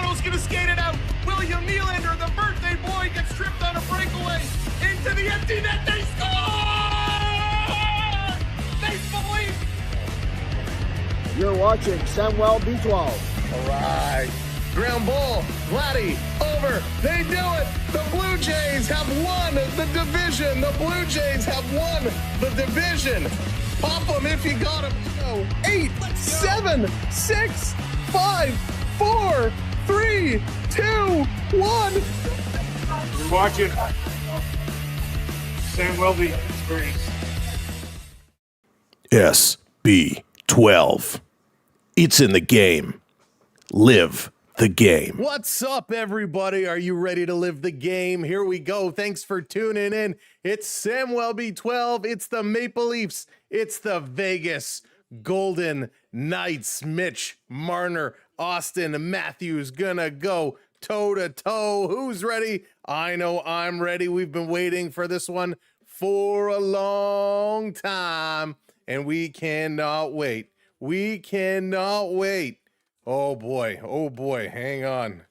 Samuel's gonna skate it out. William Nylander, the birthday boy, gets tripped on a breakaway. Into the empty net, they score! Maple Leafs! You're watching Samwelb12. All right. Ground ball, Vladdy, over. They do it. The Blue Jays have won the division. The Blue Jays have won the division. Pop them if you got them. 8, 7, 6, 5, 4, 3, 2, 1. You're watching Samwelb12 Experience. SB12. It's in the game. Live the game. What's up, everybody? Are you ready to live the game? Here we go. Thanks for tuning in. It's Samwelb12. It's the Maple Leafs. It's the Vegas Golden Knights. Mitch Marner, Austin Matthews gonna go toe to toe. Who's ready? I know I'm ready. We've been waiting for this one for a long time, and we cannot wait. We cannot wait. Oh boy, hang on,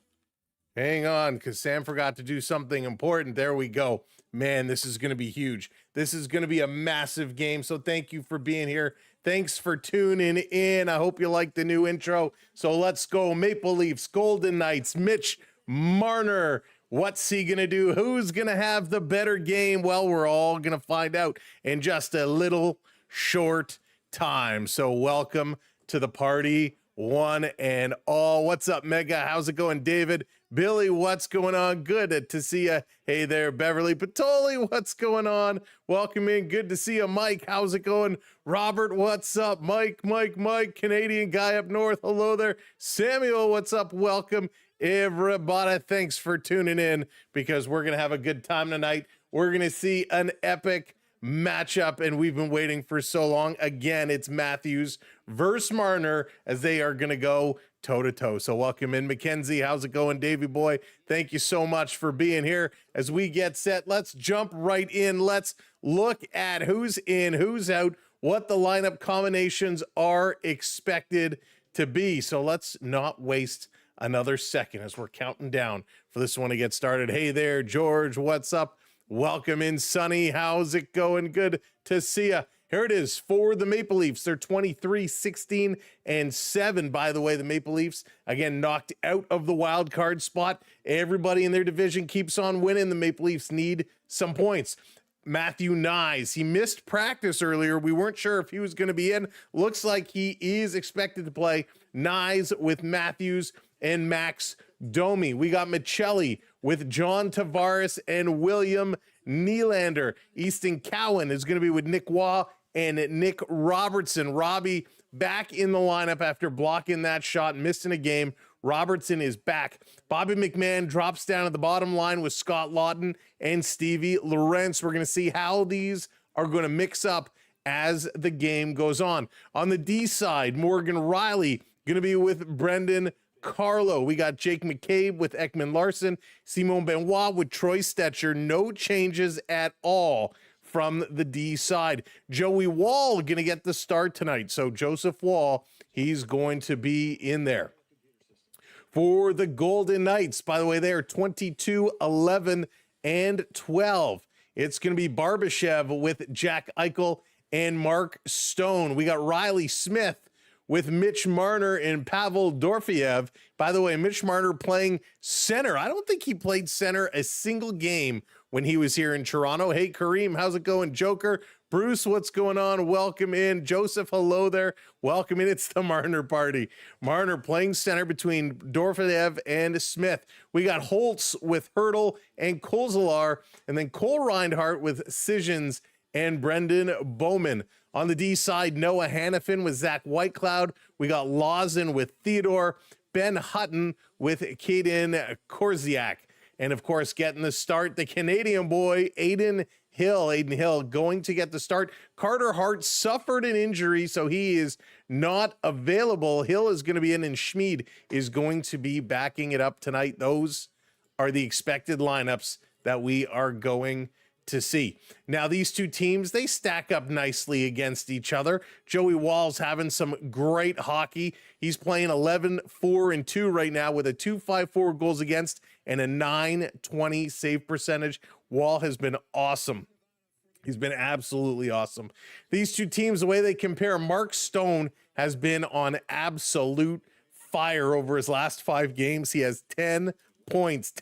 because Sam forgot to do something important. There we go. Man, this is going to be huge. This is going to be a massive game, so thank you for being here. Thanks for tuning in. I hope you like the new intro. So let's go. Maple Leafs, Golden Knights, Mitch Marner. What's he going to do? Who's going to have the better game? Well, we're all going to find out in just a little short time. So welcome to the party, one and all. What's up, Mega? How's it going, David? Billy, what's going on? Good to see you. Hey there, Beverly Patoli, what's going on? Welcome in. Good to see you, Mike. How's it going? Robert, what's up? Mike, Canadian guy up north. Hello there. Samuel, what's up? Welcome, everybody. Thanks for tuning in, because we're going to have a good time tonight. We're going to see an epic matchup, and we've been waiting for so long. Again, it's Matthews versus Marner, as they are going to go toe-to-toe. So welcome in, Mackenzie. How's it going, Davey boy? Thank you so much for being here. As we get set, let's jump right in. Let's look at who's in, who's out, what the lineup combinations are expected to be. So let's not waste another second as we're counting down for this one to get started. Hey there, George. What's up? Welcome in, Sonny. How's it going? Good to see you. Here it is for the Maple Leafs. They're 23-16-7. By the way, the Maple Leafs, again, knocked out of the wild card spot. Everybody in their division keeps on winning. The Maple Leafs need some points. Matthew Knies, he missed practice earlier. We weren't sure if he was going to be in. Looks like he is expected to play. Knies with Matthews and Max Domi. We got Michelli with John Tavares and William Nylander. Easton Cowan is going to be with Nick Waugh and Nick Robertson. Robbie back in the lineup after blocking that shot, missing a game. Robertson is back. Bobby McMahon drops down at the bottom line with Scott Lawton and Stevie Lorentz. We're going to see how these are going to mix up as the game goes on. On the D side, Morgan Riley going to be with Brendan Carlo. We got Jake McCabe with Ekman Larson, Simon Benoit with Troy Stetcher. No changes at all from the D side. Joey Wall going to get the start tonight. So Joseph Wall, he's going to be in there. For the Golden Knights, by the way, they are 22-11-12. It's going to be Barbashev with Jack Eichel and Mark Stone. We got Riley Smith with Mitch Marner and Pavel Dorofeyev. By the way, Mitch Marner playing center. I don't think he played center a single game when he was here in Toronto. Hey, Kareem, how's it going? Joker, Bruce, what's going on? Welcome in. Joseph, hello there. Welcome in. It's the Marner party. Marner playing center between Dorofeyev and Smith. We got Holtz with Hurdle and Kolzalar, and then Cole Reinhardt with Sijins and Brendan Bowman. On the D side, Noah Hannafin with Zach Whitecloud. We got Lawson with Theodore, Ben Hutton with Caden Korziak. And of course, getting the start, the Canadian boy, Aiden Hill. Aiden Hill going to get the start. Carter Hart suffered an injury, so he is not available. Hill is going to be in, and Schmid is going to be backing it up tonight. Those are the expected lineups that we are going to see. Now, these two teams, they stack up nicely against each other. Joey Wall's having some great hockey. He's playing 11-4-2 right now with a 2.54 goals against and a 920 save percentage. Wall has been awesome. He's been absolutely awesome. These two teams, the way they compare, Mark Stone has been on absolute fire over his last 5 games. He has 10 points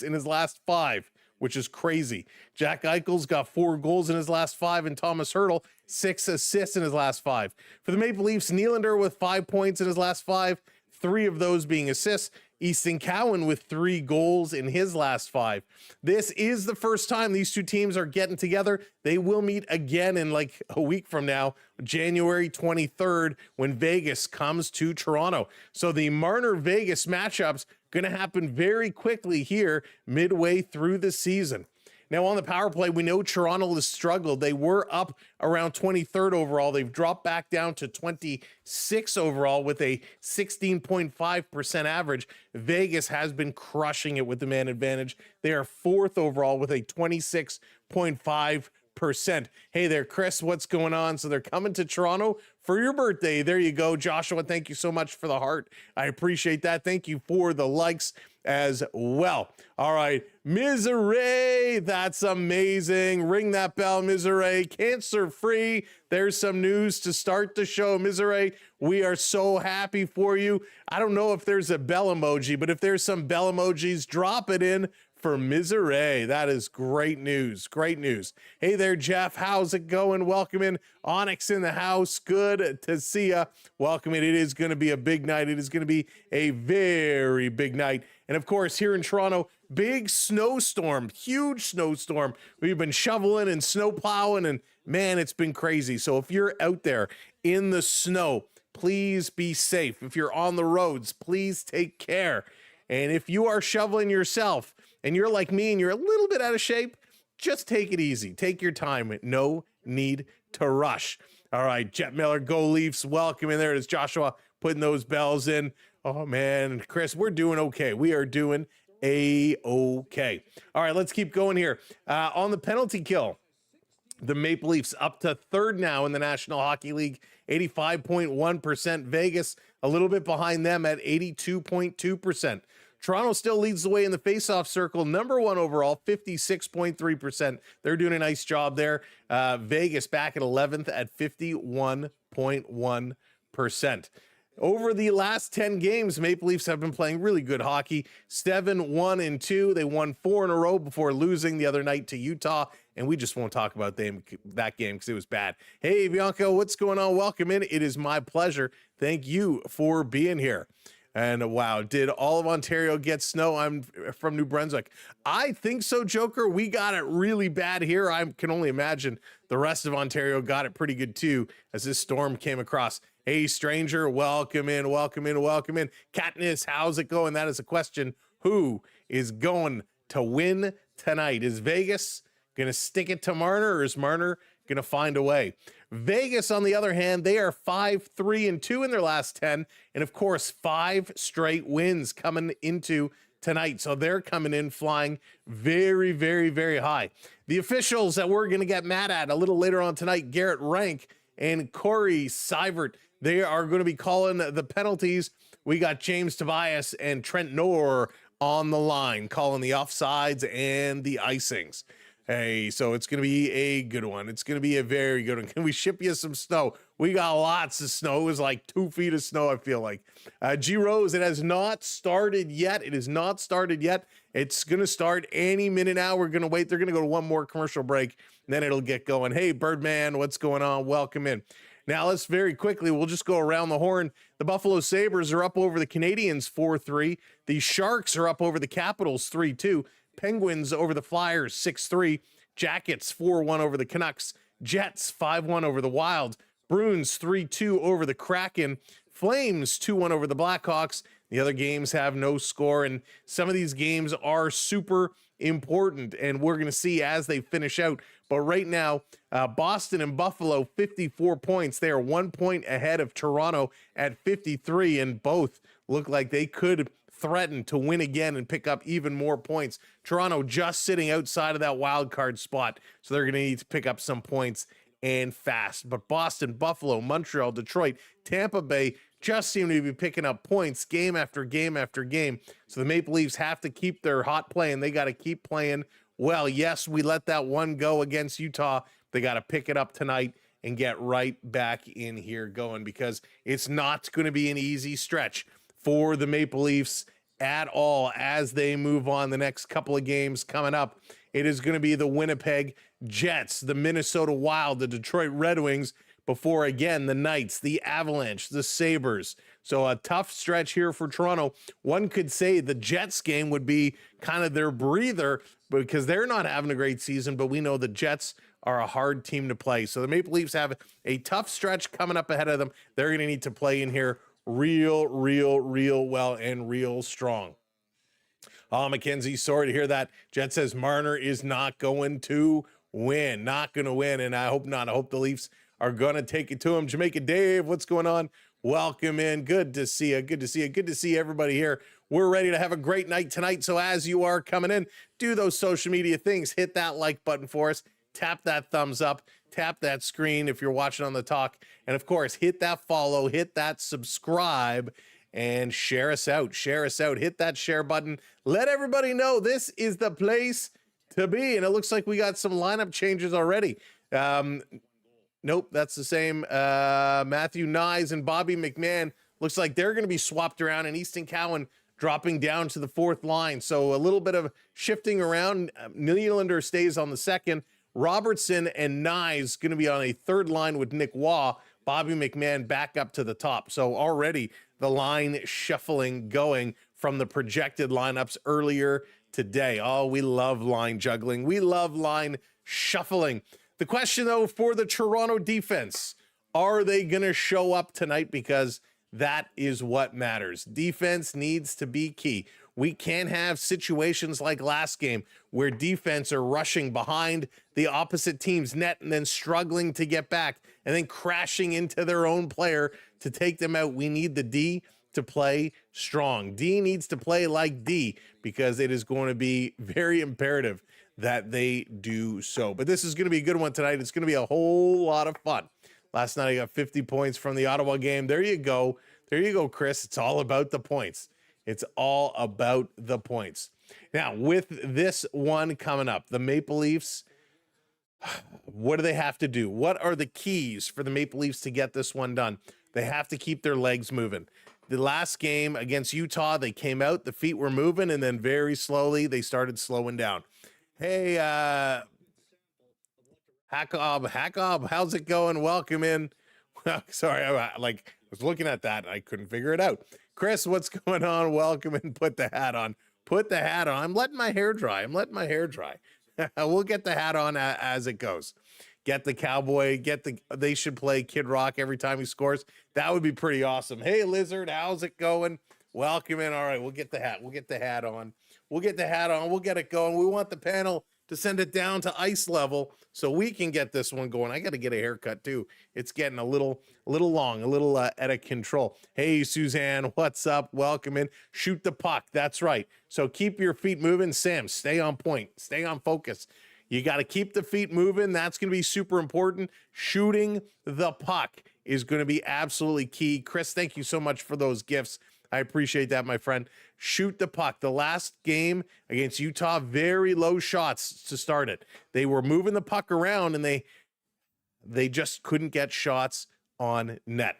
in his last 5, which is crazy. Jack Eichel's got 4 goals in his last 5, and Thomas Hertl 6 assists in his last 5. For the Maple Leafs, Nylander with 5 points in his last 5, 3 of those being assists. Easton Cowan with 3 goals in his last 5. This is the first time these two teams are getting together. They will meet again in like a week from now, January 23rd, when Vegas comes to Toronto. So the Marner-Vegas matchup's going to happen very quickly here midway through the season. Now, on the power play, we know Toronto has struggled. They were up around 23rd overall. They've dropped back down to 26 overall with a 16.5% average. Vegas has been crushing it with the man advantage. They are 4th overall with a 26.5%. Hey there, Chris, what's going on? So they're coming to Toronto for your birthday. There you go. Joshua, thank you so much for the heart. I appreciate that. Thank you for the likes as well. All right, Misery, that's amazing. Ring that bell, Misery. Cancer free. There's some news to start the show, Misery. We are so happy for you. I don't know if there's a bell emoji, but if there's some bell emojis, drop it in for Misery. That is great news. Great news. Hey there, Jeff. How's it going? Welcome in. Onyx in the house. Good to see ya. Welcome in. It is going to be a big night. It is going to be a very big night. And of course, here in Toronto, big snowstorm, huge snowstorm. We've been shoveling and snow plowing, and man, it's been crazy. So if you're out there in the snow, please be safe. If you're on the roads, please take care. And if you are shoveling yourself and you're like me and you're a little bit out of shape, just take it easy. Take your time. No need to rush. All right, Jet Miller, go Leafs. Welcome in there. It's Joshua putting those bells in. Oh, man, Chris, we're doing okay. We are doing A-okay. All right, let's keep going here. On the penalty kill, the Maple Leafs up to 3rd now in the National Hockey League, 85.1%. Vegas a little bit behind them at 82.2%. Toronto still leads the way in the faceoff circle, number 1 overall, 56.3%. They're doing a nice job there. Vegas back at 11th at 51.1%. Over the last 10 games, Maple Leafs have been playing really good hockey. 7-1-2. They won 4 in a row before losing the other night to Utah, and we just won't talk about that game because it was bad. Hey, Bianca, what's going on? Welcome in. It is my pleasure. Thank you for being here. And wow, did all of Ontario get snow? I'm from New Brunswick. I think so, Joker. We got it really bad here. I can only imagine the rest of Ontario got it pretty good too as this storm came across. Hey, stranger, welcome in, welcome in, welcome in. Katniss, how's it going? That is a question. Who is going to win tonight? Is Vegas going to stick it to Marner, or is Marner going to find a way? Vegas, on the other hand, they are 5-3-2 in their last 10. And of course, 5 straight wins coming into tonight. So they're coming in flying very, very, very high. The officials that we're going to get mad at a little later on tonight, Garrett Rank and Corey Seivert, they are going to be calling the penalties. We got James Tobias and Trent Noor on the line, calling the offsides and the icings. Hey, so it's going to be a good one. It's going to be a very good one. Can we ship you some snow? We got lots of snow. It was like 2 feet of snow, I feel like. G Rose, it has not started yet. It is not started yet. It's going to start any minute now. We're going to wait. They're going to go to one more commercial break, and then it'll get going. Hey, Birdman, what's going on? Welcome in. Now, let's very quickly, we'll just go around the horn. The Buffalo Sabres are up over the Canadiens 4-3. The Sharks are up over the Capitals 3-2. Penguins over the Flyers 6-3. Jackets 4-1 over the Canucks. Jets 5-1 over the Wild. Bruins 3-2 over the Kraken. Flames 2-1 over the Blackhawks. The other games have no score, and some of these games are super important, and we're going to see as they finish out. But right now, Boston and Buffalo, 54 points. They are 1 point ahead of Toronto at 53, and both look like they could threaten to win again and pick up even more points. Toronto just sitting outside of that wild card spot, so they're going to need to pick up some points and fast. But Boston, Buffalo, Montreal, Detroit, Tampa Bay just seem to be picking up points game after game after game. So the Maple Leafs have to keep their hot play, and they got to keep playing well. Yes, we let that one go against Utah. They got to pick it up tonight and get right back in here going, because it's not going to be an easy stretch for the Maple Leafs at all as they move on the next couple of games coming up. It is going to be the Winnipeg Jets, the Minnesota Wild, the Detroit Red Wings, before again the Knights, the Avalanche, the Sabres. So a tough stretch here for Toronto. One could say the Jets game would be kind of their breather because they're not having a great season, but we know the Jets are a hard team to play. So the Maple Leafs have a tough stretch coming up ahead of them. They're going to need to play in here real well and real strong. Oh, Mackenzie, sorry to hear that. Jet says Marner is not going to win. Not going to win, and I hope not. I hope the Leafs are going to take it to him. Jamaica Dave, what's going on? Welcome in. Good to see you. Good to see you. Good to see everybody here. We're ready to have a great night tonight. So as you are coming in, do those social media things. Hit that like button for us. Tap that thumbs up. Tap that screen if you're watching on the talk. And of course, hit that follow. Hit that subscribe. And share us out. Share us out. Hit that share button. Let everybody know this is the place to be. And it looks like we got some lineup changes already. Nope, that's the same. Matthew Nyes and Bobby McMahon, looks like they're going to be swapped around, and Easton Cowan dropping down to the fourth line. So a little bit of shifting around. Nylander stays on the second. Robertson and Nyes going to be on a third line with Nick Waugh. Bobby McMahon back up to the top. So already the line shuffling going from the projected lineups earlier today. Oh, we love line juggling. We love line shuffling. The question, though, for the Toronto defense, are they going to show up tonight? Because that is what matters. Defense needs to be key. We can't have situations like last game where defense are rushing behind the opposite team's net and then struggling to get back and then crashing into their own player to take them out. We need the D to play strong. D needs to play like D, because it is going to be very imperative that they do so. But this is going to be a good one tonight. It's going to be a whole lot of fun. Last night I got 50 points from the Ottawa game. There you go. There you go, Chris. It's all about the points. It's all about the points. Now, with this one coming up, the Maple Leafs, what do they have to do? What are the keys for the Maple Leafs to get this one done? They have to keep their legs moving. The last game against Utah, they came out, the feet were moving, and then very slowly they started slowing down. Hey, Hackob, how's it going? Welcome in. Sorry, I was looking at that and I couldn't figure it out. Chris, what's going on? Welcome in. Put the hat on. Put the hat on. I'm letting my hair dry. We'll get the hat on as it goes. Get the cowboy. They should play Kid Rock every time he scores. That would be pretty awesome. Hey, Lizard, how's it going? Welcome in. All right, we'll get the hat. We'll get the hat on. We'll get it going. We want the panel to send it down to ice level so we can get this one going. I got to get a haircut too. It's getting a little long, a little out of control. Hey, Suzanne, what's up? Welcome in. Shoot the puck. That's right. So keep your feet moving. Sam, stay on point. Stay on focus. You got to keep the feet moving. That's going to be super important. Shooting the puck is going to be absolutely key. Chris, thank you so much for those gifts. I appreciate that, my friend. Shoot the puck. The last game against Utah, very low shots to start it. They were moving the puck around, and they just couldn't get shots on net.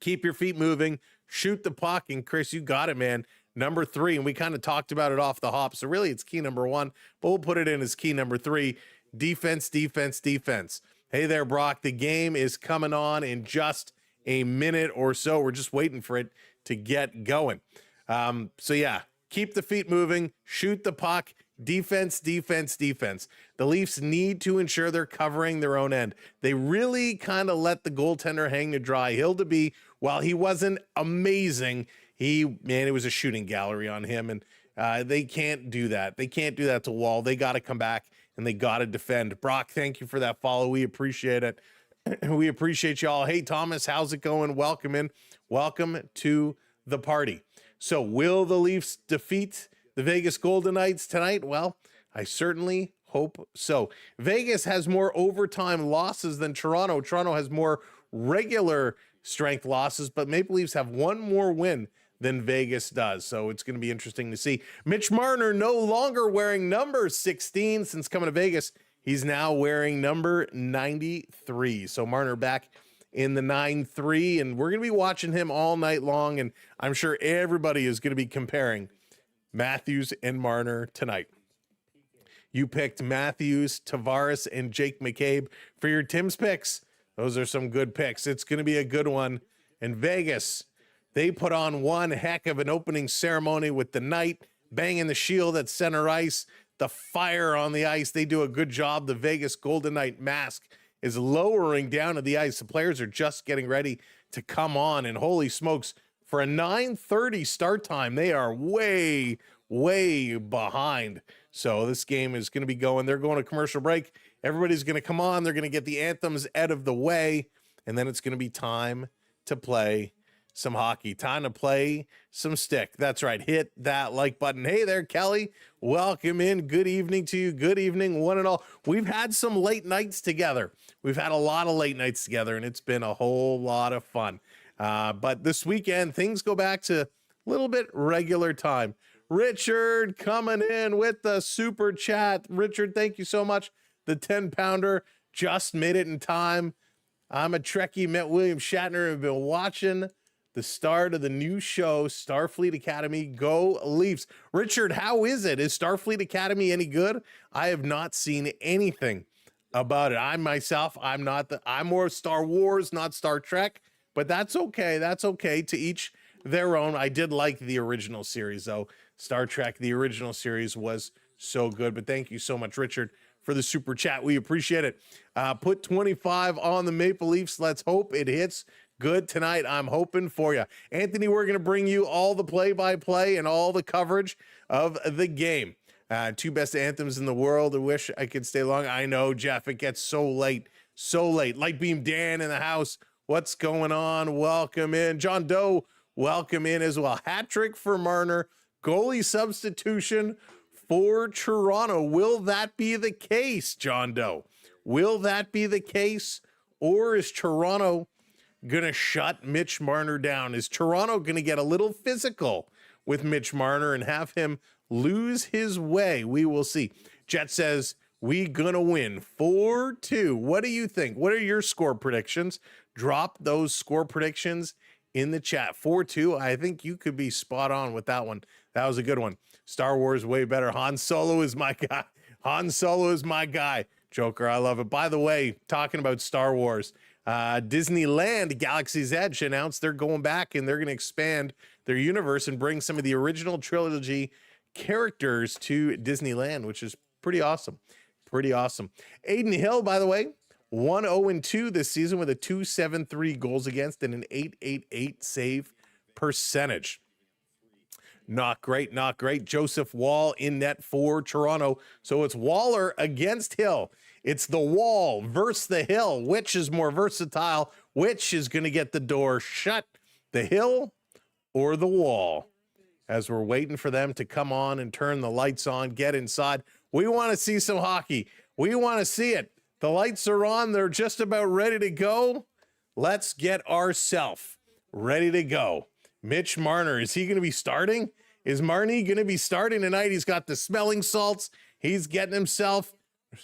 Keep your feet moving. Shoot the puck. And, Chris, you got it, man. Number 3, and we kind of talked about it off the hop, so really it's key number 1, but we'll put it in as key number 3. Defense, defense, defense. Hey there, Brock. The game is coming on in just a minute or so. We're just waiting for it to get going. So yeah, keep the feet moving, shoot the puck, defense, defense, defense. The Leafs need to ensure they're covering their own end. They really kind of let the goaltender hang to dry. Hildeby, while he wasn't amazing, it was a shooting gallery on him, and they can't do that. They can't do that to Wall. They got to come back and they got to defend. Brock, thank you for that follow. We appreciate it. We appreciate y'all. Hey, Thomas, how's it going? Welcome in. Welcome to the party. So will the Leafs defeat the Vegas Golden Knights tonight? Well, I certainly hope so. Vegas has more overtime losses than Toronto. Toronto has more regular strength losses, but Maple Leafs have one more win than Vegas does. So it's going to be interesting to see. Mitch Marner no longer wearing number 16 since coming to Vegas. He's now wearing number 93. So Marner back in the 9-3, and we're going to be watching him all night long, and I'm sure everybody is going to be comparing Matthews and Marner tonight. You picked Matthews, Tavares, and Jake McCabe for your Tim's picks. Those are some good picks. It's going to be a good one. And Vegas, they put on one heck of an opening ceremony with the Knight banging the shield at center ice, the fire on the ice. They do a good job. The Vegas Golden Knight mask is lowering down to the ice. The players are just getting ready to come on, and holy smokes, for a 9:30 start time, they are way behind. So this game is going to be going. They're going to commercial break. Everybody's going to come on. They're going to get the anthems out of the way, and then it's going to be time to play some hockey. Time to play some stick. That's right. Hit that like button. Hey there, Kelly. Welcome in. Good evening to you. Good evening, one and all. We've had some late nights together. We've had a lot of late nights together, and it's been a whole lot of fun. But this weekend, things go back to a little bit regular time. Richard coming in with the super chat. Richard, thank you so much. The 10-pounder just made it in time. I'm a Trekkie, met William Shatner, and have been watching the start of the new show, Starfleet Academy. Go Leafs. Richard, how is it? Is Starfleet Academy any good? I have not seen anything about it. I'm more Star Wars, not Star Trek, but that's okay. That's okay. To each their own. I did like the original series, though. Star Trek, the original series, was so good. But thank you so much, Richard, for the super chat. We appreciate it. Put 25 on the Maple Leafs. Let's hope it hits good tonight. I'm hoping for you. Anthony, we're going to bring you all the play-by-play and all the coverage of the game. Two best anthems in the world. I wish I could stay long. I know, Jeff, it gets so late. So late. Light Beam Dan in the house. What's going on? Welcome in. John Doe, welcome in as well. Hat trick for Marner. Goalie substitution for Toronto. Will that be the case, John Doe? Will that be the case? Or is Toronto going to shut Mitch Marner down? Is Toronto going to get a little physical with Mitch Marner and have him lose his way? We will see. Jet says, we going to win 4-2. What do you think? What are your score predictions? Drop those score predictions in the chat. 4-2. I think you could be spot on with that one. That was a good one. Star Wars way better. Han Solo is my guy. Han Solo is my guy. Joker, I love it. By the way, talking about Star Wars, Disneyland Galaxy's Edge announced they're going back and they're going to expand their universe and bring some of the original trilogy characters to Disneyland, which is pretty awesome. Pretty awesome. Aiden Hill, by the way, 1-0-2 this season with a 2.73 goals against and an 8.88 save percentage. Not great, not great. Joseph Wall in net for Toronto. So it's Waller against Hill. It's the Wall versus the Hill. Which is more versatile? Which is going to get the door shut? The Hill or the Wall? As we're waiting for them to come on and turn the lights on, get inside. We want to see some hockey. We want to see it. The lights are on. They're just about ready to go. Let's get ourselves ready to go. Mitch Marner, is he going to be starting? Is Marnie going to be starting tonight? He's got the smelling salts. He's getting himself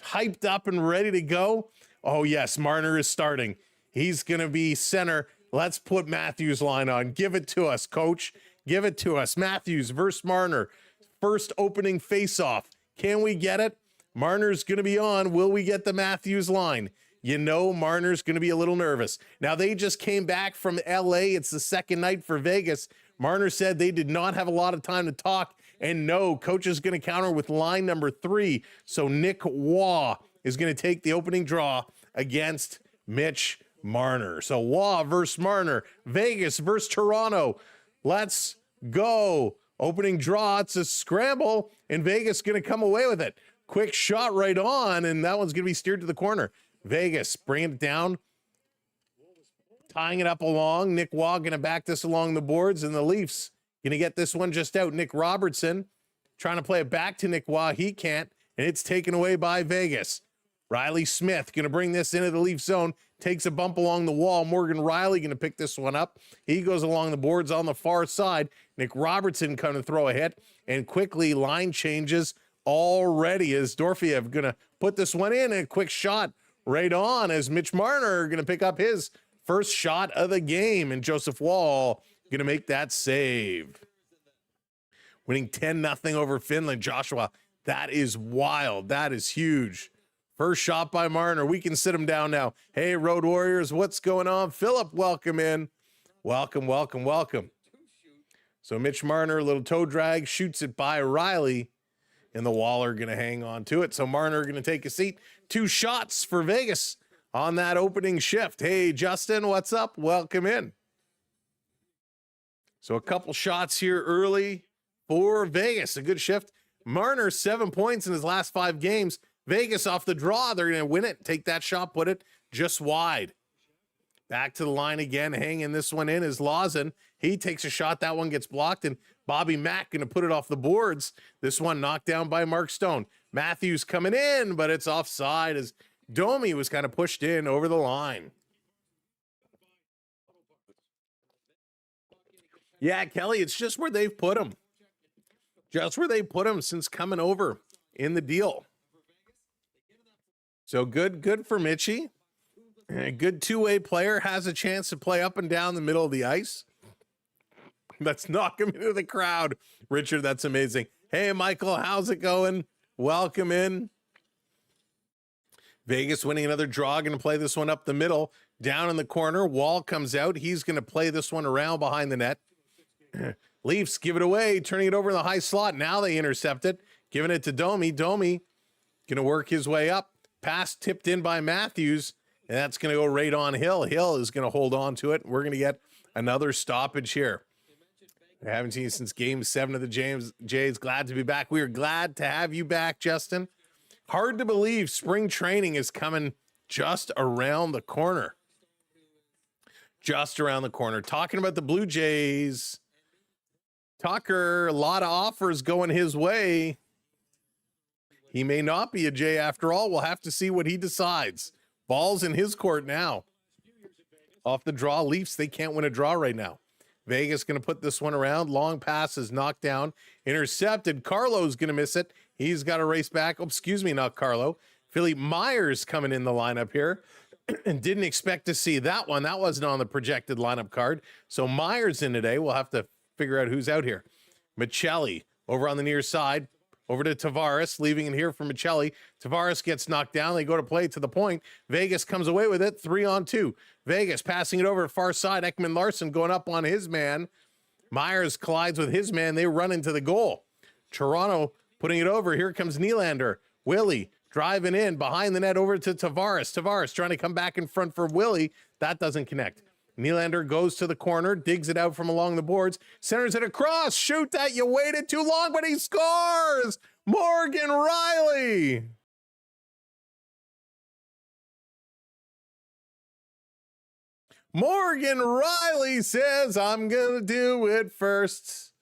hyped up and ready to go. Oh, yes, Marner is starting. He's going to be center. Let's put Matthews' line on. Give it to us, coach. Give it to us. Matthews versus Marner. First opening face-off. Can we get it? Marner's going to be on. Will we get the Matthews line? You know Marner's going to be a little nervous. Now, they just came back from L.A. It's the second night for Vegas. Marner said they did not have a lot of time to talk. And no, coach is going to counter with line number 3. So Nick Waugh is going to take the opening draw against Mitch Marner. So Waugh versus Marner. Vegas versus Toronto. Let's go. Opening draw. It's a scramble. And Vegas going to come away with it. Quick shot right on. And that one's going to be steered to the corner. Vegas bringing it down, tying it up along. Nick Waugh going to back this along the boards, and the Leafs Gonna get this one just out. Nick Robertson trying to play it back to Nick Waugh. He can't, and it's taken away by Vegas. Riley Smith gonna bring this into the Leaf zone. Takes a bump along the wall. Morgan Riley gonna pick this one up. He goes along the boards on the far side. Nick Robertson gonna throw a hit, and quickly line changes already as Dorfiev gonna put this one in, and a quick shot right on as Mitch Marner gonna pick up his first shot of the game, and Joseph Wall gonna make that save. Winning 10-0 over Finland. Joshua, that is wild. That is huge. First shot by Marner. We can sit him down now. Hey, Road Warriors, what's going on? Philip, welcome in. Welcome, welcome, welcome. So Mitch Marner, a little toe drag, shoots it by Riley, and the Waller going to hang on to it. So Marner going to take a seat. 2 shots for Vegas on that opening shift. Hey, Justin, what's up? Welcome in. So a couple shots here early for Vegas. A good shift. Marner, 7 points in his last 5 games. Vegas off the draw. They're going to win it. Take that shot, put it just wide. Back to the line again, hanging this one in is Lawson. He takes a shot. That one gets blocked, and Bobby Mack going to put it off the boards. This one knocked down by Mark Stone. Matthews coming in, but it's offside as Domi was kind of pushed in over the line. Yeah, Kelly, it's just where they've put him. Just where they put him since coming over in the deal. So good for Mitchie. A good two-way player, has a chance to play up and down the middle of the ice. Let's knock him into the crowd. Richard, that's amazing. Hey, Michael, how's it going? Welcome in. Vegas winning another draw, going to play this one up the middle. Down in the corner, Wall comes out. He's going to play this one around behind the net. Leafs give it away, turning it over in the high slot. Now they intercept it, giving it to Domi. Domi going to work his way up. Pass tipped in by Matthews, and that's going to go right on Hill. Hill is going to hold on to it. We're going to get another stoppage here. I haven't seen you since Game 7 of the Jays. Glad to be back. We are glad to have you back, Justin. Hard to believe spring training is coming just around the corner. Just around the corner. Talking about the Blue Jays. Tucker, a lot of offers going his way. He may not be a Jay after all. We'll have to see what he decides. Ball's in his court now. Off the draw, Leafs, they can't win a draw right now. Vegas going to put this one around. Long pass is knocked down. Intercepted. Carlo's going to miss it. He's got to race back. Oh, excuse me, not Carlo. Philly Myers coming in the lineup here. And didn't expect to see that one. That wasn't on the projected lineup card. So Myers in today. We'll have to figure out who's out here. Michelli over on the near side. Over to Tavares, leaving it here for Michelli. Tavares gets knocked down. They go to play to the point. Vegas comes away with it, 3-on-2. Vegas passing it over to far side. Ekman Larson going up on his man. Myers collides with his man. They run into the goal. Toronto putting it over. Here comes Nylander. Willie driving in behind the net over to Tavares. Tavares trying to come back in front for Willie. That doesn't connect. Nylander goes to the corner, digs it out from along the boards, centers it across. Shoot that. You waited too long, but he scores. Morgan Riley. Morgan Riley says, I'm going to do it first.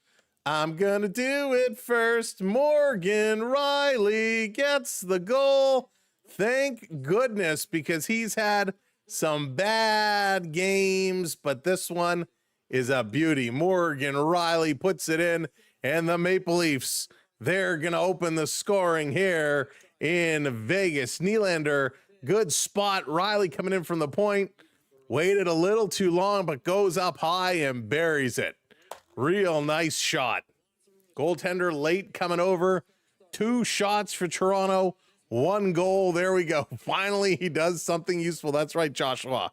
I'm going to do it first. Morgan Riley gets the goal. Thank goodness, because he's had some bad games, but this one is a beauty. Morgan Riley puts it in, and the Maple Leafs, they're going to open the scoring here in Vegas. Nylander, good spot. Riley coming in from the point. Waited a little too long, but goes up high and buries it. Real nice shot. Goaltender late coming over. 2 shots for Toronto. 1 goal. There we go. Finally, he does something useful. That's right, Joshua.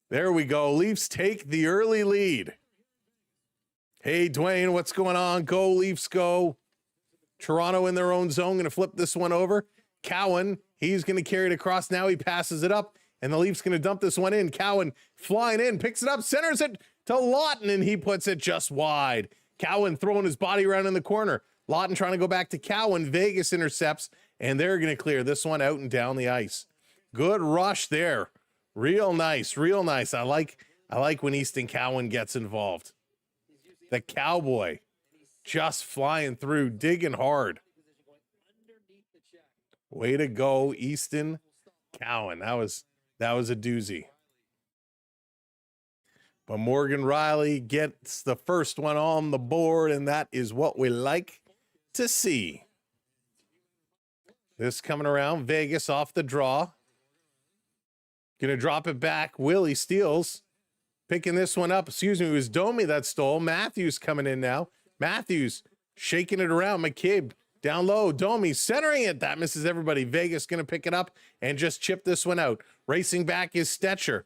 There we go. Leafs take the early lead. Hey, Dwayne, what's going on? Go, Leafs, go. Toronto in their own zone. Going to flip this one over. Cowan, he's going to carry it across. Now he passes it up, and the Leafs going to dump this one in. Cowan flying in, picks it up, centers it to Lawton, and he puts it just wide. Cowan throwing his body around in the corner. Lawton trying to go back to Cowan. Vegas intercepts, and they're going to clear this one out and down the ice. Good rush there. Real nice, real nice. I like when Easton Cowan gets involved. the Cowboy, just flying through, digging hard. Way to go, Easton Cowan. That was a doozy. But Morgan Riley gets the first one on the board, and that is what we like to see. This coming around, Vegas off the draw. Gonna drop it back. Willie steals. Picking this one up. Excuse me, it was Domi that stole. Matthews coming in now. Matthews shaking it around. McCabe down low. Domi centering it. That misses everybody. Vegas gonna pick it up and just chip this one out. Racing back is Stetcher.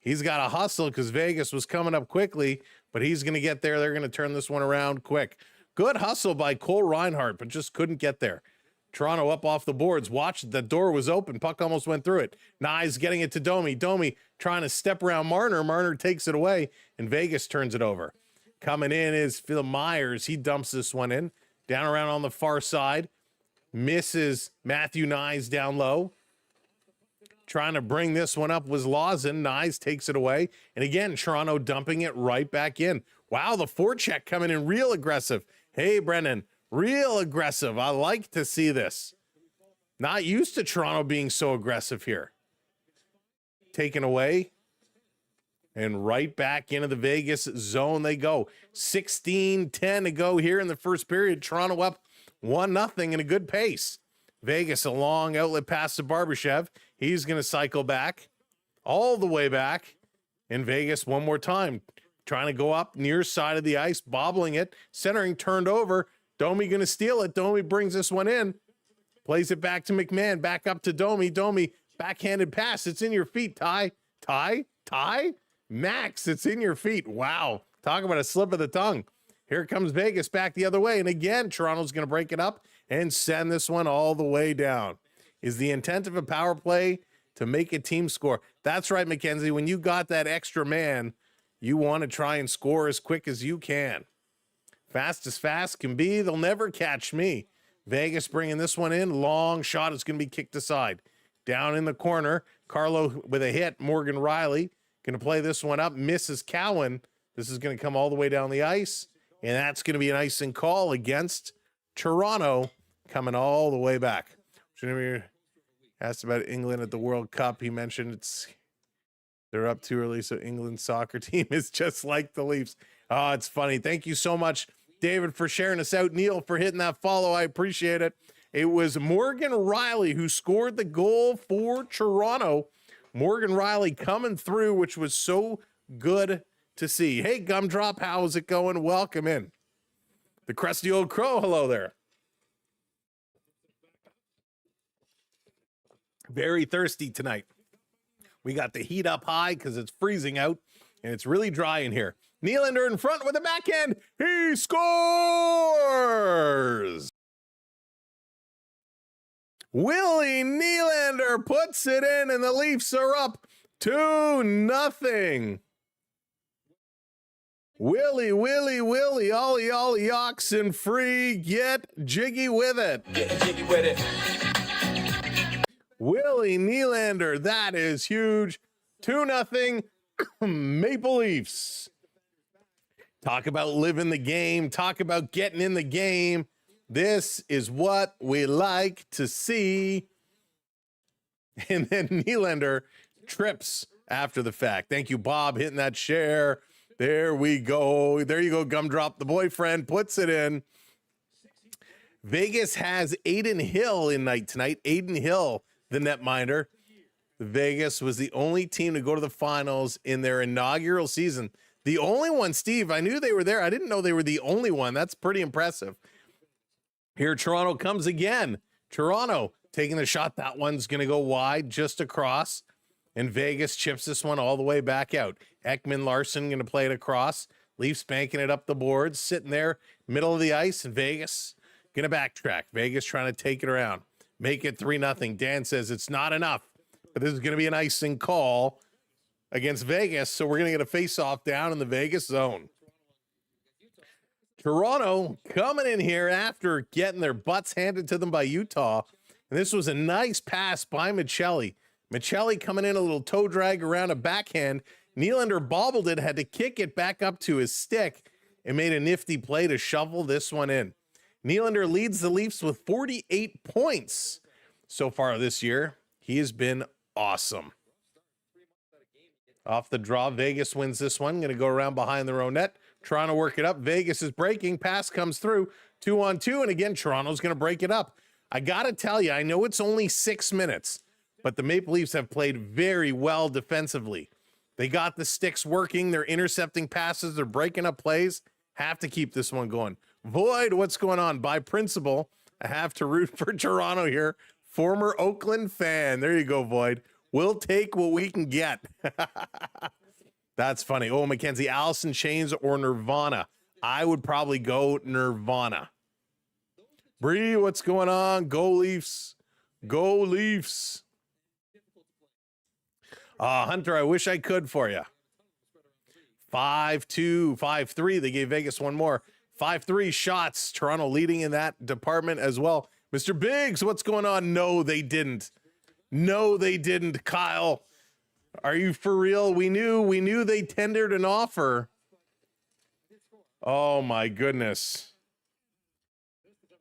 He's got to hustle because Vegas was coming up quickly, but he's going to get there. They're going to turn this one around quick. Good hustle by Cole Reinhardt, but just couldn't get there. Toronto up off the boards. Watch, the door was open. Puck almost went through it. Nyes getting it to Domi. Domi trying to step around Marner. Marner takes it away, and Vegas turns it over. Coming in is Phil Myers. He dumps this one in. Down around on the far side. Misses Matthew Nyes down low. Trying to bring this one up was Lawson. Nyes takes it away. And again, Toronto dumping it right back in. Wow, the forecheck coming in real aggressive. Hey, Brennan, real aggressive. I like to see this. Not used to Toronto being so aggressive here. Taken away. And right back into the Vegas zone they go. 16-10 to go here in the first period. Toronto up 1-0 in a good pace. Vegas, a long outlet pass to Barbashev. He's going to cycle back, all the way back. In Vegas one more time. Trying to go up near side of the ice, bobbling it. Centering turned over. Domi going to steal it. Domi brings this one in. Plays it back to McMahon. Back up to Domi. Domi, backhanded pass. It's in your feet, Ty. Max, it's in your feet. Wow. Talk about a slip of the tongue. Here comes Vegas back the other way. And again, Toronto's going to break it up and send this one all the way down. Is the intent of a power play to make a team score? That's right, Mackenzie. When you got that extra man, you want to try and score as quick as you can. Fast as fast can be. They'll never catch me. Vegas bringing this one in. Long shot is going to be kicked aside. Down in the corner, Carlo with a hit. Morgan Riley going to play this one up. Misses Cowan. This is going to come all the way down the ice. And that's going to be an icing call against Toronto, coming all the way back. Asked about England at the World Cup. He mentioned they're up too early, so England's soccer team is just like the Leafs. Oh, it's funny. Thank you so much, David, for sharing us out. Neil, for hitting that follow. I appreciate it. It was Morgan Riley who scored the goal for Toronto. Morgan Riley coming through, which was so good to see. Hey, Gumdrop, how's it going? Welcome in. The crusty old crow, hello there. Very thirsty tonight. We got the heat up high because it's freezing out and it's really dry in here. Nylander in front with a backhand. He scores! Willie Nylander puts it in and the Leafs are up 2-0. Willie, ollie, oxen free, get jiggy with it. Willie Nylander, that is huge. 2-0 Maple Leafs. Talk about living the game. Talk about getting in the game. This is what we like to see. And then Nylander trips after the fact. Thank you, Bob, hitting that share. There we go. There you go, Gumdrop. The boyfriend puts it in. Vegas has Aiden Hill in night tonight. Aiden Hill, the netminder. Vegas was the only team to go to the finals in their inaugural season. The only one, Steve. I knew they were there. I didn't know they were the only one. That's pretty impressive. Here, Toronto comes again. Toronto taking the shot. That one's going to go wide, just across. And Vegas chips this one all the way back out. Ekman Larson going to play it across. Leafs banking it up the boards, sitting there, middle of the ice. And Vegas going to backtrack. Vegas trying to take it around. Make it 3-0. Dan says it's not enough. But this is going to be an icing call against Vegas. So we're going to get a face-off down in the Vegas zone. Toronto coming in here after getting their butts handed to them by Utah. And this was a nice pass by Michelli. Michelli coming in, a little toe drag around a backhand. Nylander bobbled it, had to kick it back up to his stick. and made a nifty play to shovel this one in. Nylander leads the Leafs with 48 points so far this year. He has been awesome. Off the draw, Vegas wins this one. Going to go around behind their own net. Toronto work it up. Vegas is breaking. Pass comes through. 2-on-2. And again, Toronto's going to break it up. I got to tell you, I know it's only 6 minutes, but the Maple Leafs have played very well defensively. They got the sticks working. They're intercepting passes. They're breaking up plays. Have to keep this one going. Void, what's going on? By principle, I have to root for Toronto here. Former Oakland fan. There you go, Void. We'll take what we can get. That's funny. Oh, Mackenzie, Allison Chains or Nirvana? I would probably go Nirvana. Bree, what's going on? Go Leafs. Go Leafs. Hunter, I wish I could for you. 5-2, 5-3. They gave Vegas one more. 5-3 shots. Toronto leading in that department as well. Mr. Biggs, what's going on? No, they didn't. No, they didn't. Kyle, are you for real? We knew they tendered an offer. Oh my goodness.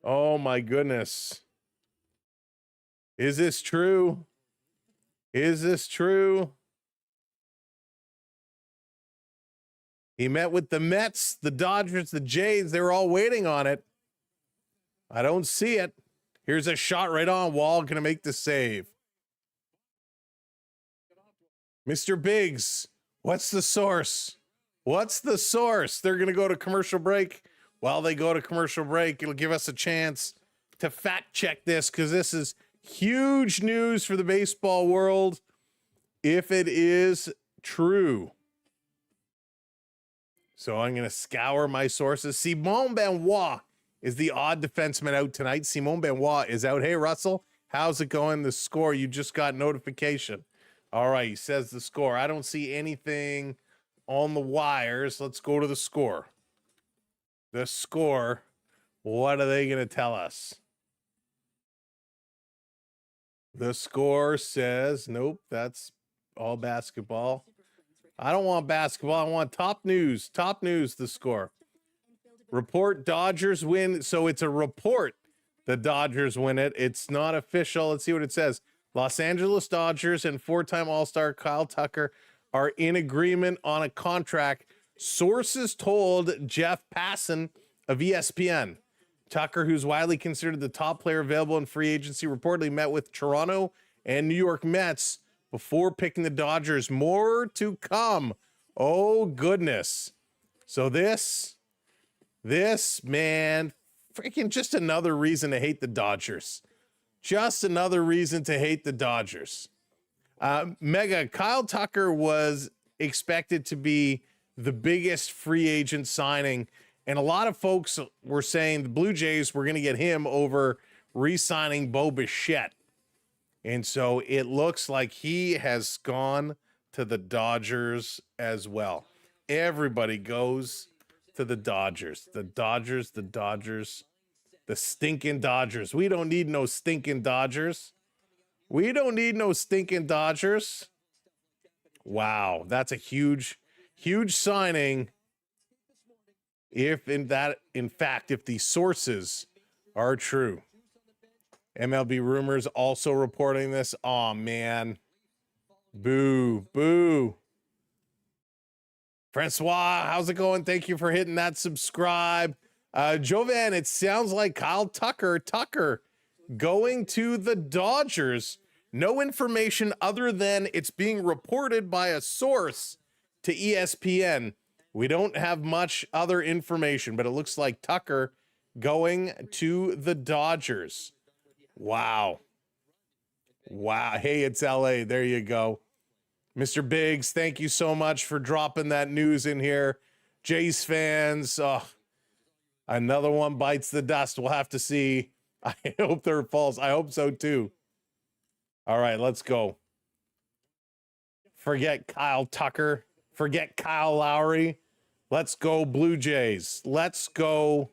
Oh my goodness. Is this true? Is this true? He met with the Mets, the Dodgers, the Jays. They were all waiting on it. I don't see it. Here's a shot right on. Wall going to make the save. Mr. Biggs, what's the source? What's the source? They're going to go to commercial break. While they go to commercial break, it'll give us a chance to fact check this because this is huge news for the baseball world if it is true. So I'm going to scour my sources. Simon Benoit is the odd defenseman out tonight. Simon Benoit is out. Hey, Russell, how's it going? The score, you just got notification. All right, he says the score. I don't see anything on the wires. Let's go to the score. The score. What are they going to tell us? The score says, nope, that's all basketball. I don't want basketball. I want top news. Top news, the score. Report Dodgers win. So it's a report. The Dodgers win it. It's not official. Let's see what it says. Los Angeles Dodgers and four-time All-Star Kyle Tucker are in agreement on a contract. Sources told Jeff Passan of ESPN. Tucker, who's widely considered the top player available in free agency, reportedly met with Toronto and New York Mets before picking the Dodgers. More to come. Oh, goodness. So this, man, freaking just another reason to hate the Dodgers. Just another reason to hate the Dodgers. Mega, Kyle Tucker was expected to be the biggest free agent signing, and a lot of folks were saying the Blue Jays were going to get him over re-signing Bo Bichette. And so it looks like he has gone to the Dodgers as well. Everybody goes to the Dodgers. The Dodgers, the Dodgers. The stinking Dodgers. We don't need no stinking Dodgers. We don't need no stinking Dodgers. Wow, that's a huge, huge signing. If in fact, if the sources are true. MLB Rumors also reporting this. Oh man. Boo, boo. Francois, how's it going? Thank you for hitting that subscribe. Jovan, it sounds like Kyle Tucker going to the Dodgers. No information other than it's being reported by a source to ESPN. We don't have much other information, but it looks like Tucker going to the Dodgers. Wow. Wow. Hey, it's LA. There you go. Mr. Biggs, thank you so much for dropping that news in here. Jays fans, another one bites the dust. We'll have to see. I hope they're false. I hope so too. All right, let's go. Forget Kyle Tucker. Forget Kyle Lowry. Let's go Blue Jays. Let's go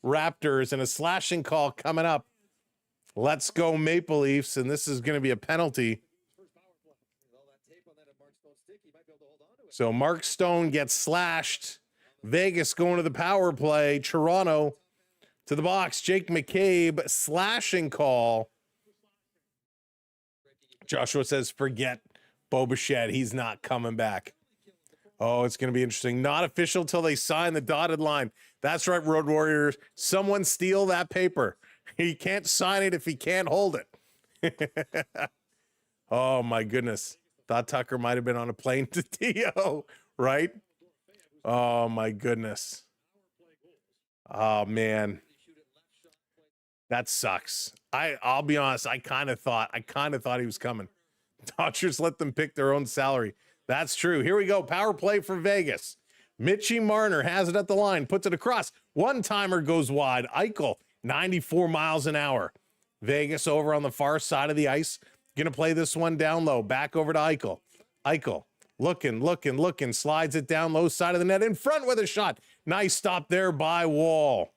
Raptors. And a slashing call coming up. Let's go Maple Leafs. And this is going to be a penalty. So Mark Stone gets slashed. Vegas going to the power play. Toronto to the box. Jake McCabe, slashing call. Joshua says, forget Bo Bichette. He's not coming back. Oh, it's going to be interesting. Not official till they sign the dotted line. That's right, Road Warriors. Someone steal that paper. He can't sign it if he can't hold it. Oh, my goodness. Thought Tucker might have been on a plane to Tio, right? Oh, my goodness. Oh, man. That sucks. I'll be honest. I kind of thought he was coming. Dodgers let them pick their own salary. That's true. Here we go. Power play for Vegas. Mitchie Marner has it at the line, puts it across. One-timer goes wide. Eichel, 94 miles an hour. Vegas over on the far side of the ice. Going to play this one down low. Back over to Eichel. Eichel, looking. Slides it down low side of the net. In front with a shot. Nice stop there by Wall.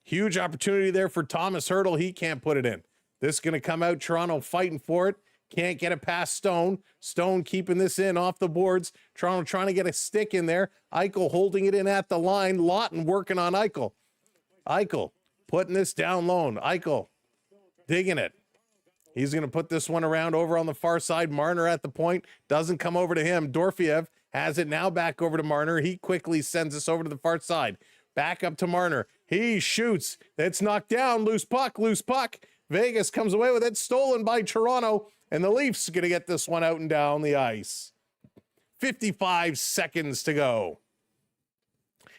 Huge opportunity there for Thomas Hertl. He can't put it in. This is going to come out. Toronto fighting for it. Can't get it past Stone. Stone keeping this in off the boards. Toronto trying to get a stick in there. Eichel holding it in at the line. Lawton working on Eichel. Eichel putting this down low. Eichel digging it. He's going to put this one around over on the far side. Marner at the point. Doesn't come over to him. Dorfiev has it now back over to Marner. He quickly sends this over to the far side. Back up to Marner. He shoots. It's knocked down. Loose puck. Vegas comes away with it. Stolen by Toronto. And the Leafs are going to get this one out and down the ice. 55 seconds to go.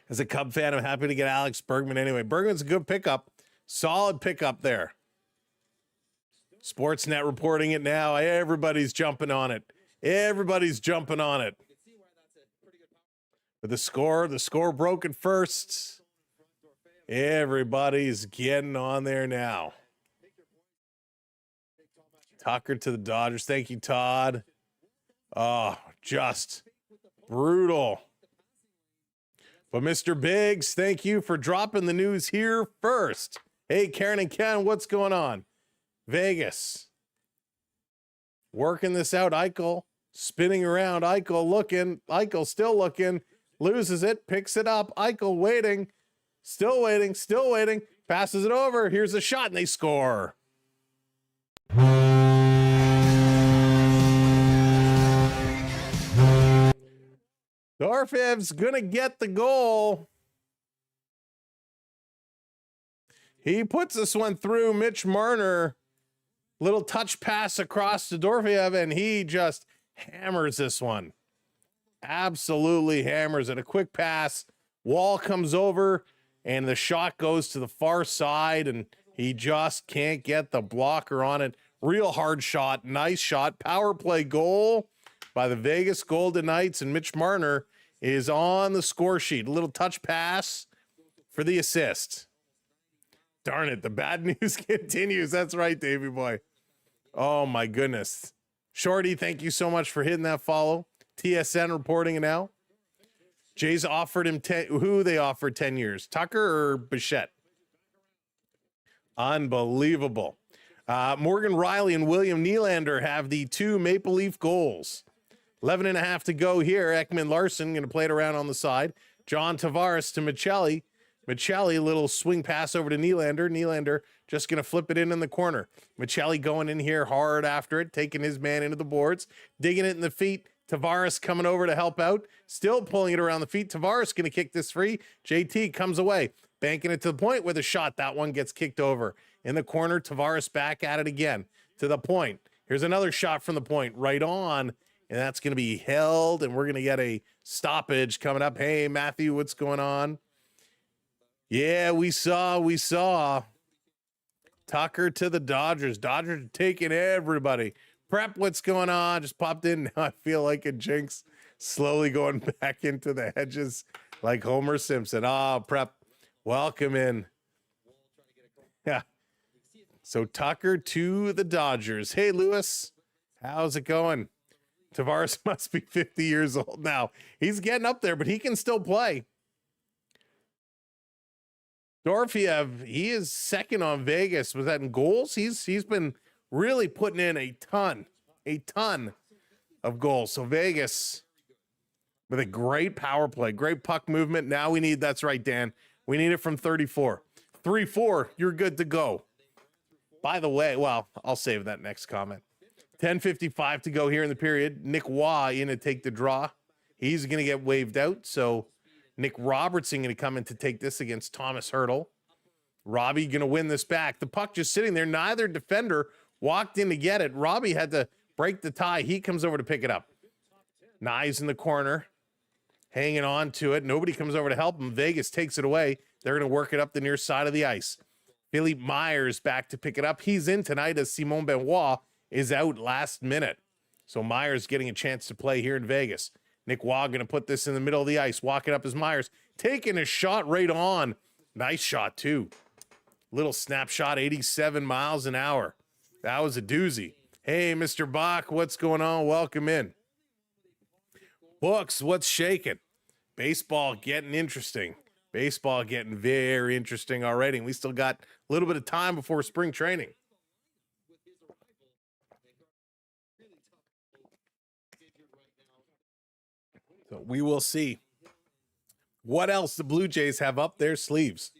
As a Cub fan, I'm happy to get Alex Bergman anyway. Bergman's a good pickup. Solid pickup there. Sportsnet reporting it now. Everybody's jumping on it. But the score broke at first. Everybody's getting on there now. Tucker to the Dodgers. Thank you, Todd. Oh, just brutal. But Mr. Biggs, thank you for dropping the news here first. Hey, Karen and Ken, what's going on? Vegas. Working this out. Eichel spinning around. Eichel looking. Eichel still looking. Loses it. Picks it up. Eichel waiting. Still waiting. Passes it over. Here's a shot, and they score. Dorfiev's gonna get the goal. He puts this one through. Mitch Marner, little touch pass across to Dorfiev, and he just hammers this one. Absolutely hammers it. A quick pass. Wall comes over, and the shot goes to the far side, and he just can't get the blocker on it. Real hard shot. Nice shot. Power play goal by the Vegas Golden Knights, and Mitch Marner is on the score sheet. A little touch pass for the assist. Darn it, the bad news continues. That's right, Davey boy. Oh, my goodness. Shorty, thank you so much for hitting that follow. TSN reporting it now. Jays offered him 10. Who they offered 10 years? Tucker or Bichette? Unbelievable. Morgan Riley and William Nylander have the 2 Maple Leaf goals. 11.5 to go here. Ekman Larson going to play it around on the side. John Tavares to Michelli. Michelli, little swing pass over to Nylander. Nylander just going to flip it in the corner. Michelli going in here hard after it, taking his man into the boards, digging it in the feet. Tavares coming over to help out, still pulling it around the feet. Tavares going to kick this free. JT comes away, banking it to the point with a shot. That one gets kicked over. In the corner, Tavares back at it again. To the point. Here's another shot from the point. Right on. And that's going to be held, and we're going to get a stoppage coming up. Hey, Matthew, what's going on? Yeah, we saw. Tucker to the Dodgers. Dodgers are taking everybody. Prep, what's going on? Just popped in. Now I feel like a jinx. Slowly going back into the hedges like Homer Simpson. Prep, welcome in. Yeah. So Tucker to the Dodgers. Hey, Lewis, how's it going? Tavares must be 50 years old now. He's getting up there, but he can still play. Dorfiev, he is second on Vegas. Was that in goals? He's been really putting in a ton of goals. So Vegas with a great power play, great puck movement. Now we need, that's right, Dan, we need it from 34. 3-4, you're good to go. By the way, well, I'll save that next comment. 10:55 to go here in the period. Nick Waugh in to take the draw. He's going to get waved out, so Nick Robertson going to come in to take this against Thomas Hertl. Robbie going to win this back. The puck just sitting there. Neither defender walked in to get it. Robbie had to break the tie. He comes over to pick it up. Knives in the corner, hanging on to it. Nobody comes over to help him. Vegas takes it away. They're going to work it up the near side of the ice. Philippe Myers back to pick it up. He's in tonight as Simon Benoit is out last minute. So Myers getting a chance to play here in Vegas. Nick Waugh going to put this in the middle of the ice. Walking up as Myers. Taking a shot right on. Nice shot, too. Little snapshot, 87 miles an hour. That was a doozy. Hey, Mr. Bach, what's going on? Welcome in. Books, what's shaking? Baseball getting interesting. Baseball getting very interesting already. And we still got a little bit of time before spring training. So we will see what else the Blue Jays have up their sleeves.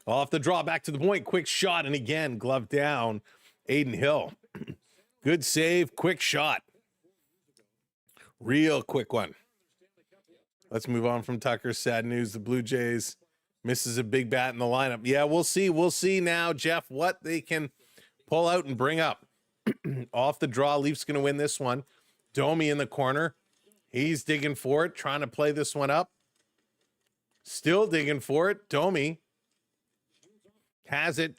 Off the draw, back to the point. Quick shot, and again, glove down. Aiden Hill. Good save, quick shot. Real quick one. Let's move on from Tucker. Sad news, the Blue Jays misses a big bat in the lineup. Yeah, we'll see. We'll see now, Jeff, what they can pull out and bring up. Off the draw, Leafs going to win this one. Domi in the corner. He's digging for it, trying to play this one up. Still digging for it. Domi has it,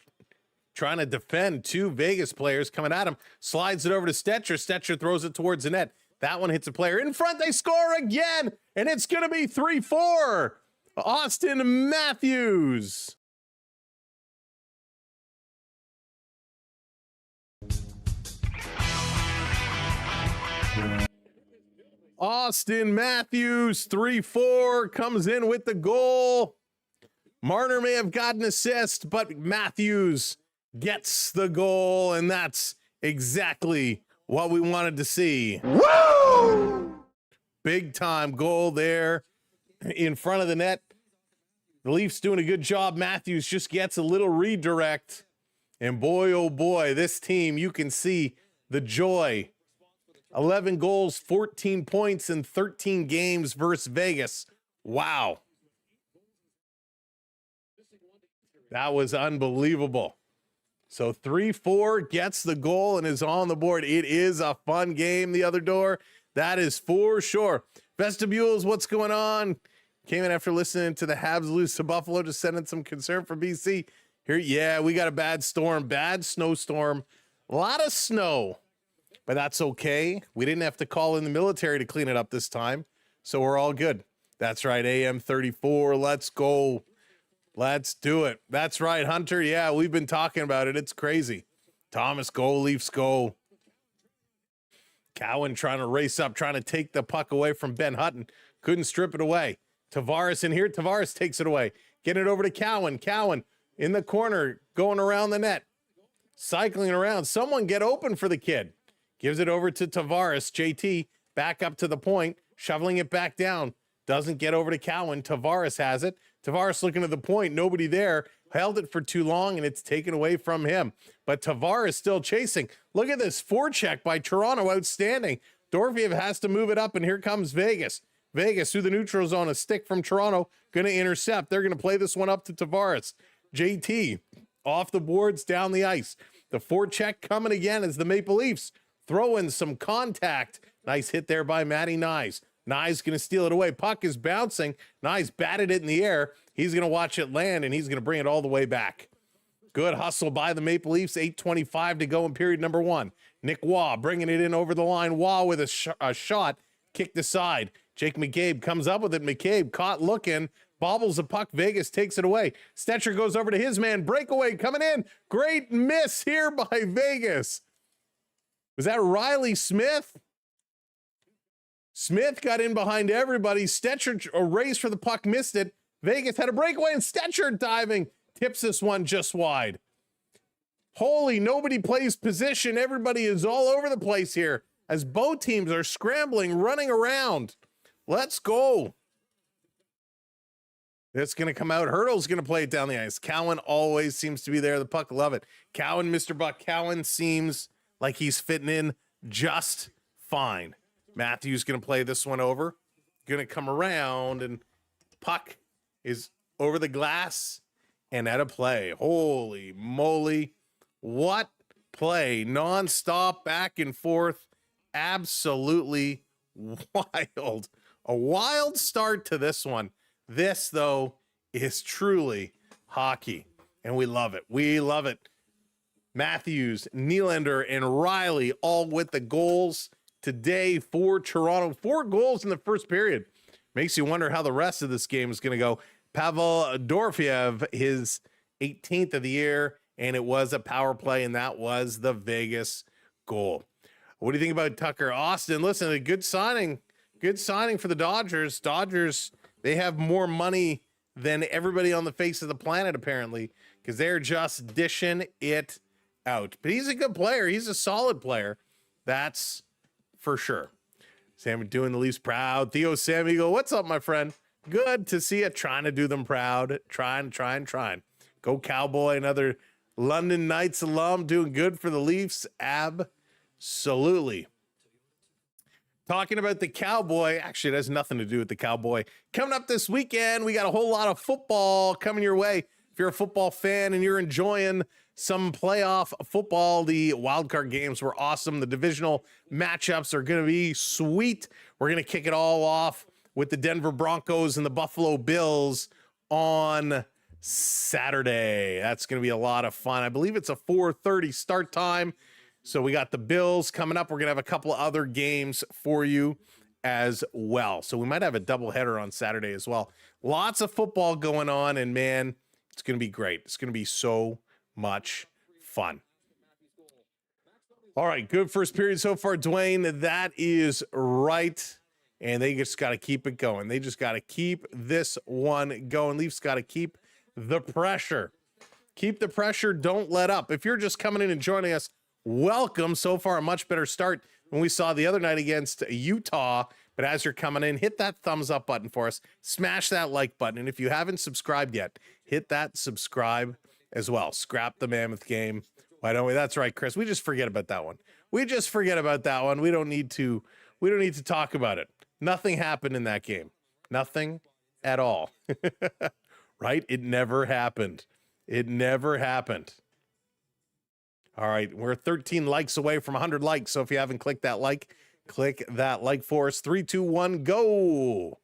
trying to defend two Vegas players coming at him. Slides it over to Stetcher. Stetcher throws it towards the net. That one hits a player in front. They score again, and it's going to be 3-4. Austin Matthews. Austin Matthews, 3-4, comes in with the goal. Marner may have gotten an assist, but Matthews gets the goal, and that's exactly what we wanted to see. Woo! Big time goal there in front of the net. The Leafs doing a good job. Matthews just gets a little redirect, and boy, oh boy, this team, you can see the joy. 11 goals, 14 points in 13 games versus Vegas. Wow. That was unbelievable. So 3-4 gets the goal and is on the board. It is a fun game, the other door. That is for sure. Vestibules, what's going on? Came in after listening to the Habs lose to Buffalo, just sending some concern for BC. Here, yeah, we got a bad storm, bad snowstorm. A lot of snow. But that's okay. We didn't have to call in the military to clean it up this time. So we're all good. That's right, AM 34. Let's go. Let's do it. That's right, Hunter. Yeah, we've been talking about it. It's crazy. Thomas go, Leafs go. Cowan trying to race up, trying to take the puck away from Ben Hutton. Couldn't strip it away. Tavares in here. Tavares takes it away. Getting it over to Cowan. Cowan in the corner, going around the net. Cycling around. Someone get open for the kid. Gives it over to Tavares. JT back up to the point, shoveling it back down. Doesn't get over to Cowan. Tavares has it. Tavares looking at the point. Nobody there. Held it for too long, and it's taken away from him. But Tavares still chasing. Look at this forecheck by Toronto. Outstanding. Dorofeev has to move it up, and here comes Vegas. Vegas through the neutral zone. A stick from Toronto. Going to intercept. They're going to play this one up to Tavares. JT off the boards, down the ice. The forecheck coming again as the Maple Leafs throw in some contact. Nice hit there by Matty Nyes. Nyes going to steal it away. Puck is bouncing. Nyes batted it in the air. He's going to watch it land, and he's going to bring it all the way back. Good hustle by the Maple Leafs. 8:25 to go in period number one. Nick Waugh bringing it in over the line. Waugh with a shot. Kicked aside. Jake McCabe comes up with it. McCabe caught looking. Bobbles the puck. Vegas takes it away. Stetcher goes over to his man. Breakaway coming in. Great miss here by Vegas. Was that Riley Smith? Smith got in behind everybody. Stetcher raced for the puck, missed it. Vegas had a breakaway, and Stetcher diving tips this one just wide. Holy, nobody plays position. Everybody is all over the place here as both teams are scrambling, running around. Let's go. It's going to come out. Hurdle's going to play it down the ice. Cowan always seems to be there. The puck, love it. Cowan, Mr. Buck. Cowan seems like he's fitting in just fine. Matthews going to play this one over. Going to come around, and puck is over the glass and out of play. Holy moly. What play. Non-stop, back and forth. Absolutely wild. A wild start to this one. This, though, is truly hockey, and we love it. We love it. Matthews, Nylander, and Riley all with the goals today for Toronto. 4 goals in the first period. Makes you wonder how the rest of this game is going to go. Pavel Dorofeyev, his 18th of the year, and it was a power play, and that was the Vegas goal. What do you think about Tucker Austin? Listen, a good signing. Good signing for the Dodgers. Dodgers, they have more money than everybody on the face of the planet, apparently, because they're just dishing it out. But he's a good player. He's a solid player. That's for sure. Sam doing the Leafs proud. Theo Samigo, what's up, my friend? Good to see you. Trying to do them proud. Trying. Go Cowboy, another London Knights alum, doing good for the Leafs. Absolutely. Talking about the Cowboy, actually, it has nothing to do with the Cowboy. Coming up this weekend, we got a whole lot of football coming your way. If you're a football fan and you're enjoying some playoff football, the wildcard games were awesome. The divisional matchups are going to be sweet. We're going to kick it all off with the Denver Broncos and the Buffalo Bills on Saturday. That's going to be a lot of fun. I believe it's a 4:30 start time. So we got the Bills coming up. We're going to have a couple of other games for you as well. So we might have a doubleheader on Saturday as well. Lots of football going on, and man, it's going to be great. It's going to be so much fun. All right, good first period so far, Dwayne. That is right. And they just got to keep it going. They just got to keep this one going. Leafs got to keep the pressure. Keep the pressure. Don't let up. If you're just coming in and joining us, welcome. So far, a much better start than we saw the other night against Utah. But as you're coming in, hit that thumbs up button for us. Smash that like button. And if you haven't subscribed yet, hit that subscribe as well. Scrap the Mammoth game. Why don't we? That's right, Chris. We just forget about that one. We don't need to talk about it. Nothing happened in that game. Nothing at all. Right? It never happened. All right, we're 13 likes away from 100 likes. So if you haven't click that like for us. 3, 2, 1, go.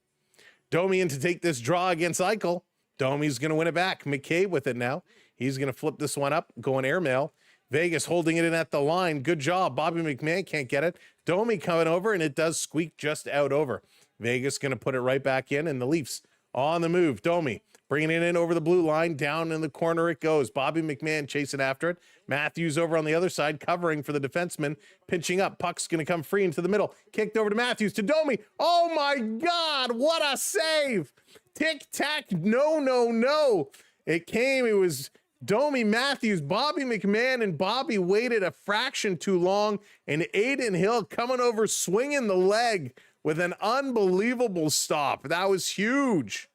Domi in to take this draw against Eichel. Domi's going to win it back. McCabe with it now. He's going to flip this one up, going airmail. Vegas holding it in at the line. Good job. Bobby McMahon can't get it. Domi coming over, and it does squeak just out over. Vegas going to put it right back in, and the Leafs on the move. Domi bringing it in over the blue line. Down in the corner it goes. Bobby McMahon chasing after it. Matthews over on the other side, covering for the defenseman. Pinching up. Puck's going to come free into the middle. Kicked over to Matthews. To Domi. Oh, my God. What a save. Tic-tac. No. It was Domi, Matthews, Bobby McMahon, and Bobby waited a fraction too long, and Aiden Hill coming over, swinging the leg with an unbelievable stop. That was huge.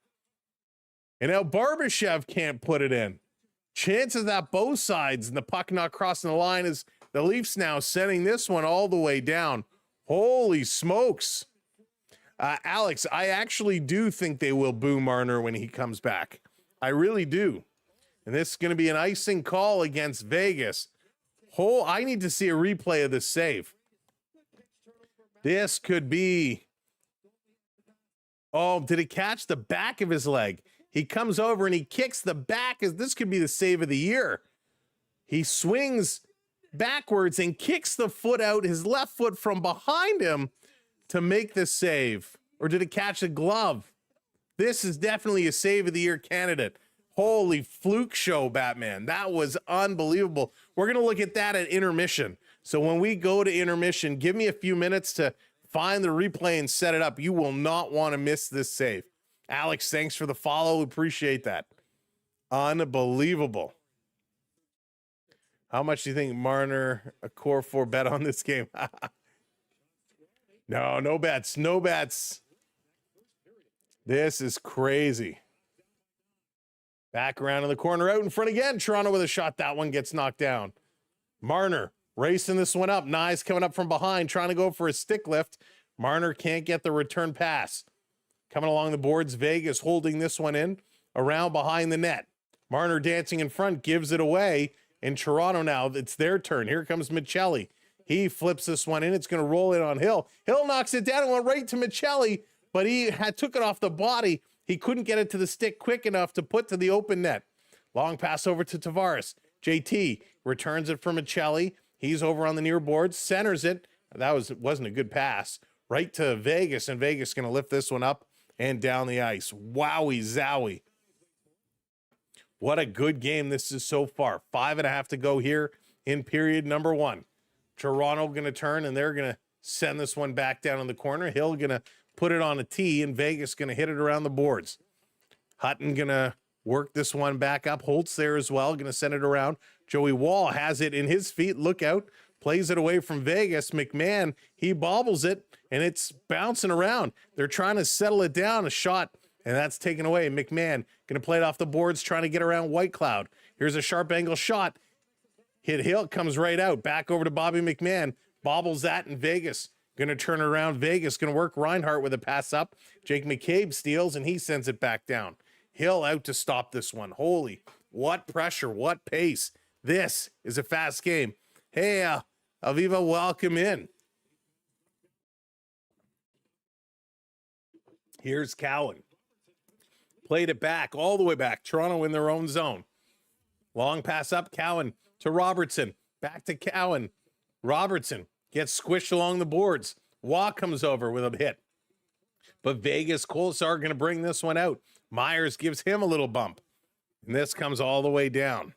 And now Barbashev can't put it in. Chances at both sides, and the puck not crossing the line is the Leafs now sending this one all the way down. Holy smokes. Alex, I actually do think they will boo Marner when he comes back. I really do. And this is going to be an icing call against Vegas. I need to see a replay of this save. This could be... Oh, did it catch the back of his leg? He comes over and he kicks the back. This could be the save of the year. He swings backwards and kicks the foot out, his left foot from behind him to make the save. Or did it catch a glove? This is definitely a save of the year candidate. Holy fluke show, Batman. That was unbelievable. We're going to look at that at intermission. So when we go to intermission, give me a few minutes to find the replay and set it up. You will not want to miss this save. Alex, thanks for the follow. Appreciate that. Unbelievable. How much do you think Marner, a core 4 bet on this game? No bets. This is crazy. Back around in the corner, out in front again. Toronto with a shot. That one gets knocked down. Marner racing this one up. Nyes coming up from behind, trying to go for a stick lift. Marner can't get the return pass. Coming along the boards, Vegas holding this one in around behind the net. Marner dancing in front, gives it away. In Toronto now, it's their turn. Here comes Michelli. He flips this one in. It's going to roll in on Hill. Hill knocks it down and went right to Michelli, but he took it off the body. He couldn't get it to the stick quick enough to put to the open net. Long pass over to Tavares. JT returns it for Michelli. He's over on the near boards, centers it. That wasn't a good pass. Right to Vegas, and Vegas going to lift this one up and down the ice. Wowie zowie. What a good game this is so far. 5.5 to go here in period number 1. Toronto going to turn, and they're going to send this one back down in the corner. Hill going to put it on a tee, and Vegas going to hit it around the boards. Hutton going to work this one back up. Holtz there as well, going to send it around. Joey Wall has it in his feet. Look out. Plays it away from Vegas. McMahon, he bobbles it, and it's bouncing around. They're trying to settle it down. A shot, and that's taken away. McMahon going to play it off the boards, trying to get around White Cloud. Here's a sharp angle shot. Hit Hill, comes right out. Back over to Bobby McMahon. Bobbles that, and Vegas going to turn around. Vegas going to work Reinhart with a pass up. Jake McCabe steals, and he sends it back down. Hill out to stop this one. Holy, what pressure, what pace. This is a fast game. Hey, Aviva, welcome in. Here's Cowan. Played it back, all the way back. Toronto in their own zone. Long pass up, Cowan to Robertson. Back to Cowan. Robertson gets squished along the boards. Waugh comes over with a hit. But Vegas Kolesar going to bring this one out. Myers gives him a little bump. And this comes all the way down.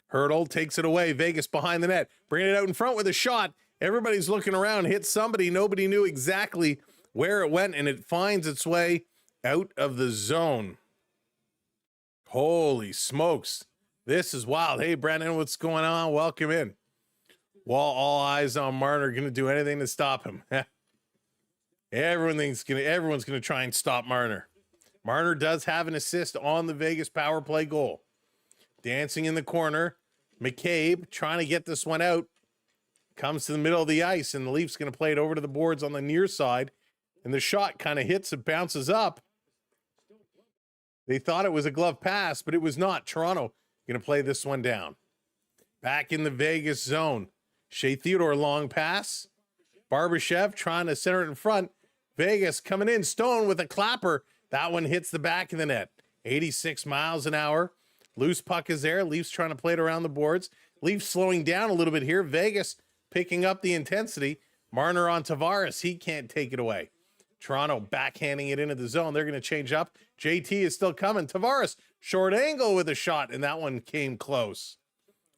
Hurdle takes it away. Vegas behind the net. Bringing it out in front with a shot. Everybody's looking around. Hits somebody. Nobody knew exactly where it went, and it finds its way out of the zone. Holy smokes. This is wild. Hey, Brandon, what's going on? Welcome in. While all eyes on Marner, going to do anything to stop him. Everyone's going to try and stop Marner. Marner does have an assist on the Vegas power play goal. Dancing in the corner. McCabe trying to get this one out. Comes to the middle of the ice, and the Leafs going to play it over to the boards on the near side. And the shot kind of hits, it bounces up. They thought it was a glove pass, but it was not. Toronto going to play this one down. Back in the Vegas zone. Shea Theodore long pass. Barbashev trying to center it in front. Vegas coming in. Stone with a clapper. That one hits the back of the net. 86 miles an hour. Loose puck is there. Leafs trying to play it around the boards. Leafs slowing down a little bit here. Vegas picking up the intensity. Marner on Tavares. He can't take it away. Toronto backhanding it into the zone. They're going to change up. JT is still coming. Tavares, short angle with a shot, and that one came close.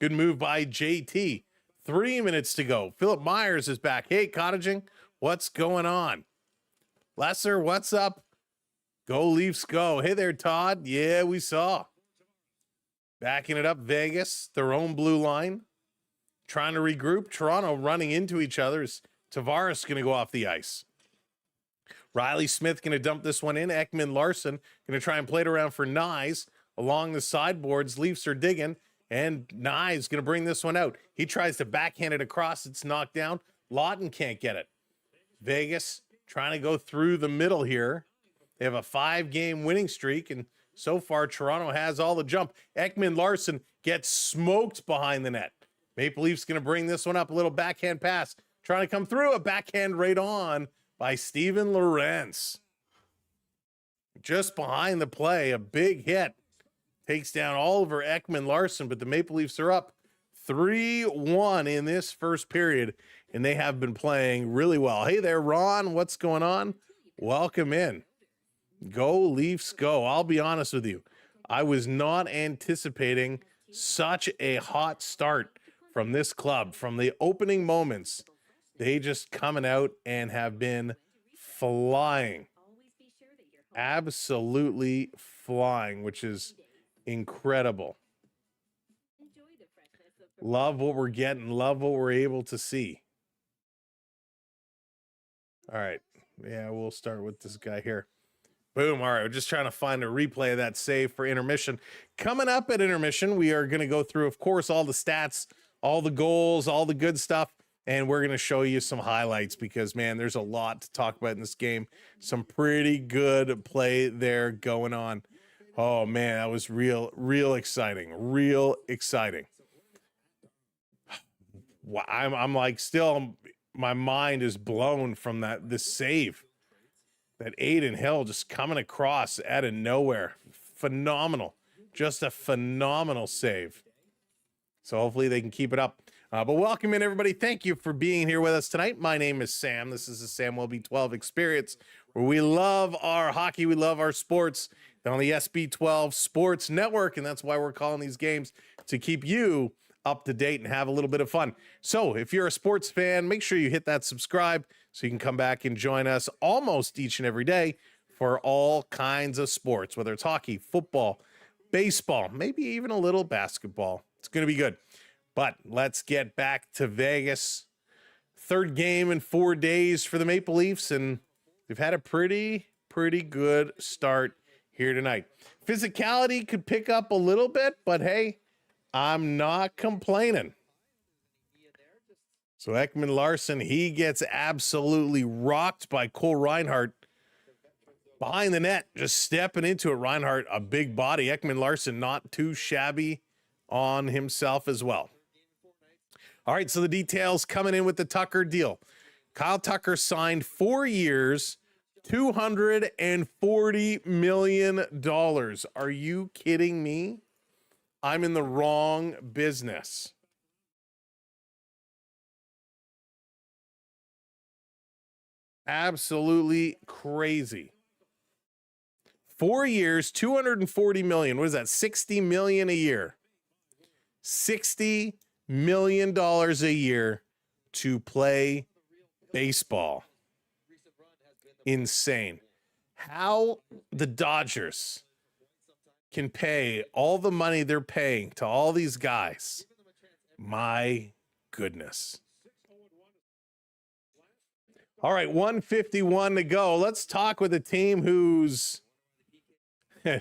Good move by JT. 3 minutes to go. Philip Myers is back. Hey, Cottaging, what's going on? Lesser, what's up? Go Leafs, go. Hey there, Todd. Yeah, we saw. Backing it up, Vegas, their own blue line. Trying to regroup. Toronto running into each other. Tavares going to go off the ice. Riley Smith going to dump this one in. Ekman Larson going to try and play it around for Nyes along the sideboards. Leafs are digging, and Nyes going to bring this one out. He tries to backhand it across. It's knocked down. Lawton can't get it. Vegas trying to go through the middle here. They have a 5-game winning streak, and so far Toronto has all the jump. Ekman Larson gets smoked behind the net. Maple Leafs going to bring this one up. A little backhand pass. Trying to come through. A backhand right on by Steven Lorentz. Just behind the play, a big hit. Takes down Oliver Ekman Larson, but the Maple Leafs are up 3-1 in this first period, and they have been playing really well. Hey there, Ron. What's going on? Welcome in. Go Leafs, go. I'll be honest with you. I was not anticipating such a hot start from this club. From the opening moments, they just coming out and have been flying. Absolutely flying, which is incredible. Love what we're getting. Love what we're able to see. All right. Yeah, we'll start with this guy here. Boom. All right. We're just trying to find a replay of that save for intermission. Coming up at intermission, we are going to go through, of course, all the stats, all the goals, all the good stuff. And we're going to show you some highlights because, man, there's a lot to talk about in this game. Some pretty good play there going on. Oh, man, that was real exciting. Real exciting. I'm like still, my mind is blown from this save. That Aiden Hill just coming across out of nowhere. Phenomenal. Just a phenomenal save. So hopefully they can keep it up. But welcome in, everybody. Thank you for being here with us tonight. My name is Sam. This is the Samwelb12 Experience, where we love our hockey. We love our sports. They're on the SB12 Sports Network, and that's why we're calling these games, to keep you up to date and have a little bit of fun. So if you're a sports fan, make sure you hit that subscribe so you can come back and join us almost each and every day for all kinds of sports, whether it's hockey, football, baseball, maybe even a little basketball. It's going to be good. But let's get back to Vegas. Third game in 4 days for the Maple Leafs, and they've had a pretty good start here tonight. Physicality could pick up a little bit, but hey, I'm not complaining. So Ekman Larson, he gets absolutely rocked by Cole Reinhardt behind the net, just stepping into it. Reinhardt, a big body. Ekman Larson, not too shabby on himself as well. All right, so the details coming in with the Tucker deal. Kyle Tucker signed 4 years, $240 million. Are you kidding me? I'm in the wrong business. Absolutely crazy. 4 years, $240 million. What is that? $60 million a year. $60 million a year to play baseball. Insane. How the Dodgers can pay all the money they're paying to all these guys. My goodness. All right, 151 to go. Let's talk with a team who's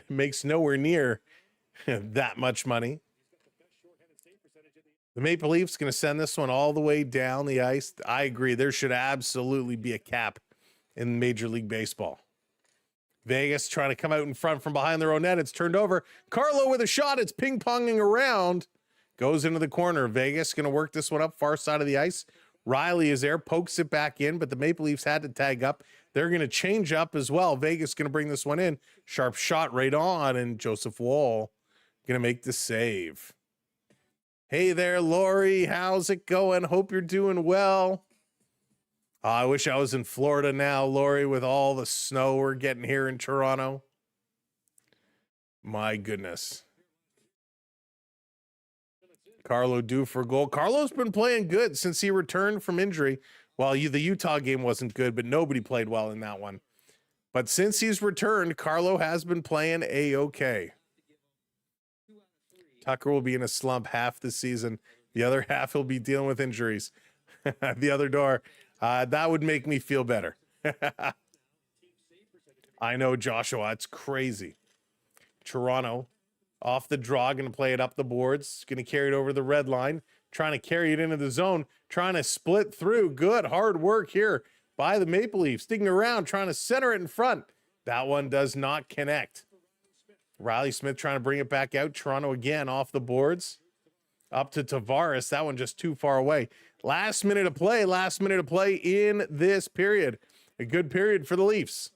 makes nowhere near that much money. The Maple Leafs going to send this one all the way down the ice. I agree. There should absolutely be a cap in Major League Baseball. Vegas trying to come out in front from behind their own net. It's turned over. Carlo with a shot. It's ping-ponging around. Goes into the corner. Vegas going to work this one up far side of the ice. Riley is there, pokes it back in, but the Maple Leafs had to tag up. They're going to change up as well. Vegas going to bring this one in. Sharp shot right on, and Joseph Woll going to make the save. Hey there, Lori. How's it going? Hope you're doing well. I wish I was in Florida now, Lori, with all the snow we're getting here in Toronto. My goodness. Carlo due for a goal. Carlo's been playing good since he returned from injury. Well, the Utah game wasn't good, but nobody played well in that one. But since he's returned, Carlo has been playing A-OK. Tucker will be in a slump half the season. The other half he'll be dealing with injuries. The other door. That would make me feel better. I know, Joshua. It's crazy. Toronto off the draw, going to play it up the boards. Going to carry it over the red line. Trying to carry it into the zone. Trying to split through. Good hard work here by the Maple Leafs. Digging around, trying to center it in front. That one does not connect. Riley Smith trying to bring it back out. Toronto again off the boards. Up to Tavares. That one just too far away. Last minute of play in this period. A good period for the Leafs.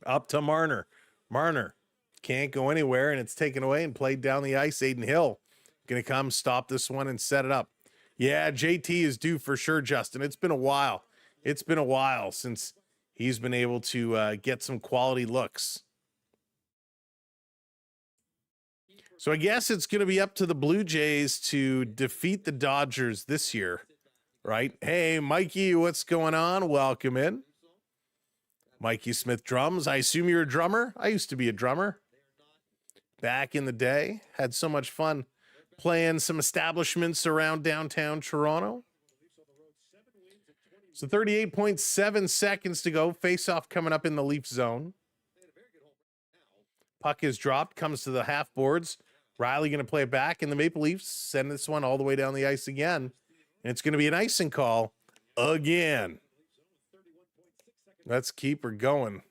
Up to Marner. Marner can't go anywhere, and it's taken away and played down the ice. Aiden Hill going to come stop this one and set it up. Yeah, JT is due for sure, Justin. It's been a while. It's been a while since he's been able to get some quality looks. So I guess it's going to be up to the Blue Jays to defeat the Dodgers this year, right? Hey, Mikey, what's going on? Welcome in. Mikey Smith drums. I assume you're a drummer? I used to be a drummer back in the day. Had so much fun playing some establishments around downtown Toronto. So 38.7 seconds to go. Face-off coming up in the Leaf zone. Puck is dropped, comes to the half boards. Riley going to play it back, and the Maple Leafs send this one all the way down the ice again. And it's going to be an icing call again. Let's keep her going.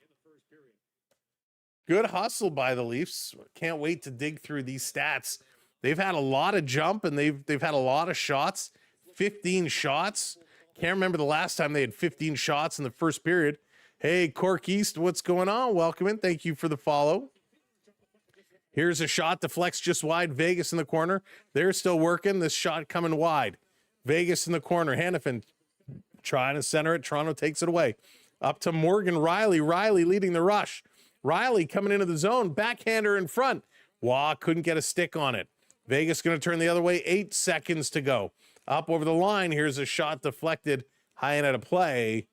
Good hustle by the Leafs. Can't wait to dig through these stats. They've had a lot of jump, and they've had a lot of shots. 15 shots. Can't remember the last time they had 15 shots in the first period. Hey, Cork East, what's going on? Welcome in. Thank you for the follow. Here's a shot, deflects just wide. Vegas in the corner. They're still working. This shot coming wide. Vegas in the corner. Hannafin trying to center it. Toronto takes it away. Up to Morgan Riley. Riley leading the rush. Riley coming into the zone. Backhander in front. Wah couldn't get a stick on it. Vegas going to turn the other way. 8 seconds to go. Up over the line. Here's a shot deflected high and out of play.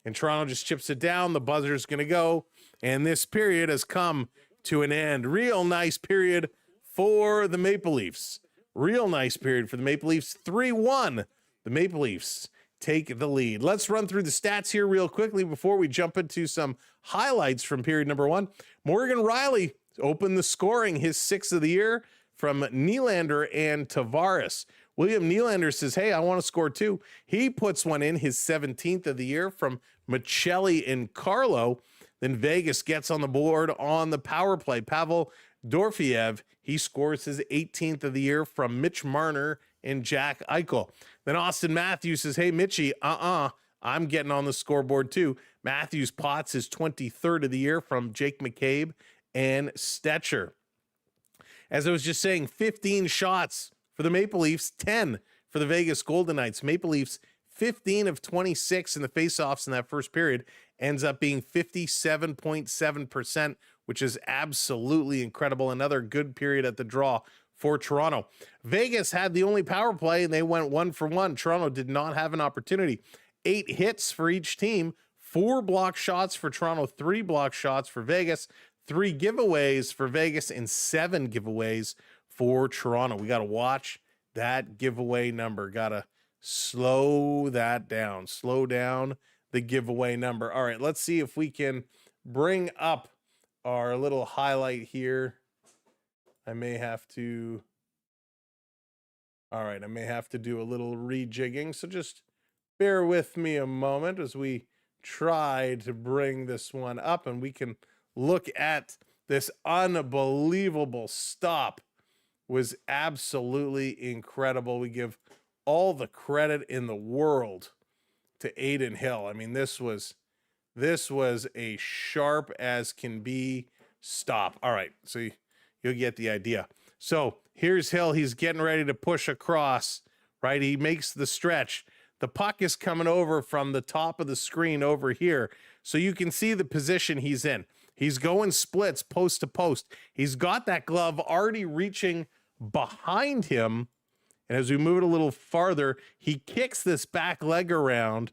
And Toronto just chips it down. The buzzer's going to go. And this period has come to an end. Real nice period for the Maple Leafs. Real nice period for the Maple Leafs. 3-1. The Maple Leafs take the lead. Let's run through the stats here real quickly before we jump into some highlights from period number 1. Morgan Riley opened the scoring, his 6th of the year, from Nylander and Tavares. William Nylander says, hey, I want to score too. He puts one in, his 17th of the year, from Michelli and Carlo. Then Vegas gets on the board on the power play. Pavel Dorofeyev, he scores his 18th of the year from Mitch Marner and Jack Eichel. Then Austin Matthews says, hey, Mitchie, I'm getting on the scoreboard too. Matthews pots his 23rd of the year from Jake McCabe and Stetcher. As I was just saying, 15 shots for the Maple Leafs, 10 for the Vegas Golden Knights. Maple Leafs, 15 of 26 in the faceoffs in that first period, ends up being 57.7%, which is absolutely incredible. Another good period at the draw for Toronto. Vegas had the only power play, and they went 1 for 1. Toronto did not have an opportunity. 8 hits for each team, 4 block shots for Toronto, 3 block shots for Vegas, 3 giveaways for Vegas, and 7 giveaways for Toronto. We got to watch that giveaway number. Got to slow that down. Slow down the giveaway number. All right, let's see if we can bring up our little highlight here. I may have to do a little rejigging, so just bear with me a moment as we try to bring this one up, and we can look at this unbelievable stop. Was absolutely incredible. We give all the credit in the world to Adin Hill. I mean, this was a sharp as can be stop. All right, so you'll get the idea. So here's Hill. He's getting ready to push across, right? He makes the stretch. The puck is coming over from the top of the screen over here. So you can see the position he's in. He's going splits post to post. He's got that glove already reaching behind him. And as we move it a little farther, he kicks this back leg around.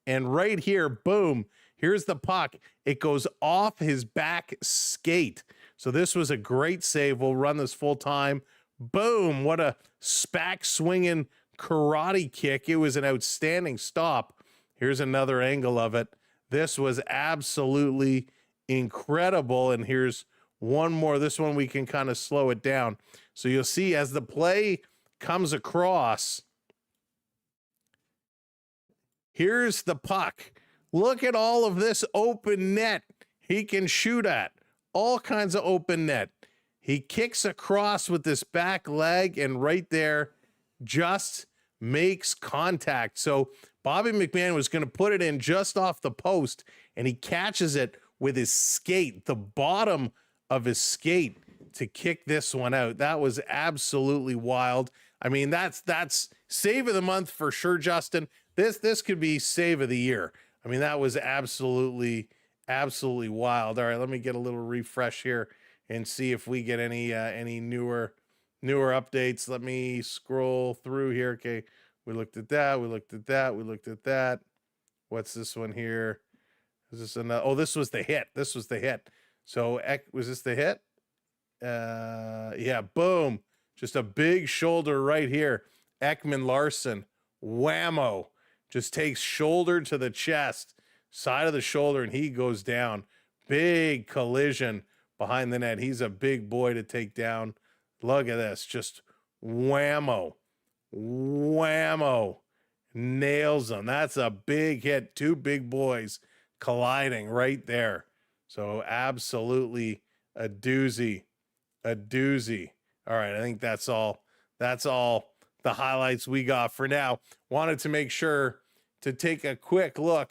And right here, boom, here's the puck. It goes off his back skate. So this was a great save. We'll run this full time. Boom, what a spack swinging karate kick. It was an outstanding stop. Here's another angle of it. This was absolutely incredible. And here's one more. This one we can kind of slow it down. So you'll see as the play comes across, here's the puck. Look at all of this open net he can shoot at. All kinds of open net. He kicks across with this back leg, and right there just makes contact. So Bobby McMahon was going to put it in just off the post, and he catches it with his skate, the bottom of his skate, to kick this one out. That was absolutely wild. I mean, that's save of the month for sure, Justin. This could be save of the year. I mean, that was absolutely wild. All right, let me get a little refresh here and see if we get any newer updates. Let me scroll through here. Okay, we looked at that. We looked at that. What's this one here? Is this another? Oh, this was the hit. So was this the hit? Yeah, boom. Just a big shoulder right here. Ekman Larson, whammo. Just takes shoulder to the chest, side of the shoulder, and he goes down. Big collision. behind the net. He's a big boy to take down. Look at this. Just whammo. Whammo. Nails him. That's a big hit. Two big boys colliding right there. So absolutely a doozy. A doozy. All right, I think that's all. That's all the highlights we got for now. Wanted to make sure to take a quick look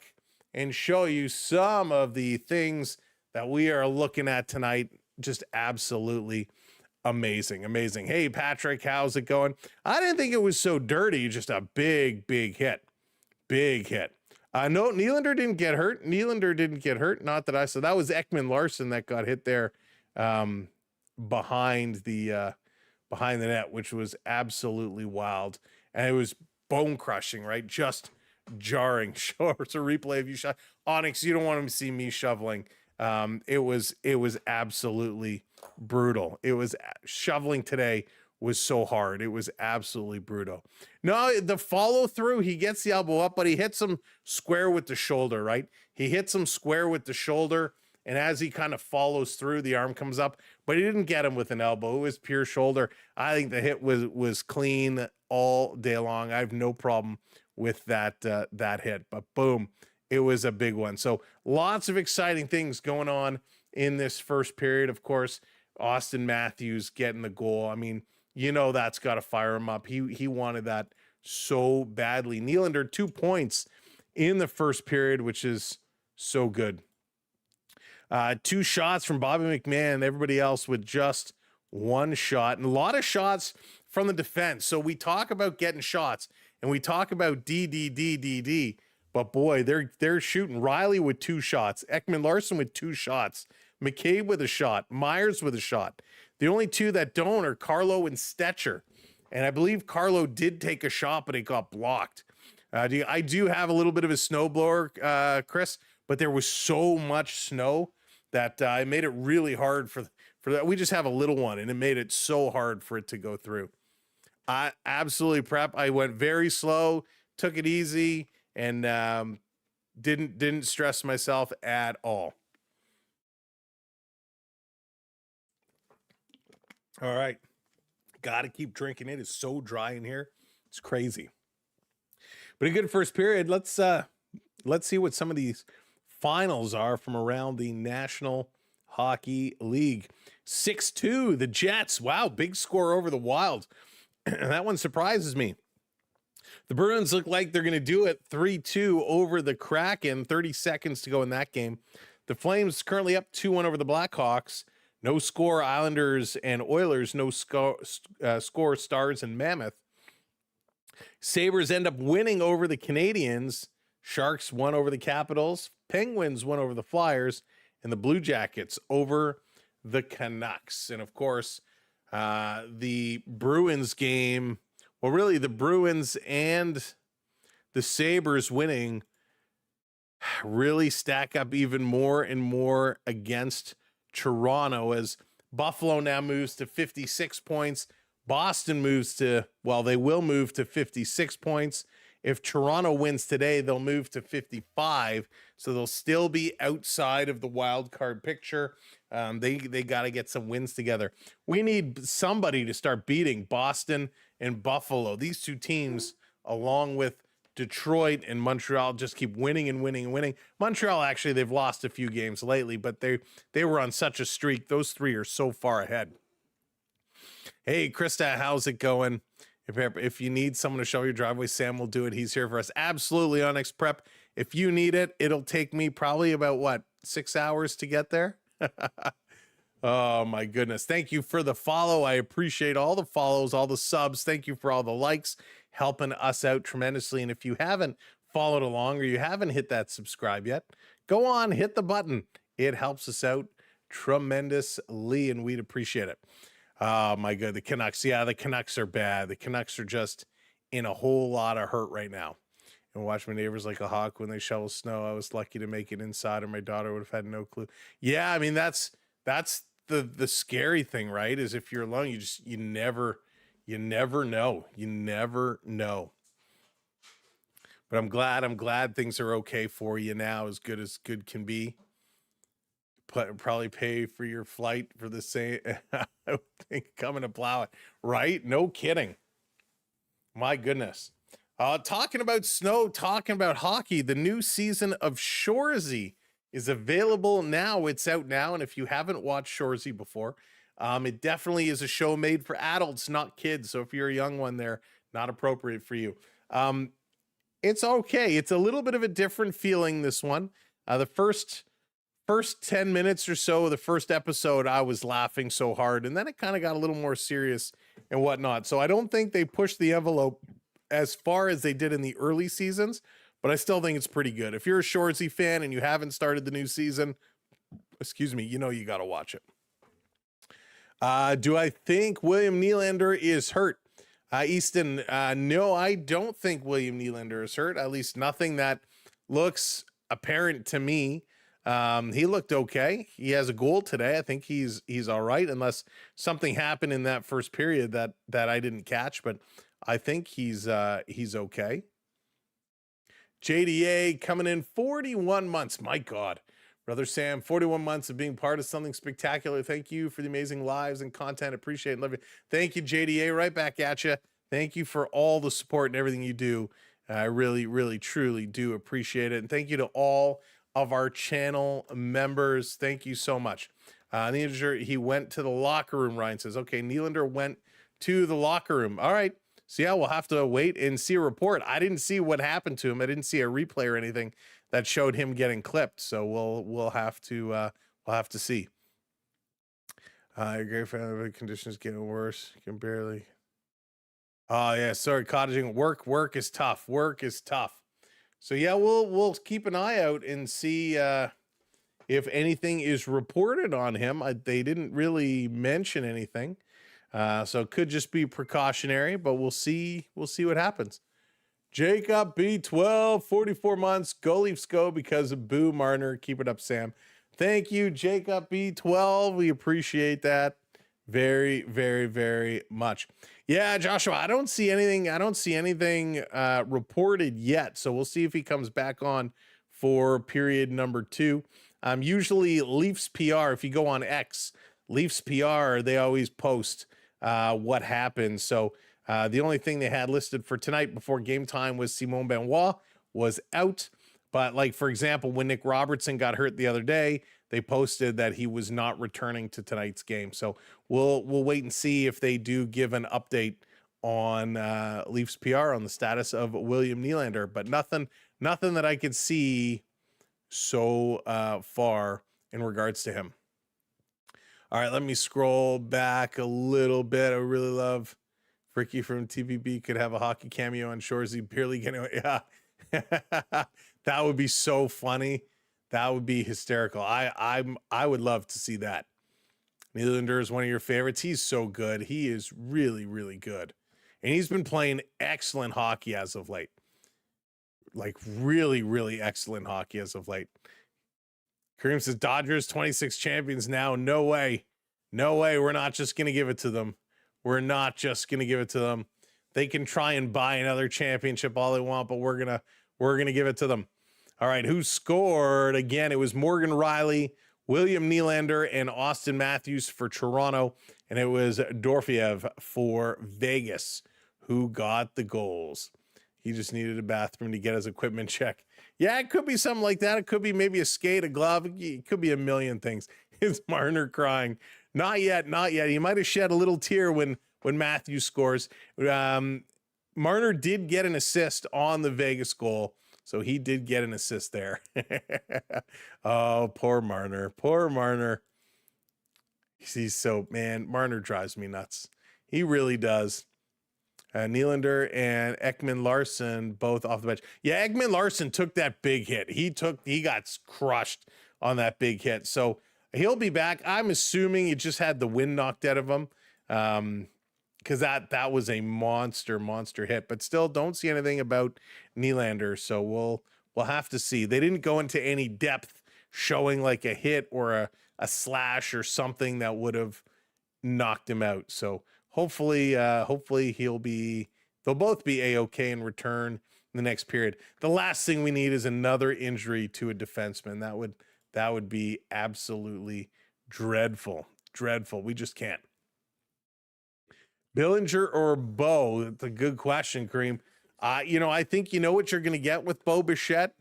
and show you some of the things that we are looking at tonight. Just absolutely amazing. Amazing. Hey, Patrick, how's it going? I didn't think it was so dirty. Just a big, big hit. Big hit. No, Nylander didn't get hurt. Nylander didn't get hurt. Not that I saw. That was Ekman Larson that got hit there behind the net, which was absolutely wild. And it was bone crushing, right? Just jarring. Sure, it's a replay of you shot. Onyx, you don't want to see me shoveling. It was absolutely brutal. It was shoveling today was so hard. It was absolutely brutal. No, the follow through, he gets the elbow up, but he hits him square with the shoulder, right? He hits him square with the shoulder, and as he kind of follows through, the arm comes up, but he didn't get him with an elbow. It was pure shoulder. I think the hit was clean all day long. I have no problem with that hit, but boom, it was a big one. So lots of exciting things going on in this first period. Of course, Austin Matthews getting the goal. I mean, you know, that's got to fire him up. He wanted that so badly. Nylander 2 points in the first period, which is so good. 2 shots from Bobby McMahon, everybody else with just 1 shot, and a lot of shots from the defense. So we talk about getting shots and we talk about DD, but boy, they're shooting. Riley with 2 shots, Ekman Larson with 2 shots, McCabe with a shot, Myers with a shot. The only 2 that don't are Carlo and Stetcher. And I believe Carlo did take a shot, but it got blocked. I do have a little bit of a snowblower, Chris, but there was so much snow that it made it really hard for that. We just have a little one, and it made it so hard for it to go through. I absolutely prep. I went very slow, took it easy, and didn't stress myself at all. All right. Got to keep drinking. It is so dry in here. It's crazy. But a good first period. Let's see what some of these finals are from around the National Hockey League. 6-2, the Jets. Wow, big score over the Wild. That one surprises me. The Bruins look like they're going to do it. 3-2 over the Kraken. 30 seconds to go in that game. The Flames currently up 2-1 over the Blackhawks. No score, Islanders and Oilers. No score, Stars and Mammoth. Sabres end up winning over the Canadiens. Sharks won over the Capitals. Penguins won over the Flyers. And the Blue Jackets over the Canucks. And, of course, the Bruins game, well, really the Bruins and the Sabres winning really stack up even more and more against Toronto, as Buffalo now moves to 56 points. Boston moves to, well, they will move to 56 points. If Toronto wins today, they'll move to 55. So they'll still be outside of the wild card picture. They got to get some wins together. We need somebody to start beating Boston and Buffalo. These 2 teams, along with Detroit and Montreal, just keep winning and winning and winning. Montreal, actually, they've lost a few games lately, but they were on such a streak. Those 3 are so far ahead. Hey, Krista, how's it going? If you need someone to show your driveway, Sam will do it. He's here for us. Absolutely, Onyx Prep. If you need it, it'll take me probably about, 6 hours to get there? Oh, my goodness. Thank you for the follow. I appreciate all the follows, all the subs. Thank you for all the likes, helping us out tremendously. And if you haven't followed along or you haven't hit that subscribe yet, go on, hit the button. It helps us out tremendously, and we'd appreciate it. Oh, my God. The Canucks. Yeah, the Canucks are bad. The Canucks are just in a whole lot of hurt right now. And watch my neighbors like a hawk when they shovel snow. I was lucky to make it inside, or my daughter would have had no clue. Yeah, I mean, that's the scary thing, right? Is if you're alone, you never know. You never know. But I'm glad things are okay for you now, as good can be. probably pay for your flight for the same. I would think coming to plow it, right? No kidding. My goodness. Talking about snow, talking about hockey, the new season of Shoresy is available now. It's out now. And if you haven't watched Shoresy before, it definitely is a show made for adults, not kids. So if you're a young one there, not appropriate for you. It's okay. It's a little bit of a different feeling, this one. The first 10 minutes or so of the first episode, I was laughing so hard. And then it kind of got a little more serious and whatnot. So I don't think they pushed the envelope as far as they did in the early seasons, but I still think it's pretty good. If you're a Shoresy fan and you haven't started the new season, excuse me, you know you got to watch it. Do I think William Nylander is hurt? Easton, no, I don't think William Nylander is hurt. At least nothing that looks apparent to me. He looked okay. He has a goal today. I think he's all right, unless something happened in that first period that I didn't catch, but I think he's okay. JDA coming in 41 months. My God, Brother Sam, 41 months of being part of something spectacular. Thank you for the amazing lives and content. Appreciate it. Love you. Thank you, JDA. Right back at you. Thank you for all the support and everything you do. I really, really, truly do appreciate it. And thank you to all of our channel members. Thank you so much. Nylander, he went to the locker room. Ryan says, okay, Nylander went to the locker room. All right. So yeah, we'll have to wait and see a report. I didn't see what happened to him. I didn't see a replay or anything that showed him getting clipped. So we'll have to see. Great fan of the conditions getting worse. You can barely. Oh yeah, sorry, cottaging. Work is tough. Work is tough. So yeah, we'll keep an eye out and see if anything is reported on him. They didn't really mention anything. So it could just be precautionary, but we'll see what happens. Jacob B12, 44 months. Go Leafs go because of Boo Marner. Keep it up, Sam. Thank you, Jacob B12. We appreciate that very, very, very much. Yeah, Joshua, I don't see anything reported yet. So we'll see if he comes back on for period number 2. Usually Leafs PR, if you go on X, Leafs PR, they always post what happened. So the only thing they had listed for tonight before game time was Simon Benoit was out. But like, for example, when Nick Robertson got hurt the other day, they posted that he was not returning to tonight's game. So we'll wait and see if they do give an update on Leafs PR on the status of William Nylander, but nothing that I could see so far in regards to him. All right, let me scroll back a little bit. I really love Ricky from TVB could have a hockey cameo on Shoresy barely getting away. Yeah. That would be so funny. That would be hysterical. I would love to see that. Nylander is one of your favorites. He's so good. He is really, really good. And he's been playing excellent hockey as of late. Like really, really excellent hockey as of late. Kareem says, Dodgers 26 champions now. No way. No way. We're not just going to give it to them. We're not just going to give it to them. They can try and buy another championship all they want, but we're going to give it to them. All right, who scored? Again, it was Morgan Rielly, William Nylander, and Austin Matthews for Toronto, and it was Dorfiev for Vegas who got the goals. He just needed a bathroom to get his equipment check. Yeah, it could be something like that. It could be maybe a skate, a glove. It could be a million things. Is Marner crying? Not yet, not yet. He might have shed a little tear when Matthews scores. Marner did get an assist on the Vegas goal, so he did get an assist there. Oh, poor Marner. Poor Marner. He's so, man, Marner drives me nuts. He really does. Nylander and Ekman Larson both off the bench. Yeah, Ekman Larson took that big hit. He got crushed on that big hit. So he'll be back. I'm assuming he just had the wind knocked out of him. Because that was a monster hit. But still don't see anything about Nylander. So we'll have to see. They didn't go into any depth showing like a hit or a slash or something that would have knocked him out. So hopefully they'll both be A-okay and return in the next period. The last thing we need is another injury to a defenseman. That would be absolutely dreadful. Dreadful. We just can't. Billinger or Bo? That's a good question, Kareem. I think you know what you're going to get with Bo Bichette.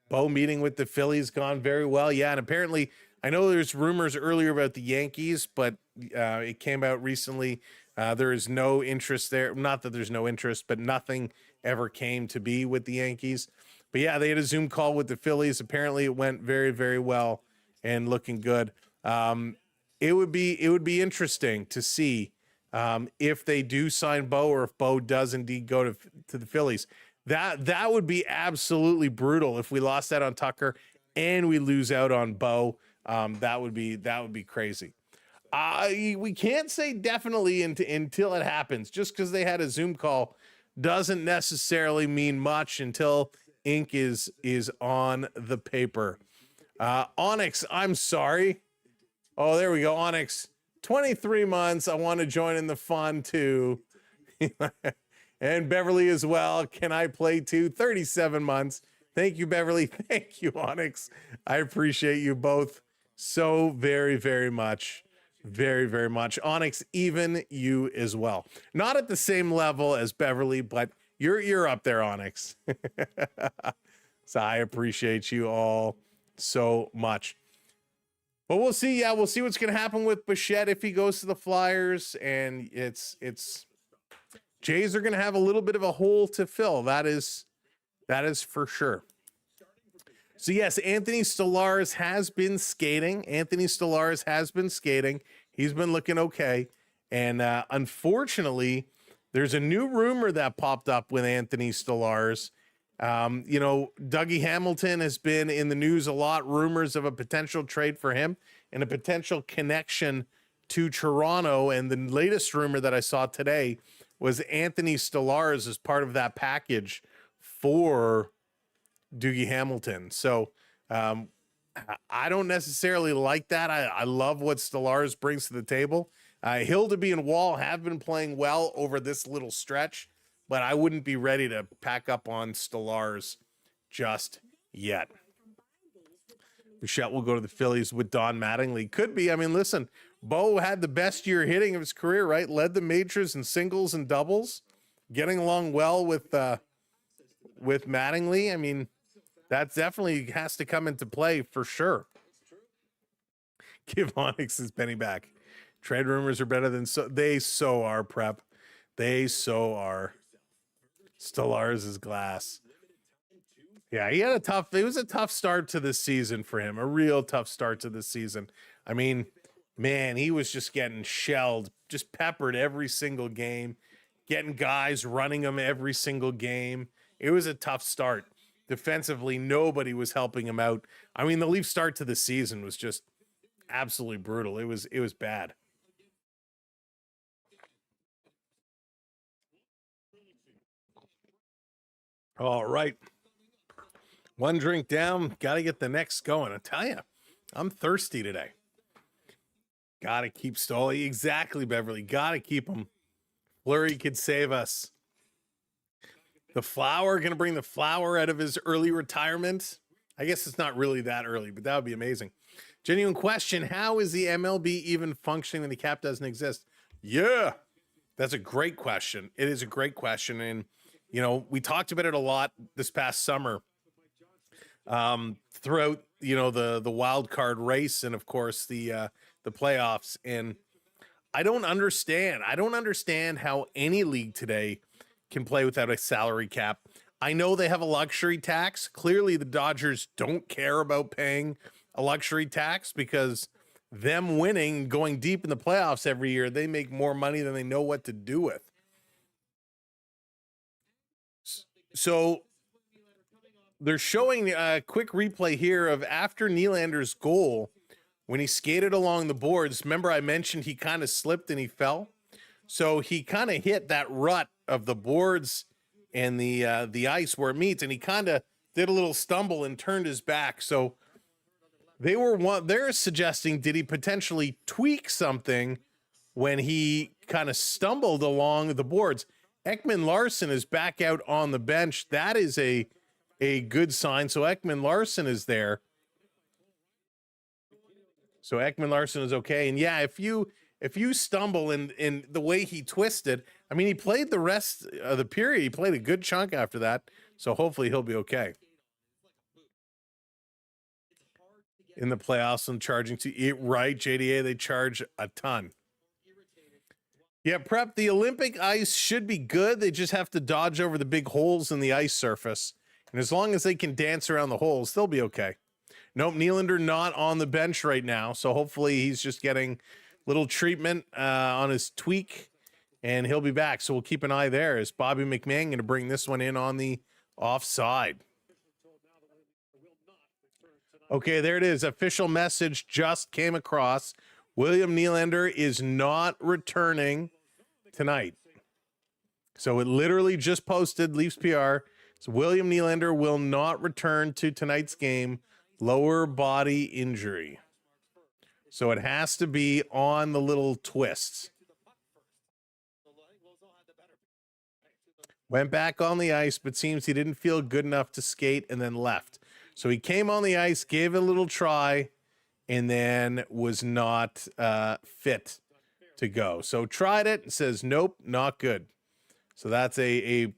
Bo meeting with the Phillies gone very well. Yeah, and apparently, I know there's rumors earlier about the Yankees, but it came out recently. There is no interest there. Not that there's no interest, but nothing ever came to be with the Yankees. But yeah, they had a Zoom call with the Phillies. Apparently, it went very, very well and looking good. It would be interesting to see if they do sign Bo, or if Bo does indeed go to the Phillies. That would be absolutely brutal if we lost that on Tucker and we lose out on Bo. That would be crazy. We can't say definitely until it happens. Just because they had a Zoom call doesn't necessarily mean much until ink is on the paper. Onyx, I'm sorry. Oh, there we go. Onyx, 23 months. I want to join in the fun too. And Beverly as well. Can I play too? 37 months. Thank you, Beverly. Thank you, Onyx. I appreciate you both so very, very much. Very, very much. Onyx, even you as well. Not at the same level as Beverly, but you're up there, Onyx. So I appreciate you all so much. But we'll see. Yeah, we'll see what's going to happen with Bichette if he goes to the Flyers, and it's Jays are going to have a little bit of a hole to fill. That is for sure. So yes, Anthony Stolarz has been skating. He's been looking okay. And unfortunately, there's a new rumor that popped up with Anthony Stolarz. Dougie Hamilton has been in the news a lot. Rumors of a potential trade for him and a potential connection to Toronto. And the latest rumor that I saw today was Anthony Stolarz as part of that package for Dougie Hamilton. So I don't necessarily like that. I love what Stolarz brings to the table. Hildeby and Wall have been playing well over this little stretch, but I wouldn't be ready to pack up on Stolarz just yet. Bichette will go to the Phillies with Don Mattingly. Could be. I mean, listen, Bo had the best year hitting of his career, right? Led the majors in singles and doubles, getting along well with Mattingly. I mean, that definitely has to come into play for sure. Give Onyx his penny back. Trade rumors are better than they so are, Prep. They so are. Stolarz is glass. Yeah, it was a tough start to this season for him. A real tough start to this season. I mean, man, he was just getting shelled, just peppered every single game, getting guys running him every single game. It was a tough start. Defensively, nobody was helping him out. I mean, the Leafs start to the season was just absolutely brutal. It was bad. All right. One drink down, got to get the next going. I tell you, I'm thirsty today. Got to keep Stoley. Exactly, Beverly. Got to keep him. Fleury could save us. The Flower, going to bring the Flower out of his early retirement. I guess it's not really that early, but that would be amazing. Genuine question. How is the MLB even functioning when the cap doesn't exist? Yeah, that's a great question. It is a great question. And, we talked about it a lot this past summer throughout, the wild card race and, of course, the playoffs. And I don't understand. I don't understand how any league today can play without a salary cap. I know they have a luxury tax. Clearly, the Dodgers don't care about paying a luxury tax because them winning, going deep in the playoffs every year, they make more money than they know what to do with. So they're showing a quick replay here of after Nylander's goal when he skated along the boards. Remember, I mentioned he kind of slipped and he fell. So he kind of hit that rut of the boards and the ice where it meets, and he kind of did a little stumble and turned his back. So they're suggesting, did he potentially tweak something when he kind of stumbled along the boards? Ekman Larson is back out on the bench. That is a good sign. So Ekman Larson is there. So Ekman Larson is okay. And yeah, if you stumble in the way he twisted, I mean, he played the rest of the period. He played a good chunk after that. So hopefully he'll be okay. In the playoffs and charging to eat right, JDA, they charge a ton. Yeah, Prep, the Olympic ice should be good. They just have to dodge over the big holes in the ice surface. And as long as they can dance around the holes, they'll be okay. Nope, Nylander not on the bench right now. So hopefully he's just getting a little treatment on his tweak, and he'll be back. So we'll keep an eye there. Is Bobby McMahon going to bring this one in on the offside? Okay, there it is. Official message just came across. William Nylander is not returning tonight. So it literally just posted, Leafs PR. So William Nylander will not return to tonight's game. Lower body injury. So it has to be on the little twists. Went back on the ice, but seems he didn't feel good enough to skate and then left. So he came on the ice, gave it a little try, and then was not fit to go. So tried it and says, nope, not good. So that's a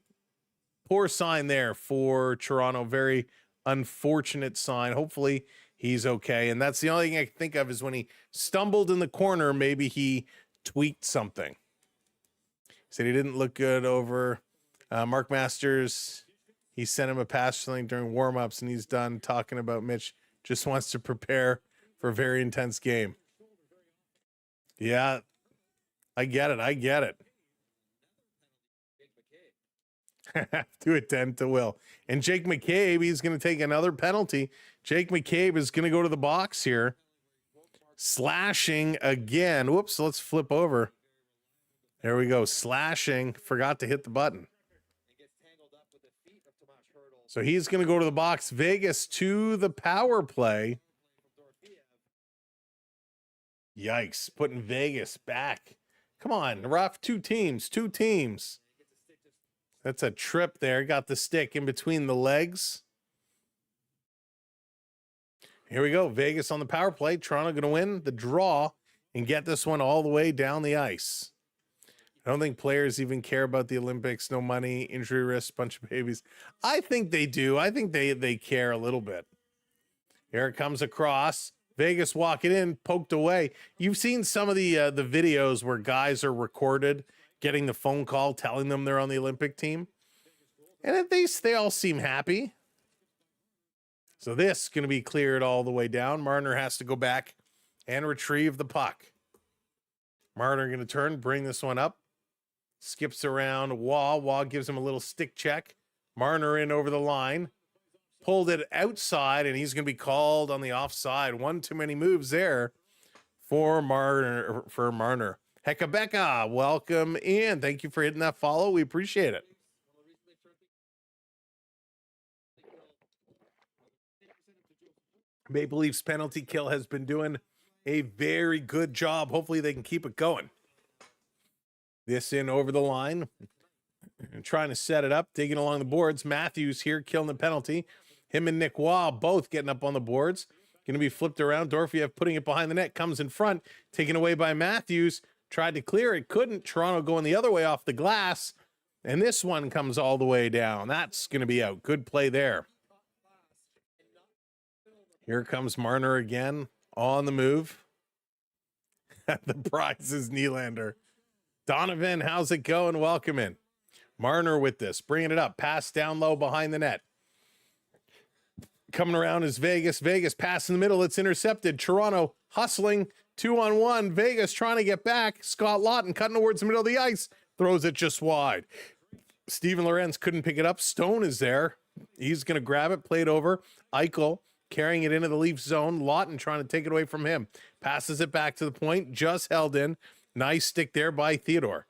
poor sign there for Toronto. Very unfortunate sign. Hopefully he's okay. And that's the only thing I can think of is when he stumbled in the corner, maybe he tweaked something. He said he didn't look good over Mark Masters. He sent him a pass something during warmups, and he's done talking about Mitch. Just wants to prepare for a very intense game. Yeah, I get it. I get it. Have to attend to Will. And Jake McCabe, he's going to take another penalty. Jake McCabe is going to go to the box here. Slashing again. Whoops, let's flip over. There we go. Slashing. Forgot to hit the button. So he's going to go to the box. Vegas to the power play. Yikes. Putting Vegas back. Come on, rough. Two teams. That's a trip there. Got the stick in between the legs. Here we go. Vegas on the power play. Toronto going to win the draw and get this one all the way down the ice. I don't think players even care about the Olympics. No money, injury risk, bunch of babies. I think they do. I think they care a little bit. Here it comes across. Vegas walking in, poked away. You've seen some of the videos where guys are recorded getting the phone call telling them they're on the Olympic team. And at least they all seem happy. So this is going to be cleared all the way down. Marner has to go back and retrieve the puck. Marner going to turn, bring this one up. Skips around Waugh. Waugh gives him a little stick check. Marner in over the line. Pulled it outside, and he's going to be called on the offside. One too many moves there for Marner. Hekabeka, welcome in. Thank you for hitting that follow. We appreciate it. Maple Leafs penalty kill has been doing a very good job. Hopefully they can keep it going. This in over the line. Trying to set it up, digging along the boards. Matthews here killing the penalty. Him and Nick Waugh both getting up on the boards. Going to be flipped around. Dorofeyev putting it behind the net. Comes in front. Taken away by Matthews. Tried to clear it, couldn't. Toronto going the other way off the glass. And this one comes all the way down. That's going to be out. Good play there. Here comes Marner again on the move. The prize is Nylander. Donovan, how's it going? Welcome in. Marner with this, bringing it up. Pass down low behind the net. Coming around is Vegas. Vegas pass in the middle. It's intercepted. Toronto hustling. 2-on-1. Vegas trying to get back. Scott Lawton cutting towards the middle of the ice. Throws it just wide. Steven Lorenz couldn't pick it up. Stone is there. He's going to grab it. Play it over. Eichel carrying it into the Leafs zone. Lawton trying to take it away from him. Passes it back to the point. Just held in. Nice stick there by Theodore.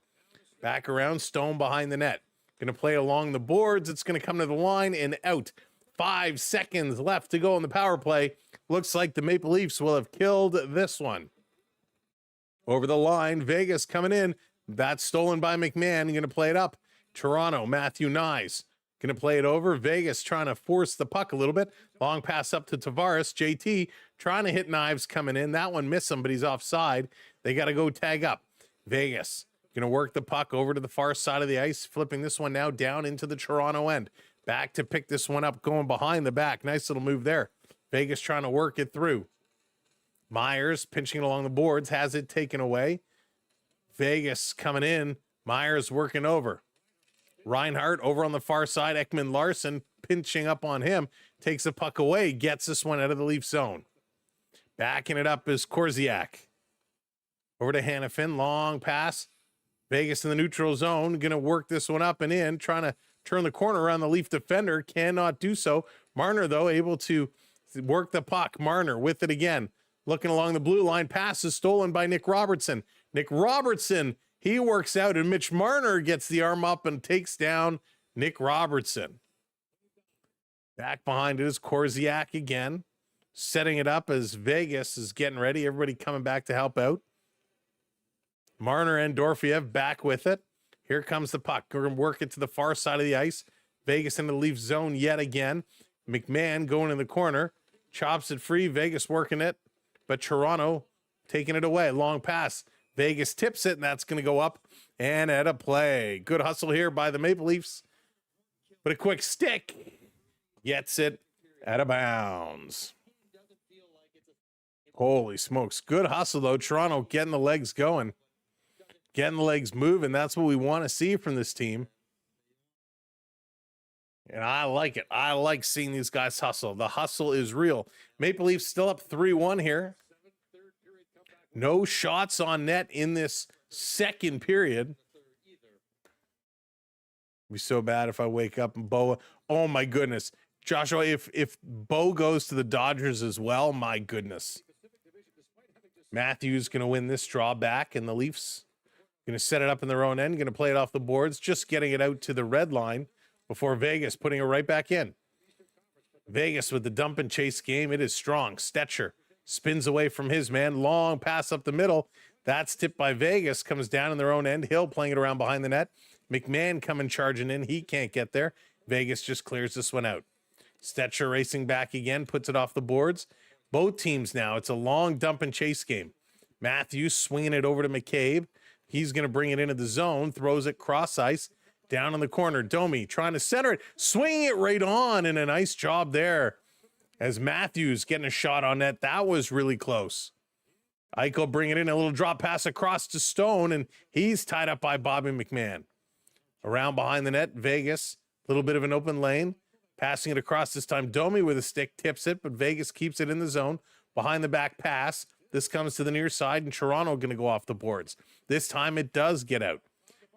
Back around. Stone behind the net. Going to play along the boards. It's going to come to the line and out. 5 seconds left to go on the power play. Looks like the Maple Leafs will have killed this one. Over the line, Vegas coming in. That's stolen by McMahon. Going to play it up. Toronto, Matthew Nyes. Going to play it over. Vegas trying to force the puck a little bit. Long pass up to Tavares. JT trying to hit Knives coming in. That one missed him, but he's offside. They got to go tag up. Vegas going to work the puck over to the far side of the ice, flipping this one now down into the Toronto end. Back to pick this one up, going behind the back. Nice little move there. Vegas trying to work it through. Myers pinching along the boards, has it taken away. Vegas coming in. Myers working over. Reinhardt over on the far side. Ekman Larson pinching up on him. Takes the puck away. Gets this one out of the Leaf zone. Backing it up is Korziak. Over to Hanifin. Long pass. Vegas in the neutral zone. Going to work this one up and in. Trying to turn the corner around the Leaf defender. Cannot do so. Marner, though, able to work the puck. Marner with it again. Looking along the blue line. Pass is stolen by Nick Robertson. Nick Robertson, he works out, and Mitch Marner gets the arm up and takes down Nick Robertson. Back behind it is Korziak again. Setting it up as Vegas is getting ready. Everybody coming back to help out. Marner and Dorfiev back with it. Here comes the puck. We're going to work it to the far side of the ice. Vegas in the Leaf zone yet again. McMahon going in the corner. Chops it free. Vegas working it. But Toronto taking it away. Long pass. Vegas tips it, and that's going to go up and at a play. Good hustle here by the Maple Leafs. But a quick stick gets it out of bounds. Holy smokes. Good hustle, though. Toronto getting the legs going. Getting the legs moving. That's what we want to see from this team. And I like it. I like seeing these guys hustle. The hustle is real. Maple Leafs still up 3-1 here. No shots on net in this second period. It'd be so bad if I wake up and Bo. Oh my goodness. Joshua, if Bo goes to the Dodgers as well, my goodness. Matthews going to win this draw back, and the Leafs going to set it up in their own end, going to play it off the boards, just getting it out to the red line before Vegas putting it right back in. Vegas with the dump and chase game. It is strong. Stetcher spins away from his man. Long pass up the middle. That's tipped by Vegas. Comes down in their own end. Hill playing it around behind the net. McMahon coming charging in. He can't get there. Vegas just clears this one out. Stetcher racing back again. Puts it off the boards. Both teams now. It's a long dump and chase game. Matthews swinging it over to McCabe. He's going to bring it into the zone. Throws it cross ice. Down in the corner. Domi trying to center it. Swinging it right on. And a nice job there. As Matthews getting a shot on net. That was really close. Eichel bringing in a little drop pass across to Stone, and he's tied up by Bobby McMahon. Around behind the net, Vegas, a little bit of an open lane. Passing it across this time. Domi with a stick tips it, but Vegas keeps it in the zone. Behind the back pass. This comes to the near side, and Toronto going to go off the boards. This time it does get out.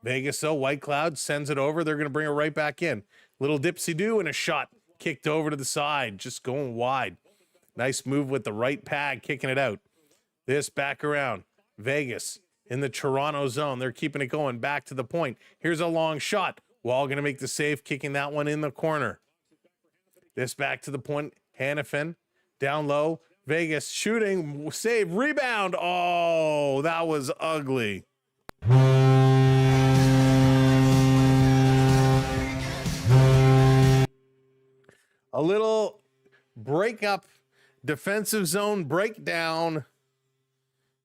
Vegas, though, White Cloud sends it over. They're going to bring it right back in. Little dipsy-do and a shot. Kicked over to the side, just going wide. Nice move with the right pad, kicking it out. This back around. Vegas in the Toronto zone. They're keeping it going back to the point. Here's a long shot. Wall going to make the save, kicking that one in the corner. This back to the point. Hanifin down low. Vegas shooting, save, rebound. Oh, that was ugly. A little breakup, defensive zone breakdown.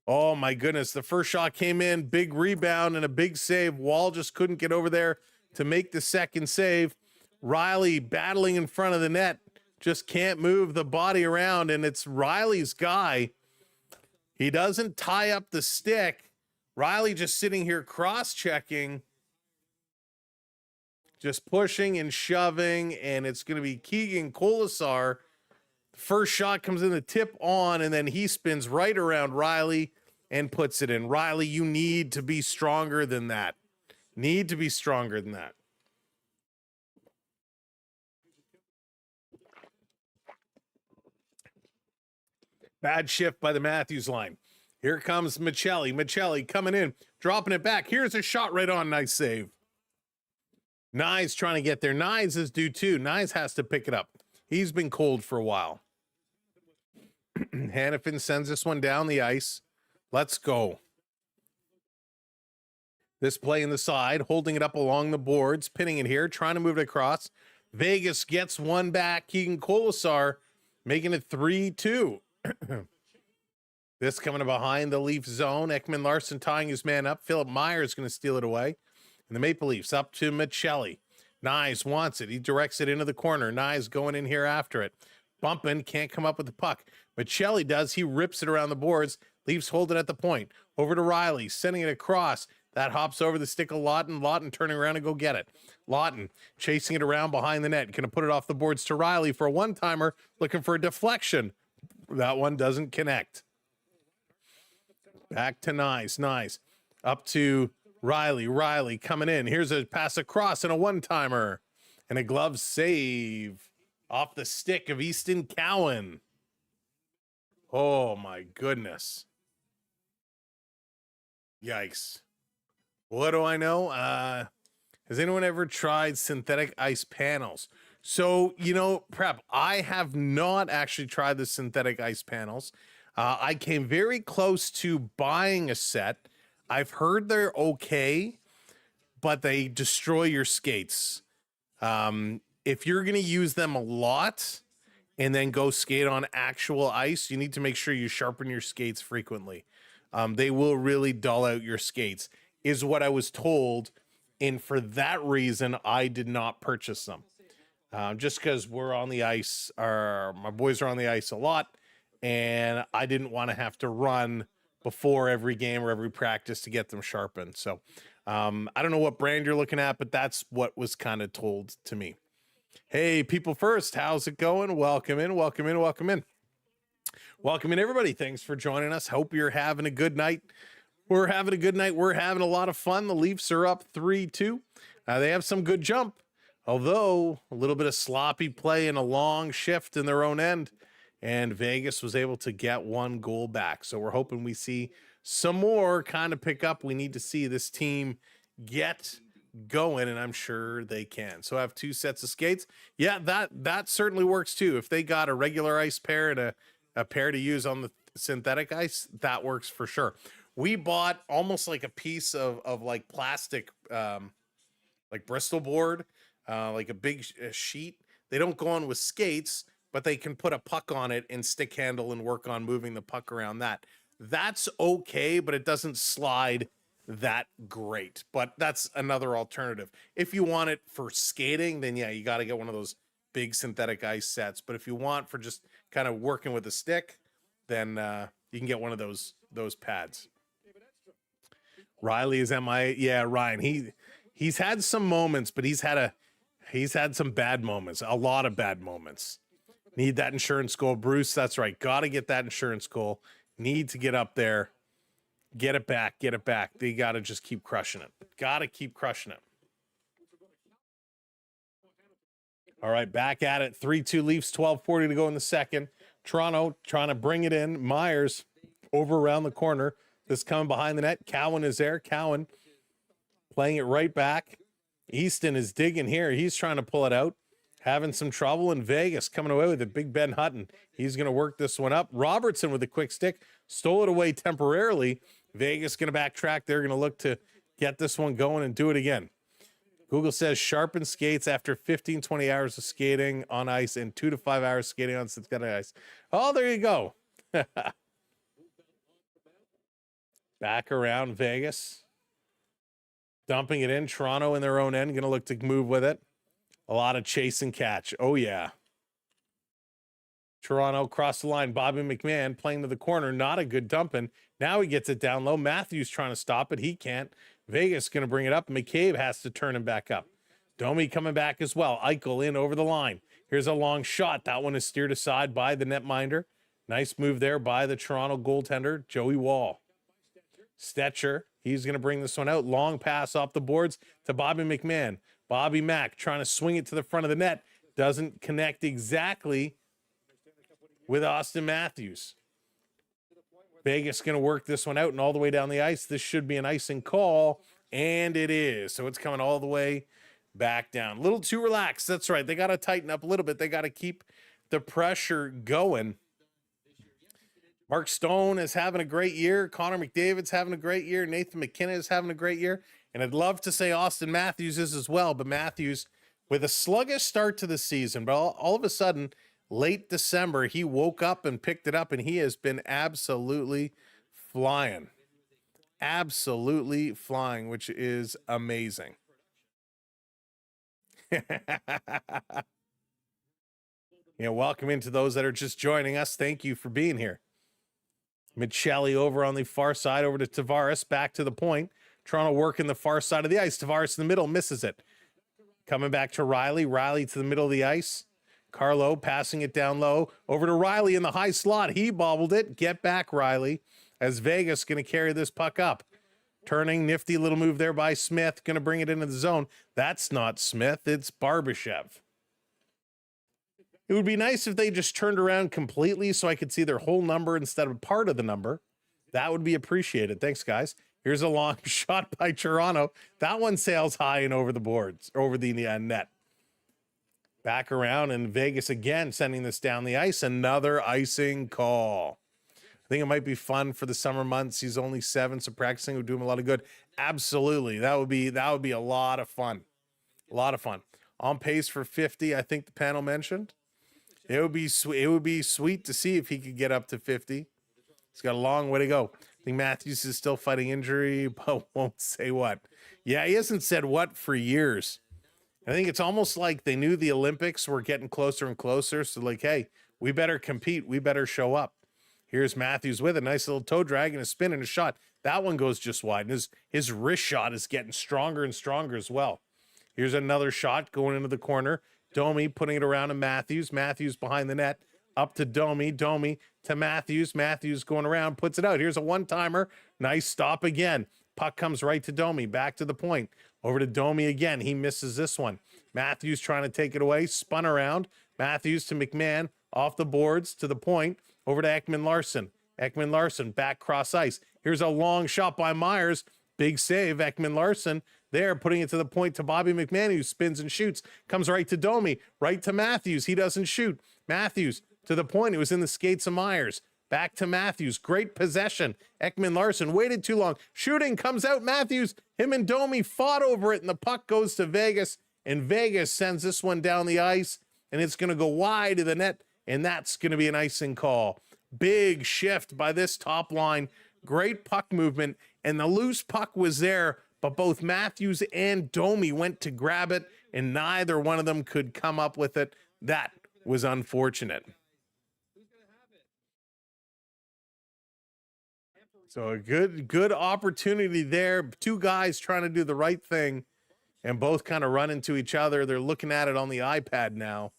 Oh my goodness. The first shot came in, big rebound and a big save. Wall just couldn't get over there to make the second save. Riley battling in front of the net, just can't move the body around, and it's Riley's guy. He doesn't tie up the stick. Riley just sitting here cross-checking. Just pushing and shoving, and it's going to be Keegan Colasar. First shot comes in the tip on, and then he spins right around Riley and puts it in. Riley, you need to be stronger than that. Need to be stronger than that. Bad shift by the Matthews line. Here comes Michelli. Michelli coming in, dropping it back. Here's a shot right on. Nice save. Nyes trying to get there. Nyes is due too. Nyes has to pick it up. He's been cold for a while. Hanifin sends this one down the ice. Let's go. This play in the side, holding it up along the boards, pinning it here, trying to move it across. Vegas gets one back. Keegan Colasar making it 3-2. This coming behind the Leaf zone. Ekman Larson tying his man up. Philip Myers going to steal it away. And the Maple Leafs up to Michelli. Nyes wants it. He directs it into the corner. Nyes going in here after it. Bumping, can't come up with the puck. Michelli does. He rips it around the boards. Leafs hold it at the point. Over to Riley, sending it across. That hops over the stick of Lawton. Lawton turning around to go get it. Lawton chasing it around behind the net. Going to put it off the boards to Riley for a one-timer. Looking for a deflection. That one doesn't connect. Back to Nyes. Nyes up to Riley. Riley coming in. Here's a pass across and a one-timer. And a glove save off the stick of Easton Cowan. Oh, my goodness. Yikes. What do I know? Has anyone ever tried synthetic ice panels? So, Prep, I have not actually tried the synthetic ice panels. I came very close to buying a set. I've heard they're okay, but they destroy your skates. If you're going to use them a lot and then go skate on actual ice, you need to make sure you sharpen your skates frequently. They will really dull out your skates, is what I was told. And for that reason, I did not purchase them. Just because we're on the ice, or my boys are on the ice a lot, and I didn't want to have to run before every game or every practice to get them sharpened. So I don't know what brand you're looking at, but that's what was kind of told to me. Hey, people first, how's it going? Welcome in, welcome in, welcome in. Welcome in, everybody. Thanks for joining us. Hope you're having a good night. We're having a good night. We're having a lot of fun. The Leafs are up 3-2. They have some good jump, although a little bit of sloppy play and a long shift in their own end. And Vegas was able to get one goal back. So we're hoping we see some more kind of pick up. We need to see this team get going, and I'm sure they can. So I have two sets of skates. Yeah, that certainly works too. If they got a regular ice pair and a pair to use on the synthetic ice, that works for sure. We bought almost like a piece of like plastic, like Bristol board, like a big sheet. They don't go on with skates, but they can put a puck on it and stick handle and work on moving the puck around that. That's okay, but it doesn't slide that great. But that's another alternative. If you want it for skating, then yeah, you got to get one of those big synthetic ice sets. But if you want for just kind of working with a stick, then you can get one of those pads. Riley is MIA. Yeah, Ryan. He's had some moments, but he's had some bad moments. A lot of bad moments. Need that insurance goal, Bruce. That's right. Got to get that insurance goal. Need to get up there. Get it back. Get it back. They got to just keep crushing it. Got to keep crushing it. All right, back at it. 3-2 Leafs, 12:40 to go in the second. Toronto trying to bring it in. Myers over around the corner. This coming behind the net. Cowan is there. Cowan playing it right back. Easton is digging here. He's trying to pull it out. Having some trouble in Vegas, coming away with it. Big Ben Hutton. He's going to work this one up. Robertson with a quick stick. Stole it away temporarily. Vegas going to backtrack. They're going to look to get this one going and do it again. Google says sharpen skates after 15, 20 hours of skating on ice and 2 to 5 hours skating on synthetic ice. Oh, there you go. Back around Vegas. Dumping it in. Toronto in their own end. Going to look to move with it. A lot of chase and catch. Oh, yeah. Toronto across the line. Bobby McMahon playing to the corner. Not a good dumping. Now he gets it down low. Matthews trying to stop it. He can't. Vegas going to bring it up. McCabe has to turn him back up. Domi coming back as well. Eichel in over the line. Here's a long shot. That one is steered aside by the netminder. Nice move there by the Toronto goaltender, Joey Wall. Stetcher, he's going to bring this one out. Long pass off the boards to Bobby McMahon. Bobby Mack trying to swing it to the front of the net. Doesn't connect exactly with Austin Matthews. Vegas going to work this one out and all the way down the ice. This should be an icing call, and it is. So it's coming all the way back down. A little too relaxed. That's right. They got to tighten up a little bit. They got to keep the pressure going. Mark Stone is having a great year. Connor McDavid's having a great year. Nathan McKinnon is having a great year. And I'd love to say Austin Matthews is as well, but Matthews with a sluggish start to the season, but all of a sudden, late December, he woke up and picked it up, and he has been absolutely flying. Absolutely flying, which is amazing. Welcome into those that are just joining us. Thank you for being here. Michelli over on the far side, over to Tavares, back to the point. Toronto working the far side of the ice. Tavares in the middle, misses it. Coming back to Riley. Riley to the middle of the ice. Carlo passing it down low. Over to Riley in the high slot. He bobbled it. Get back, Riley, as Vegas going to carry this puck up. Turning, nifty little move there by Smith. Going to bring it into the zone. That's not Smith. It's Barbashev. It would be nice if they just turned around completely so I could see their whole number instead of part of the number. That would be appreciated. Thanks, guys. Here's a long shot by Toronto. That one sails high and over the boards, over the net. Back around, and Vegas again sending this down the ice. Another icing call. I think it might be fun for the summer months. He's only 7, so practicing would do him a lot of good. Absolutely. That would be a lot of fun. A lot of fun. On pace for 50, I think the panel mentioned. It would be sweet to see if he could get up to 50. He's got a long way to go. I think Matthews is still fighting injury, but won't say what. Yeah, he hasn't said what for years. I think it's almost like they knew the Olympics were getting closer and closer. So like, hey, we better compete. We better show up. Here's Matthews with a nice little toe drag and a spin and a shot. That one goes just wide. And his wrist shot is getting stronger and stronger as well. Here's another shot going into the corner. Domi putting it around to Matthews. Matthews behind the net. Up to Domi. Domi to Matthews. Matthews going around. Puts it out. Here's a one-timer. Nice stop again. Puck comes right to Domi. Back to the point. Over to Domi again. He misses this one. Matthews trying to take it away. Spun around. Matthews to McMahon. Off the boards to the point. Over to Ekman-Larsson. Ekman-Larsson back cross ice. Here's a long shot by Myers. Big save. Ekman-Larsson there, putting it to the point to Bobby McMahon, who spins and shoots. Comes right to Domi. Right to Matthews. He doesn't shoot. Matthews to the point. It was in the skates of Myers. Back to Matthews. Great possession. Ekman-Larsson waited too long. Shooting comes out. Matthews. Him and Domi fought over it, and the puck goes to Vegas. And Vegas sends this one down the ice, and it's going to go wide of the net, and that's going to be an icing call. Big shift by this top line. Great puck movement, and the loose puck was there, but both Matthews and Domi went to grab it, and neither one of them could come up with it. That was unfortunate. So a good opportunity there. Two guys trying to do the right thing, and both kind of run into each other. They're looking at it on the iPad now.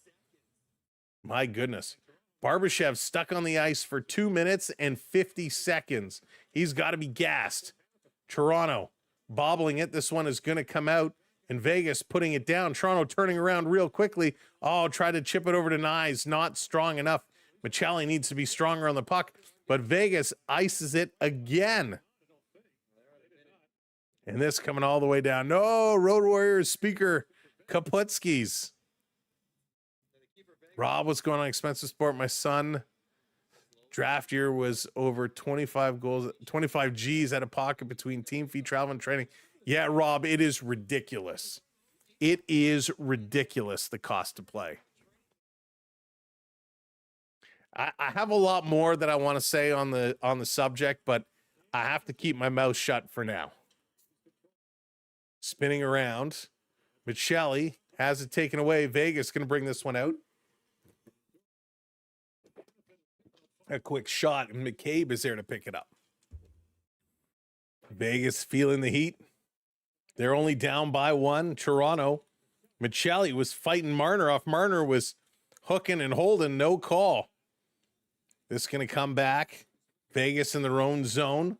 My goodness. Barbashev stuck on the ice for 2 minutes and 50 seconds. He's got to be gassed. Toronto bobbling it. This one is going to come out, and Vegas putting it down. Toronto turning around real quickly. Oh, tried to chip it over to Nyes. Not strong enough. Michelli needs to be stronger on the puck, but Vegas ices it again. And this coming all the way down. No, Road Warriors speaker Kaputskis. Rob, what's going on? Expensive sport. My son draft year was over 25 goals, 25 G's out of pocket between team fee, travel, and training. Yeah, Rob, it is ridiculous. It is ridiculous, the cost to play. I have a lot more that I want to say on the subject, but I have to keep my mouth shut for now. Spinning around. Michelli has it taken away. Vegas going to bring this one out. A quick shot, and McCabe is there to pick it up. Vegas feeling the heat. They're only down by 1. Toronto. Michelli was fighting Marner off. Marner was hooking and holding. No call. This is going to come back. Vegas in their own zone.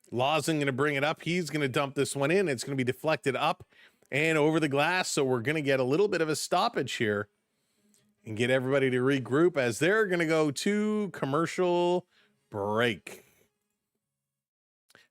Lawson going to bring it up. He's going to dump this one in. It's going to be deflected up and over the glass. So we're going to get a little bit of a stoppage here and get everybody to regroup as they're going to go to commercial break.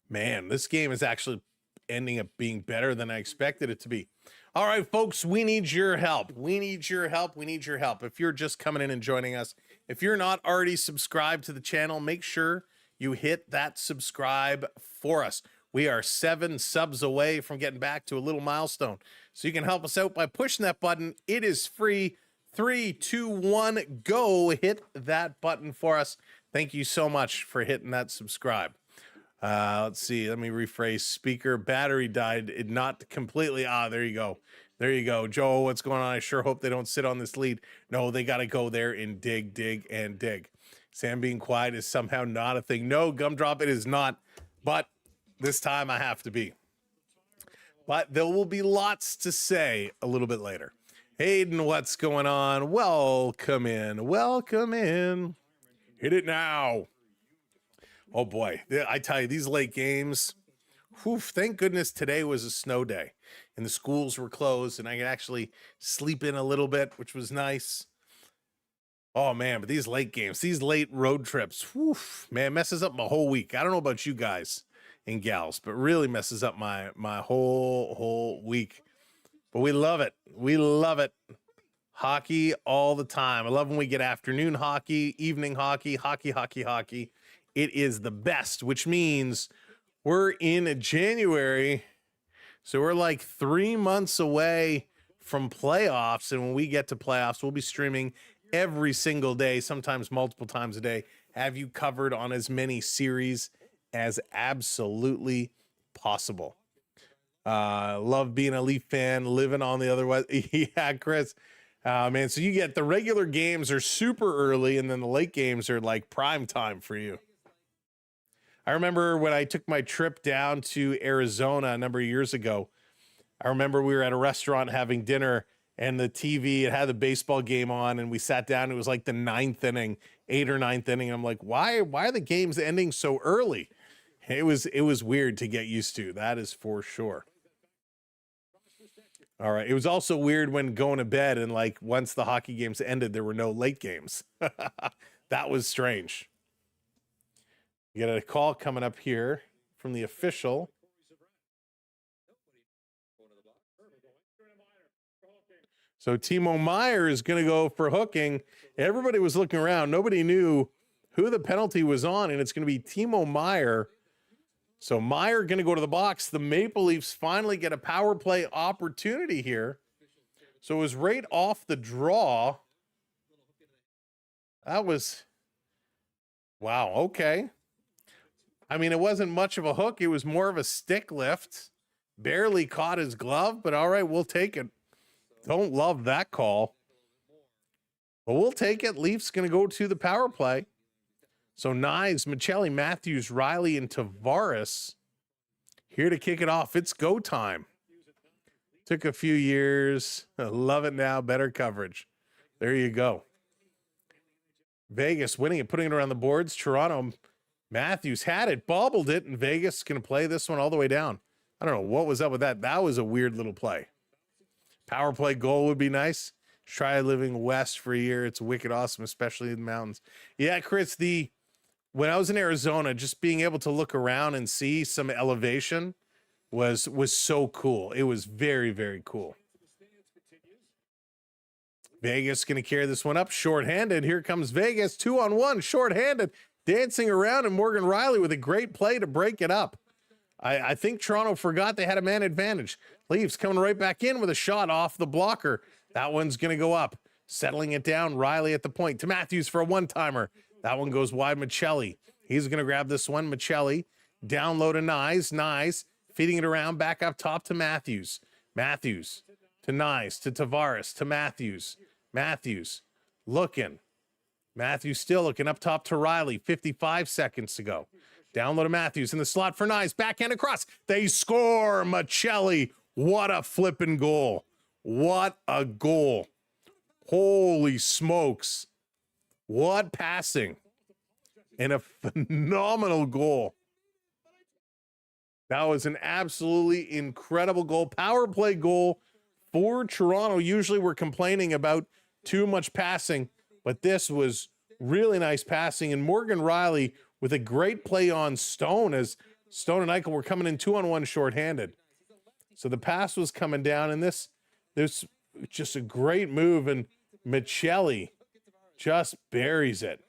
Man, this game is actually ending up being better than I expected it to be. All right, folks, we need your help. We need your help. We need your help. If you're just coming in and joining us, if you're not already subscribed to the channel, make sure you hit that subscribe for us. We are 7 subs away from getting back to a little milestone. So you can help us out by pushing that button. It is free. 3, 2, 1, go. Hit that button for us. Thank you so much for hitting that subscribe. Let's see. Let me rephrase. Speaker battery died. It not completely. There you go. There you go. Joe, what's going on? I sure hope they don't sit on this lead. No, they got to go there and dig, dig, and dig. Sam being quiet is somehow not a thing. No, Gumdrop, it is not. But this time I have to be. But there will be lots to say a little bit later. Hayden, what's going on? Welcome in. Welcome in. Hit it now. Oh, boy. I tell you, these late games, whew, thank goodness today was a snow day and the schools were closed and I could actually sleep in a little bit, which was nice. Oh, man, but these late games, these late road trips, whew, man, messes up my whole week. I don't know about you guys and gals, but really messes up my whole week. But we love it. We love it. Hockey all the time. I love when we get afternoon hockey, evening hockey, hockey. It is the best, which means we're in January. So we're like 3 months away from playoffs. And when we get to playoffs, we'll be streaming every single day, sometimes multiple times a day, have you covered on as many series as absolutely possible. Love being a Leaf fan, living on the other way. Yeah, Chris. Man, so you get the regular games are super early, and then the late games are like prime time for you. I remember when I took my trip down to Arizona a number of years ago, I remember we were at a restaurant having dinner, and the TV, it had the baseball game on, and we sat down. It was like the 9th inning, 8th or 9th inning. And I'm like, why are the games ending so early? It was weird to get used to. That is for sure. All right. It was also weird when going to bed and like once the hockey games ended, there were no late games. That was strange. You got a call coming up here from the official. So Timo Meier is going to go for hooking. Everybody was looking around. Nobody knew who the penalty was on, and it's going to be Timo Meier. So Meier going to go to the box. The Maple Leafs finally get a power play opportunity here. So it was right off the draw. That was, wow, okay. I mean, it wasn't much of a hook. It was more of a stick lift. Barely caught his glove, but all right, we'll take it. Don't love that call. But we'll take it. Leafs going to go to the power play. So Knives, Michelli, Matthews, Riley, and Tavares here to kick it off. It's go time. Took a few years. I love it now. Better coverage. There you go. Vegas winning it, putting it around the boards. Toronto, Matthews had it, bobbled it, and Vegas is going to play this one all the way down. I don't know what was up with that. That was a weird little play. Power play goal would be nice. Try living west for a year. It's wicked awesome, especially in the mountains. Yeah, Chris, when I was in Arizona, just being able to look around and see some elevation was so cool. It was very, very cool. Vegas going to carry this one up. Shorthanded. Here comes Vegas. 2-on-1. Shorthanded. Dancing around, and Morgan Riley with a great play to break it up. I think Toronto forgot they had a man advantage. Leafs coming right back in with a shot off the blocker. That one's going to go up. Settling it down, Riley at the point to Matthews for a one-timer. That one goes wide, Michelli. He's going to grab this one, Michelli. Down low to Nyes, feeding it around, back up top to Matthews. Matthews to Nyes, to Tavares, to Matthews. Matthews looking. Matthews still looking up top to Riley, 55 seconds to go. Down low to Matthews in the slot for Nyes. Backhand across. They score. Michelli. What a flipping goal. What a goal. Holy smokes. What passing. And a phenomenal goal. That was an absolutely incredible goal. Power play goal for Toronto. Usually we're complaining about too much passing, but this was really nice passing. And Morgan Riley with a great play on Stone, as Stone and Eichel were coming in 2-on-1 shorthanded. So the pass was coming down, and this just a great move, and Michelli just buries it.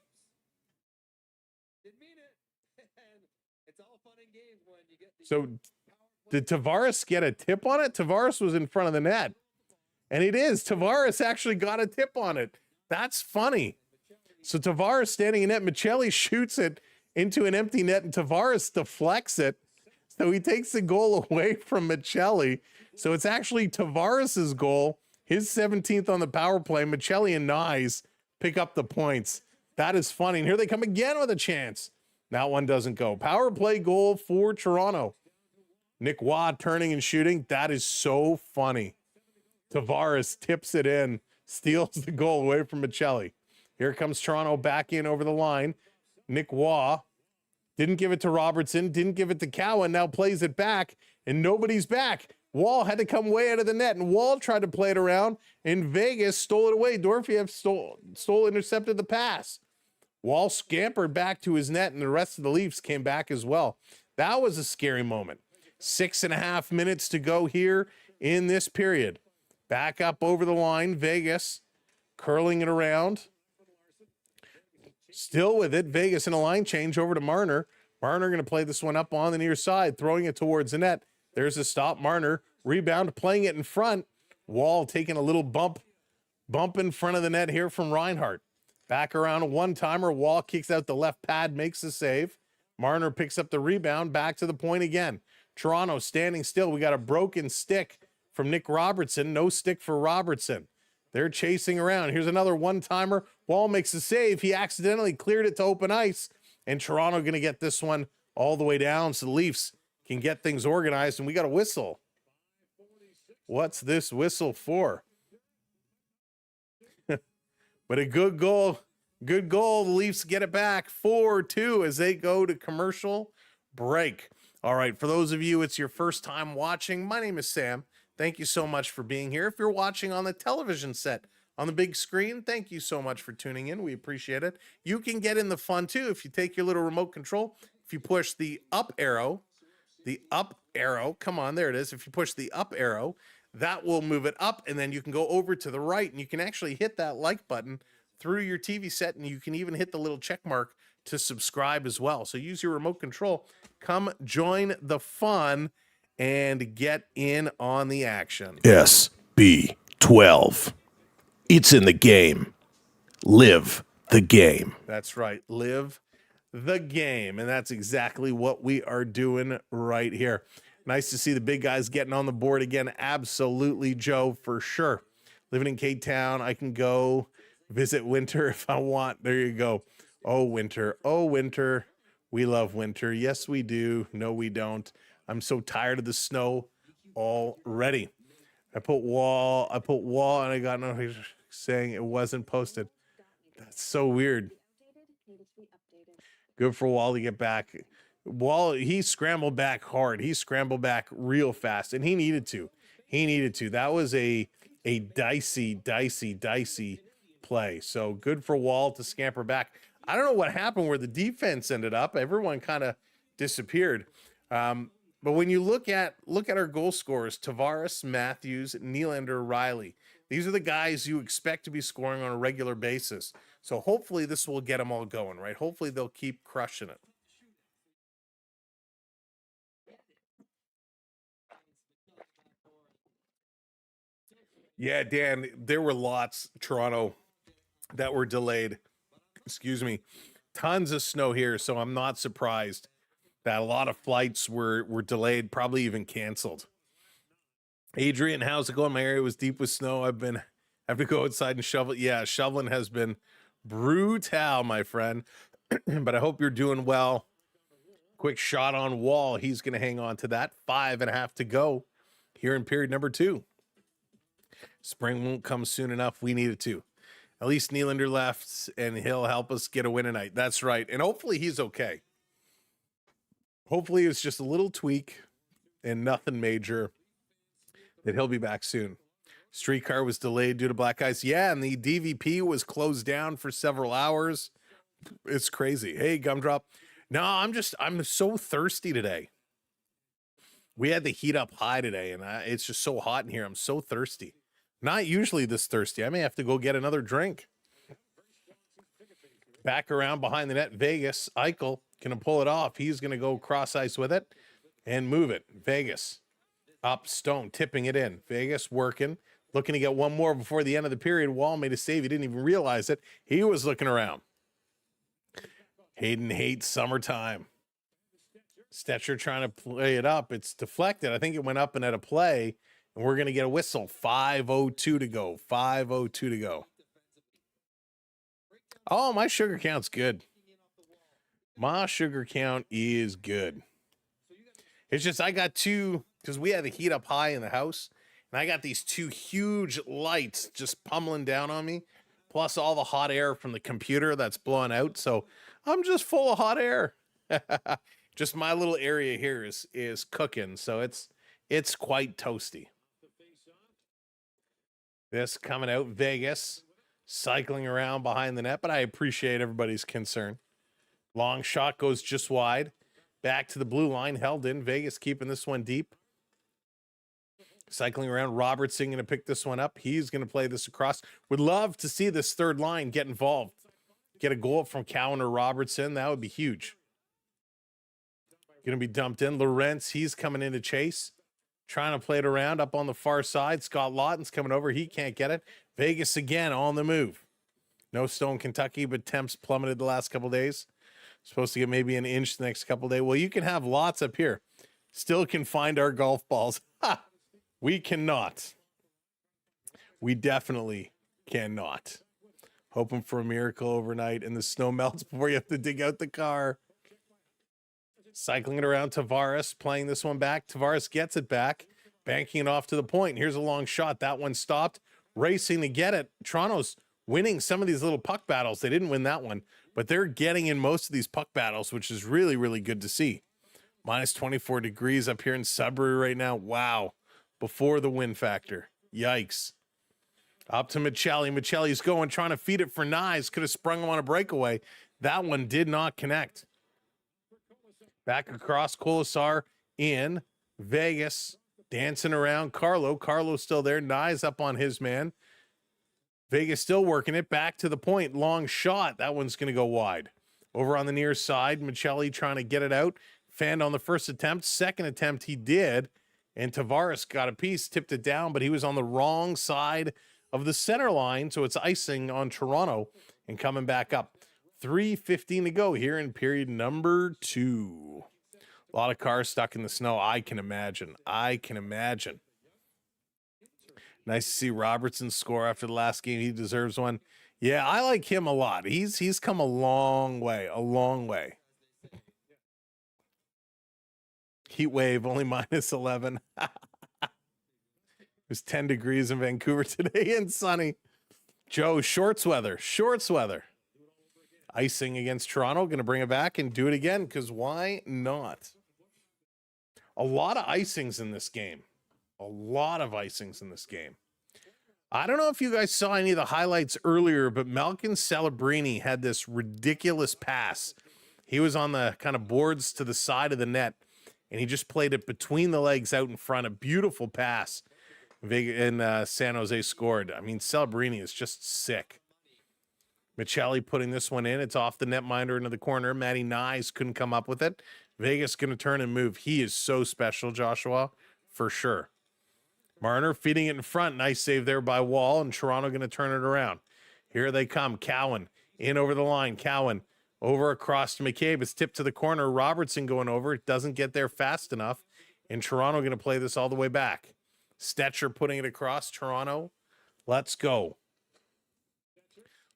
So did Tavares get a tip on it? Tavares was in front of the net. And it is. Tavares actually got a tip on it. That's funny. So Tavares standing in net. Michelli shoots it into an empty net, and Tavares deflects it. So he takes the goal away from Michelli. So it's actually Tavares's goal, his 17th on the power play. Michelli and Nyes pick up the points. That is funny. And here they come again with a chance. That one doesn't go. Power play goal for Toronto. Nick Waugh turning and shooting. That is so funny. Tavares tips it in, steals the goal away from Michelli. Here comes Toronto back in over the line. Nick Waugh didn't give it to Robertson, didn't give it to Cowan, now plays it back, and nobody's back. Wall had to come way out of the net, and Wall tried to play it around, and Vegas stole it away. Dorofeyev intercepted the pass. Wall scampered back to his net, and the rest of the Leafs came back as well. That was a scary moment. 6.5 minutes to go here in this period. Back up over the line, Vegas curling it around. Still with it, Vegas in a line change over to Marner. Marner going to play this one up on the near side, throwing it towards the net. There's a stop. Marner rebound, playing it in front. Wall taking a little bump in front of the net here from Reinhart. Back around a one-timer. Wall kicks out the left pad, makes the save. Marner picks up the rebound, back to the point again. Toronto standing still. We got a broken stick from Nick Robertson. No stick for Robertson. They're chasing around. Here's another one-timer. Wall makes a save. He accidentally cleared it to open ice, and Toronto going to get this one all the way down so the Leafs can get things organized, and we got a whistle. What's this whistle for? But a good goal. Good goal. The Leafs get it back 4-2 as they go to commercial break. All right, for those of you, it's your first time watching. My name is Sam. Thank you so much for being here. If you're watching on the television set, on the big screen, thank you so much for tuning in. We appreciate it. You can get in the fun too if you take your little remote control. If you push the up arrow, come on, there it is. If you push the up arrow, that will move it up, and then you can go over to the right, and you can actually hit that like button through your TV set, and you can even hit the little check mark to subscribe as well. So use your remote control. Come join the fun and get in on the action. SB12. It's in the game. Live the game. That's right. Live the game. And that's exactly what we are doing right here. Nice to see the big guys getting on the board again. Absolutely, Joe, for sure. Living in K-Town, I can go visit Winter if I want. There you go. Oh, Winter. Oh, Winter. We love winter. Yes, we do. No, we don't. I'm so tired of the snow already. I put wall, and I got no saying it wasn't posted. That's so weird. Good for Wall to get back. Wall, he scrambled back hard. He scrambled back real fast, and he needed to. That was a dicey play. So good for Wall to scamper back. I don't know what happened where the defense ended up. Everyone kind of disappeared. But when you look at our goal scorers, Tavares, Matthews, Nylander, Riley, these are the guys you expect to be scoring on a regular basis. So hopefully this will get them all going, right? Hopefully they'll keep crushing it. Yeah, Dan, there were lots, Toronto, that were delayed. Excuse me. Tons of snow here, so I'm not surprised that a lot of flights were delayed, probably even canceled. Adrian, how's it going? My area was deep with snow. I have to go outside and shovel. Yeah, shoveling has been brutal, my friend. But I hope you're doing well. Quick shot on Wall. He's going to hang on to that. 5.5 to go here in period number 2. Spring won't come soon enough. We need it to. At least Nylander left, and he'll help us get a win tonight. That's right. And hopefully he's okay. Hopefully it's just a little tweak and nothing major, that he'll be back soon. Streetcar was delayed due to black ice. Yeah, and the DVP was closed down for several hours. It's crazy. Hey, Gumdrop. No, I'm so thirsty today. We had the heat up high today, and it's just so hot in here. I'm so thirsty. Not usually this thirsty. I may have to go get another drink. Back around behind the net, Vegas. Eichel going to pull it off. He's going to go cross ice with it and move it. Vegas up, Stone tipping it in. Vegas working, looking to get one more before the end of the period. Wall made a save. He didn't even realize it. He was looking around. Hayden hates summertime. Stetcher trying to play it up. It's deflected. I think it went up and at a play, and we're going to get a whistle. 5:02 to go. 5:02 to go. Oh, my sugar count's good. My sugar count is good. It's just I got two, because we had the heat up high in the house, and I got these two huge lights just pummeling down on me, plus all the hot air from the computer that's blowing out. So I'm just full of hot air. Just my little area here is cooking, so it's quite toasty. This coming out, Vegas, cycling around behind the net, but I appreciate everybody's concern. Long shot goes just wide. Back to the blue line, held in. Vegas keeping this one deep. Cycling around, Robertson going to pick this one up. He's going to play this across. Would love to see this third line get involved. Get a goal from Cowan or Robertson. That would be huge. Going to be dumped in. Lorentz, he's coming in to chase. Trying to play it around up on the far side. Scott Lawton's coming over. He can't get it. Vegas again on the move. No snow in Kentucky, but temps plummeted the last couple days. Supposed to get maybe an inch the next couple days. Well, you can have lots up here. Still can find our golf balls. Ha! We cannot. We definitely cannot. Hoping for a miracle overnight and the snow melts before you have to dig out the car. Cycling it around, Tavares playing this one back. Tavares gets it back, banking it off to the point. Here's a long shot. That one stopped. Racing to get it. Toronto's winning some of these little puck battles. They didn't win that one, but they're getting in most of these puck battles, which is really, really good to see. Minus 24 degrees up here in Sudbury right now. Wow. Before the wind factor. Yikes. Up to Michelli. Michelli's going, trying to feed it for Nyes. Could have sprung him on a breakaway. That one did not connect. Back across, Colasar in. Vegas dancing around. Carlo's still there. Nyes up on his man. Vegas still working it. Back to the point. Long shot. That one's going to go wide. Over on the near side, Michelli trying to get it out. Fanned on the first attempt. Second attempt he did. And Tavares got a piece, tipped it down, but he was on the wrong side of the center line, so it's icing on Toronto and coming back up. 3:15 to go here in period number 2. A lot of cars stuck in the snow. I can imagine. Nice to see Robertson score after the last game. He deserves one. Yeah, I like him a lot. He's come a long way. Heat wave, only minus 11. It was 10 degrees in Vancouver today and sunny. Joe, shorts weather. Icing against Toronto. Going to bring it back and do it again, because why not? A lot of icings in this game. I don't know if you guys saw any of the highlights earlier, but Malkin Celebrini had this ridiculous pass. He was on the kind of boards to the side of the net, and he just played it between the legs out in front. A beautiful pass. And San Jose scored. I mean, Celebrini is just sick. Michelli putting this one in. It's off the netminder into the corner. Matty Nyes couldn't come up with it. Vegas going to turn and move. He is so special, Joshua, for sure. Marner feeding it in front. Nice save there by Wall, and Toronto going to turn it around. Here they come. Cowan in over the line. Cowan over across to McCabe. It's tipped to the corner. Robertson going over. It doesn't get there fast enough, and Toronto going to play this all the way back. Stetcher putting it across. Toronto, let's go.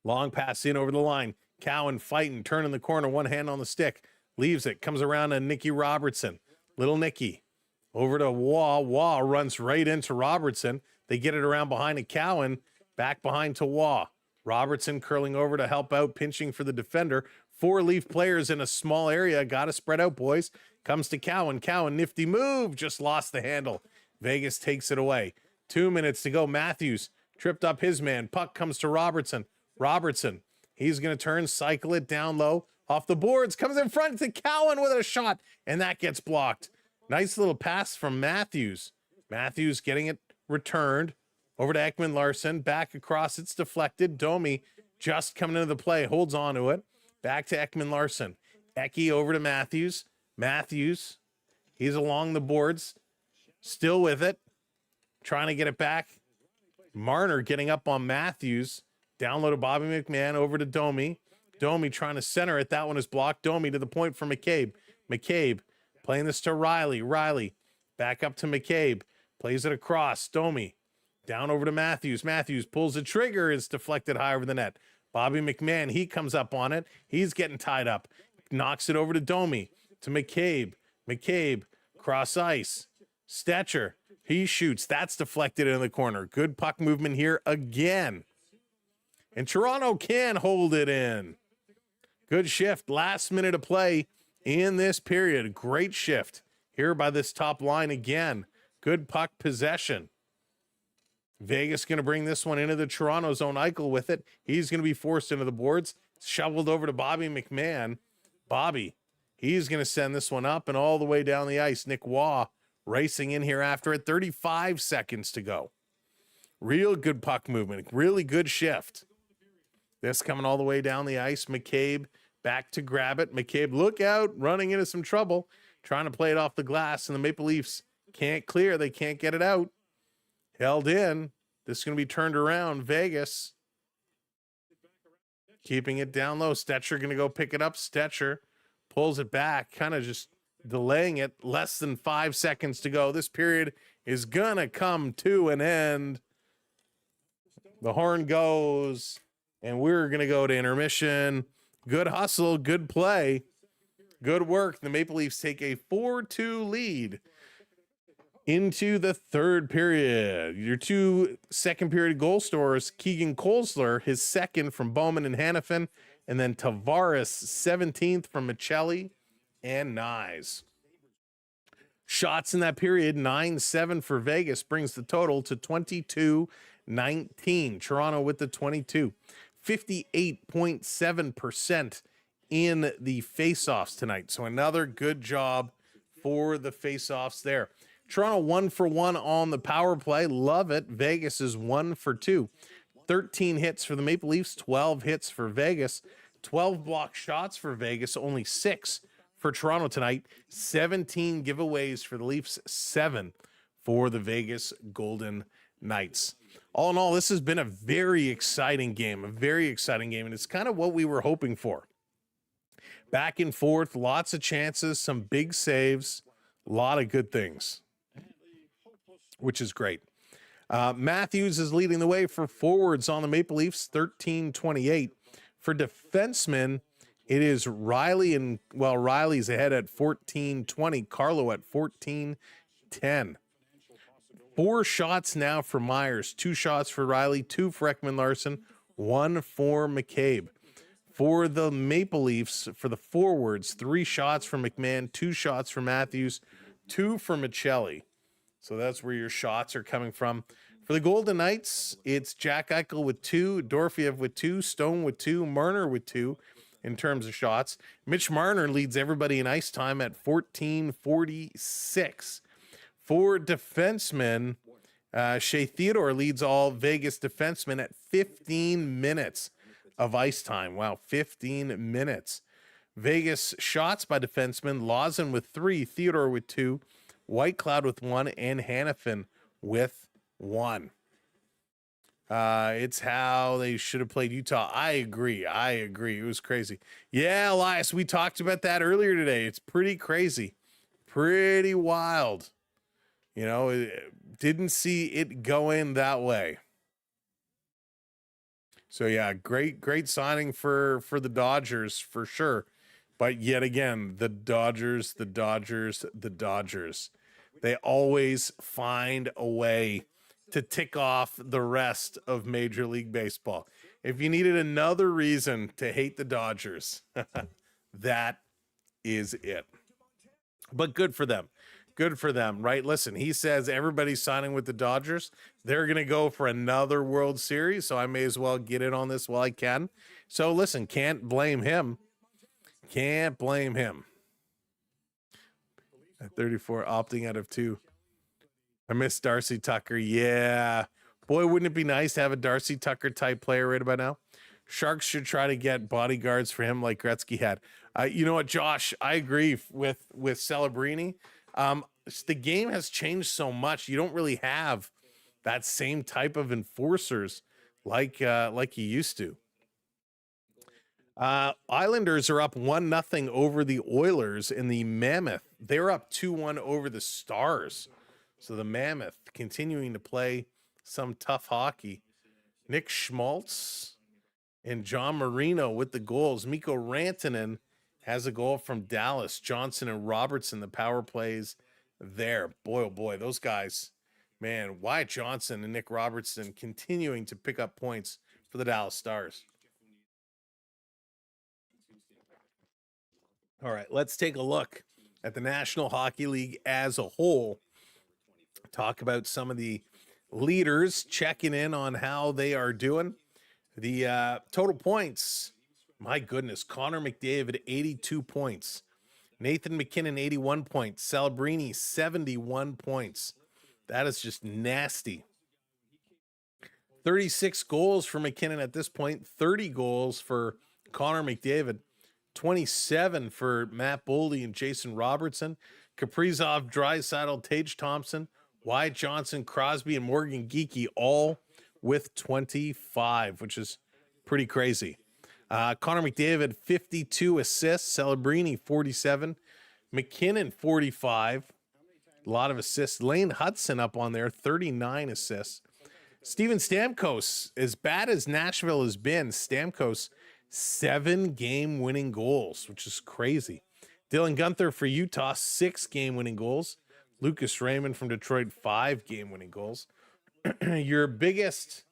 Long pass in over the line. Cowan fighting, turning the corner, one hand on the stick. Leaves it, comes around to Nicky Robertson. Little Nicky. Over to Waugh. Waugh runs right into Robertson. They get it around behind to Cowan. Back behind to Waugh. Robertson curling over to help out, pinching for the defender. 4 Leaf players in a small area. Got to spread out, boys. Comes to Cowan. Cowan, nifty move. Just lost the handle. Vegas takes it away. 2 minutes to go. Matthews tripped up his man. Puck comes to Robertson. He's going to turn, cycle it down low. Off the boards. Comes in front to Cowan with a shot. And that gets blocked. Nice little pass from Matthews. Matthews getting it returned. Over to Ekman Larson. Back across. It's deflected. Domi just coming into the play. Holds on to it. Back to Ekman Larson. Ecky over to Matthews. Matthews. He's along the boards. Still with it. Trying to get it back. Marner getting up on Matthews. Down low to Bobby McMahon, over to Domi. Domi trying to center it. That one is blocked. Domi to the point for McCabe. McCabe playing this to Riley. Riley back up to McCabe. Plays it across. Domi down over to Matthews. Matthews pulls the trigger. It's deflected high over the net. Bobby McMahon, he comes up on it. He's getting tied up. Knocks it over to Domi. To McCabe. McCabe, cross ice. Stetcher, he shoots. That's deflected in the corner. Good puck movement here again. And Toronto can hold it in. Good shift. Last minute of play in this period. Great shift here by this top line again. Good puck possession. Vegas going to bring this one into the Toronto zone. Eichel with it. He's going to be forced into the boards. Shoveled over to Bobby McMahon. Bobby, he's going to send this one up and all the way down the ice. Nick Waugh racing in here after it. 35 seconds to go. Real good puck movement. Really good shift. This coming all the way down the ice. McCabe back to grab it. McCabe, look out, running into some trouble, trying to play it off the glass, and the Maple Leafs can't clear. They can't get it out. Held in. This is going to be turned around. Vegas keeping it down low. Stetcher going to go pick it up. Stetcher pulls it back, kind of just delaying it. Less than 5 seconds to go. This period is going to come to an end. The horn goes, and we're going to go to intermission. Good hustle, good play, good work. The Maple Leafs take a 4-2 lead into the third period. Your two second period goal scorers, Keegan Kolesler, his second from Bowman and Hannafin, and then Tavares, 17th from Michelli and Nyes. Shots in that period, 9-7 for Vegas, brings the total to 22-19. Toronto with the 22. 58.7% in the faceoffs tonight. So another good job for the faceoffs there. Toronto 1 for 1 on the power play. Love it. Vegas is 1 for 2. 13 hits for the Maple Leafs, 12 hits for Vegas. 12 block shots for Vegas, only 6 for Toronto tonight. 17 giveaways for the Leafs, 7 for the Vegas Golden Knights. All in all, this has been a very exciting game, and it's kind of what we were hoping for. Back and forth, lots of chances, some big saves, a lot of good things, which is great. Matthews is leading the way for forwards on the Maple Leafs, 13-28. For defensemen, it is Riley, and well, Riley's ahead at 14-20, Carlo at 14-10. 4 shots now for Myers, 2 shots for Riley, 2 for Ekman Larson, 1 for McCabe. For the Maple Leafs, for the forwards, 3 shots for McMahon, 2 shots for Matthews, 2 for Michelli. So that's where your shots are coming from. For the Golden Knights, it's Jack Eichel with 2, Dorofeyev with 2, Stone with 2, Marner with 2 in terms of shots. Mitch Marner leads everybody in ice time at 14:46. For defensemen, Shea Theodore leads all Vegas defensemen at 15 minutes of ice time. Wow, 15 minutes. Vegas shots by defensemen, Lawson with 3, Theodore with 2, Whitecloud with 1, and Hannafin with 1. It's how they should have played Utah. I agree. It was crazy. Yeah, Elias, we talked about that earlier today. It's pretty crazy. Pretty wild. You know, didn't see it going that way. So yeah, great signing for the Dodgers for sure. But yet again, the Dodgers. They always find a way to tick off the rest of Major League Baseball. If you needed another reason to hate the Dodgers, that is it. But good for them. Good for them, right? Listen, he says everybody's signing with the Dodgers. They're going to go for another World Series, so I may as well get in on this while I can. So listen, can't blame him. Can't blame him. At 34, opting out of 2. I miss Darcy Tucker. Yeah. Boy, wouldn't it be nice to have a Darcy Tucker type player right about now? Sharks should try to get bodyguards for him like Gretzky had. You know what, Josh? I agree with Celebrini. The game has changed so much. You don't really have that same type of enforcers like you used to. Islanders are up 1-0 over the Oilers, and the Mammoth, they're up 2-1 over the Stars. So the Mammoth continuing to play some tough hockey. Nick Schmaltz and John Marino with the goals. Mikko Rantanen has a goal from Dallas. Johnson and Robertson, the power plays there. Boy, oh boy, those guys, man, Wyatt Johnson and Nick Robertson continuing to pick up points for the Dallas Stars. All right, let's take a look at the National Hockey League as a whole. Talk about some of the leaders, checking in on how they are doing. The total points, my goodness, Connor McDavid, 82 points. Nathan McKinnon, 81 points. Celebrini, 71 points. That is just nasty. 36 goals for McKinnon at this point. 30 goals for Connor McDavid. 27 for Matt Boldy and Jason Robertson. Kaprizov, Draisaitl, Tage Thompson, Wyatt Johnson, Crosby, and Morgan Geekie all with 25, which is pretty crazy. Connor McDavid, 52 assists. Celebrini, 47. McKinnon, 45. A lot of assists. Lane Hudson up on there, 39 assists. Steven Stamkos, as bad as Nashville has been, Stamkos, 7 game-winning goals, which is crazy. Dylan Guenther for Utah, 6 game-winning goals. Lucas Raymond from Detroit, 5 game-winning goals. Your biggest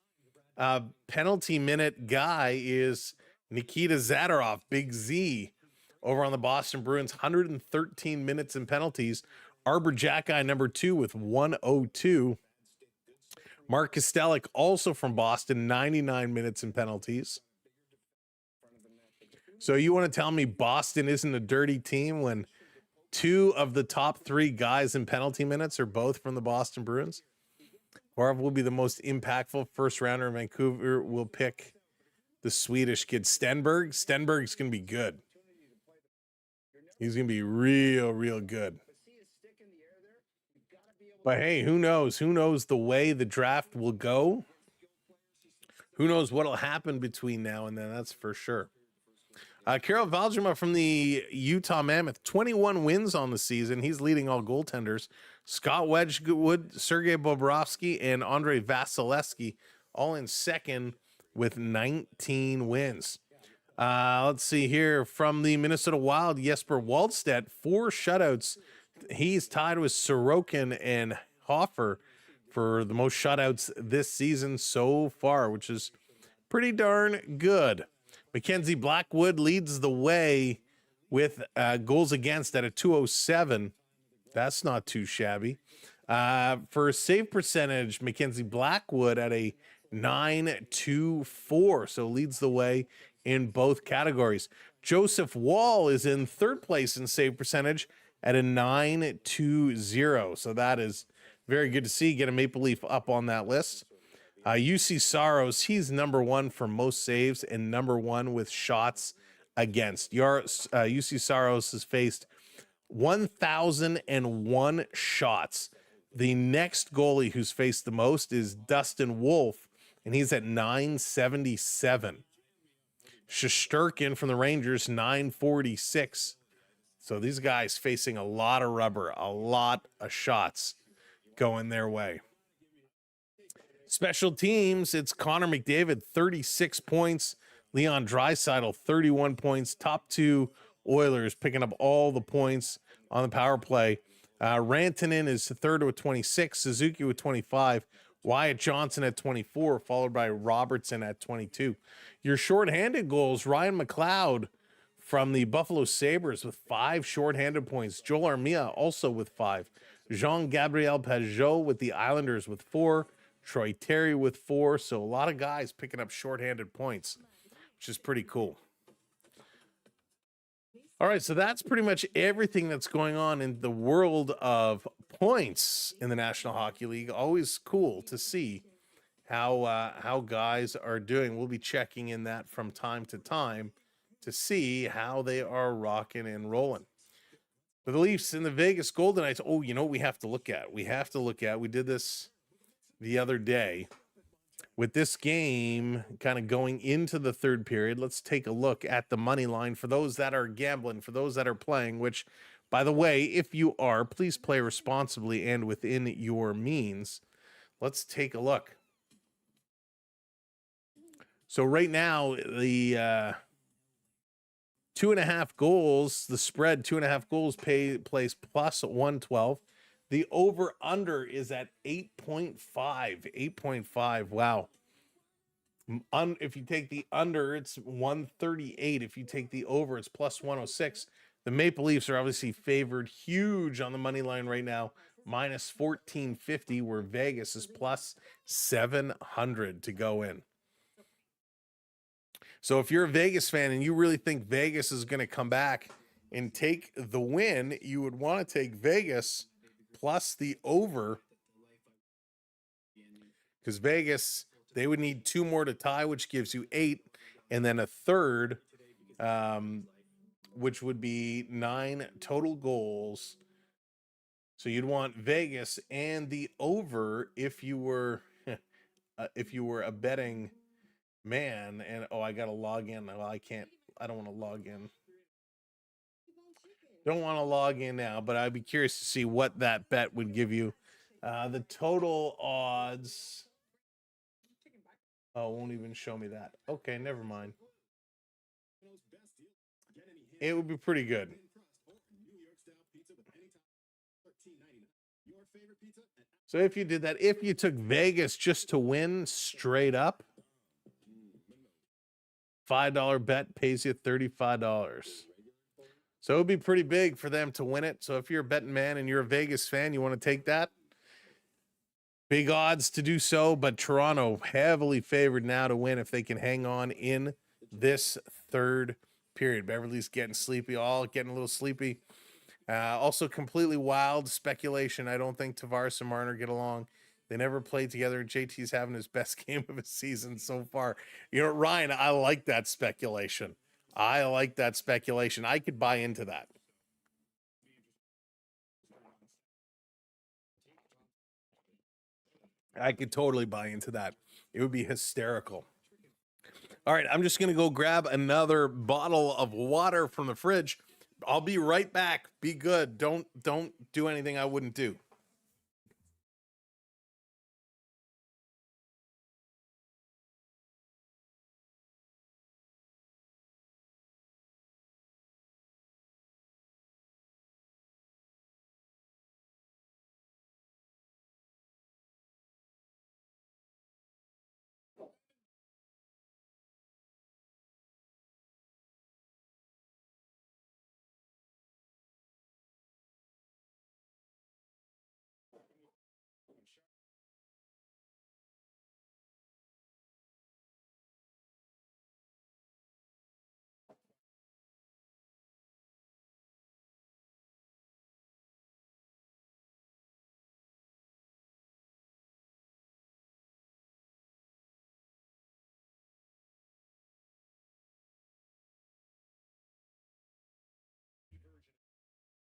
penalty minute guy is Nikita Zadorov, Big Z, over on the Boston Bruins, 113 minutes in penalties. Arbor Jacki, number 2, with 102. Mark Kostelic, also from Boston, 99 minutes in penalties. So you want to tell me Boston isn't a dirty team when 2 of the top 3 guys in penalty minutes are both from the Boston Bruins? Or will be the most impactful first rounder in Vancouver will pick the Swedish kid Stenberg. Stenberg's going to be good. He's going to be real good. But hey, who knows? Who knows the way the draft will go? Who knows what'll happen between now and then? That's for sure. Karel Valjima from the Utah Mammoth, 21 wins on the season. He's leading all goaltenders. Scott Wedgwood, Sergei Bobrovsky, and Andrei Vasilevsky all in second with 19 wins. Let's see here from the Minnesota Wild, Jesper Waldstedt, 4 shutouts. He's tied with Sorokin and Hoffer for the most shutouts this season so far, which is pretty darn good. Mackenzie Blackwood leads the way with goals against at a 207. That's not too shabby. For save percentage, Mackenzie Blackwood at a 924, so leads the way in both categories. Joseph Wall is in 3rd place in save percentage at a 920, so that is very good to see. Get a Maple Leaf up on that list. UC Saros, he's number 1 for most saves and number 1 with shots against. UC Saros has faced 1,001 shots. The next goalie who's faced the most is Dustin Wolf, and he's at 977. Shesterkin from the Rangers, 946. So these guys facing a lot of rubber, a lot of shots going their way. Special teams, it's Connor McDavid, 36 points. Leon Draisaitl, 31 points. Top 2 Oilers picking up all the points on the power play. Rantanen is third with 26. Suzuki with 25. Wyatt Johnson at 24, followed by Robertson at 22. Your shorthanded goals, Ryan McLeod from the Buffalo Sabres with 5 shorthanded points. Joel Armia also with 5. Jean-Gabriel Pageau with the Islanders with 4. Troy Terry with 4. So a lot of guys picking up shorthanded points, which is pretty cool. All right, so that's pretty much everything that's going on in the world of points in the National Hockey League. Always cool to see how guys are doing. We'll be checking in that from time to time to see how they are rocking and rolling. But the Leafs and the Vegas Golden Knights, oh, you know what we have to look at? We did this the other day. With this game kind of going into the third period, let's take a look at the money line for those that are gambling, for those that are playing, which, by the way, if you are, please play responsibly and within your means. Let's take a look. So right now, the 2.5 goals, the spread, 2.5 goals plays plus 112. The over-under is at 8.5. 8.5. Wow. If you take the under, it's 138. If you take the over, it's plus 106. The Maple Leafs are obviously favored huge on the money line right now, minus 1450, where Vegas is plus 700 to go in. So if you're a Vegas fan and you really think Vegas is going to come back and take the win, you would want to take Vegas plus the over, because Vegas, they would need 2 more to tie, which gives you 8, and then a third, which would be 9 total goals. So you'd want Vegas and the over if you were a betting man. And I got to log in. Well, I don't want to log in. Don't want to log in now, but I'd be curious to see what that bet would give you. The total odds. Oh, it won't even show me that. Okay, never mind. It would be pretty good. So if you did that, if you took Vegas just to win straight up, $5 bet pays you $35. So it would be pretty big for them to win it. So if you're a betting man and you're a Vegas fan, you want to take that. Big odds to do so, but Toronto heavily favored now to win if they can hang on in this third period. Beverly's getting sleepy, all getting a little sleepy. Also completely wild speculation. I don't think Tavares and Marner get along. They never played together. JT's having his best game of his season so far. You know, Ryan, I like that speculation. I could buy into that. I could totally buy into that. It would be hysterical. All right, I'm just going to go grab another bottle of water from the fridge. I'll be right back. Be good. Don't do anything I wouldn't do.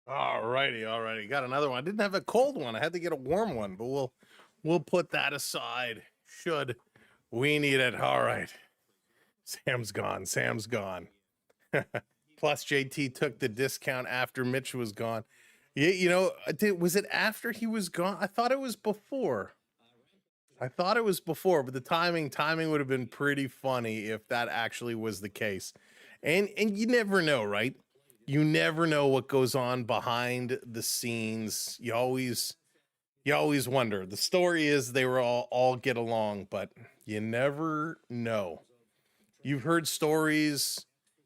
All righty. Got another one. I didn't have a cold one. I had to get a warm one, but we'll put that aside. Should we need it? All right. Sam's gone. Plus JT took the discount after Mitch was gone. You know, was it after he was gone? I thought it was before. But the timing would have been pretty funny if that actually was the case. And you never know, right? You never know what goes on behind the scenes. You always wonder. The story is they were all get along, but you never know. You've heard stories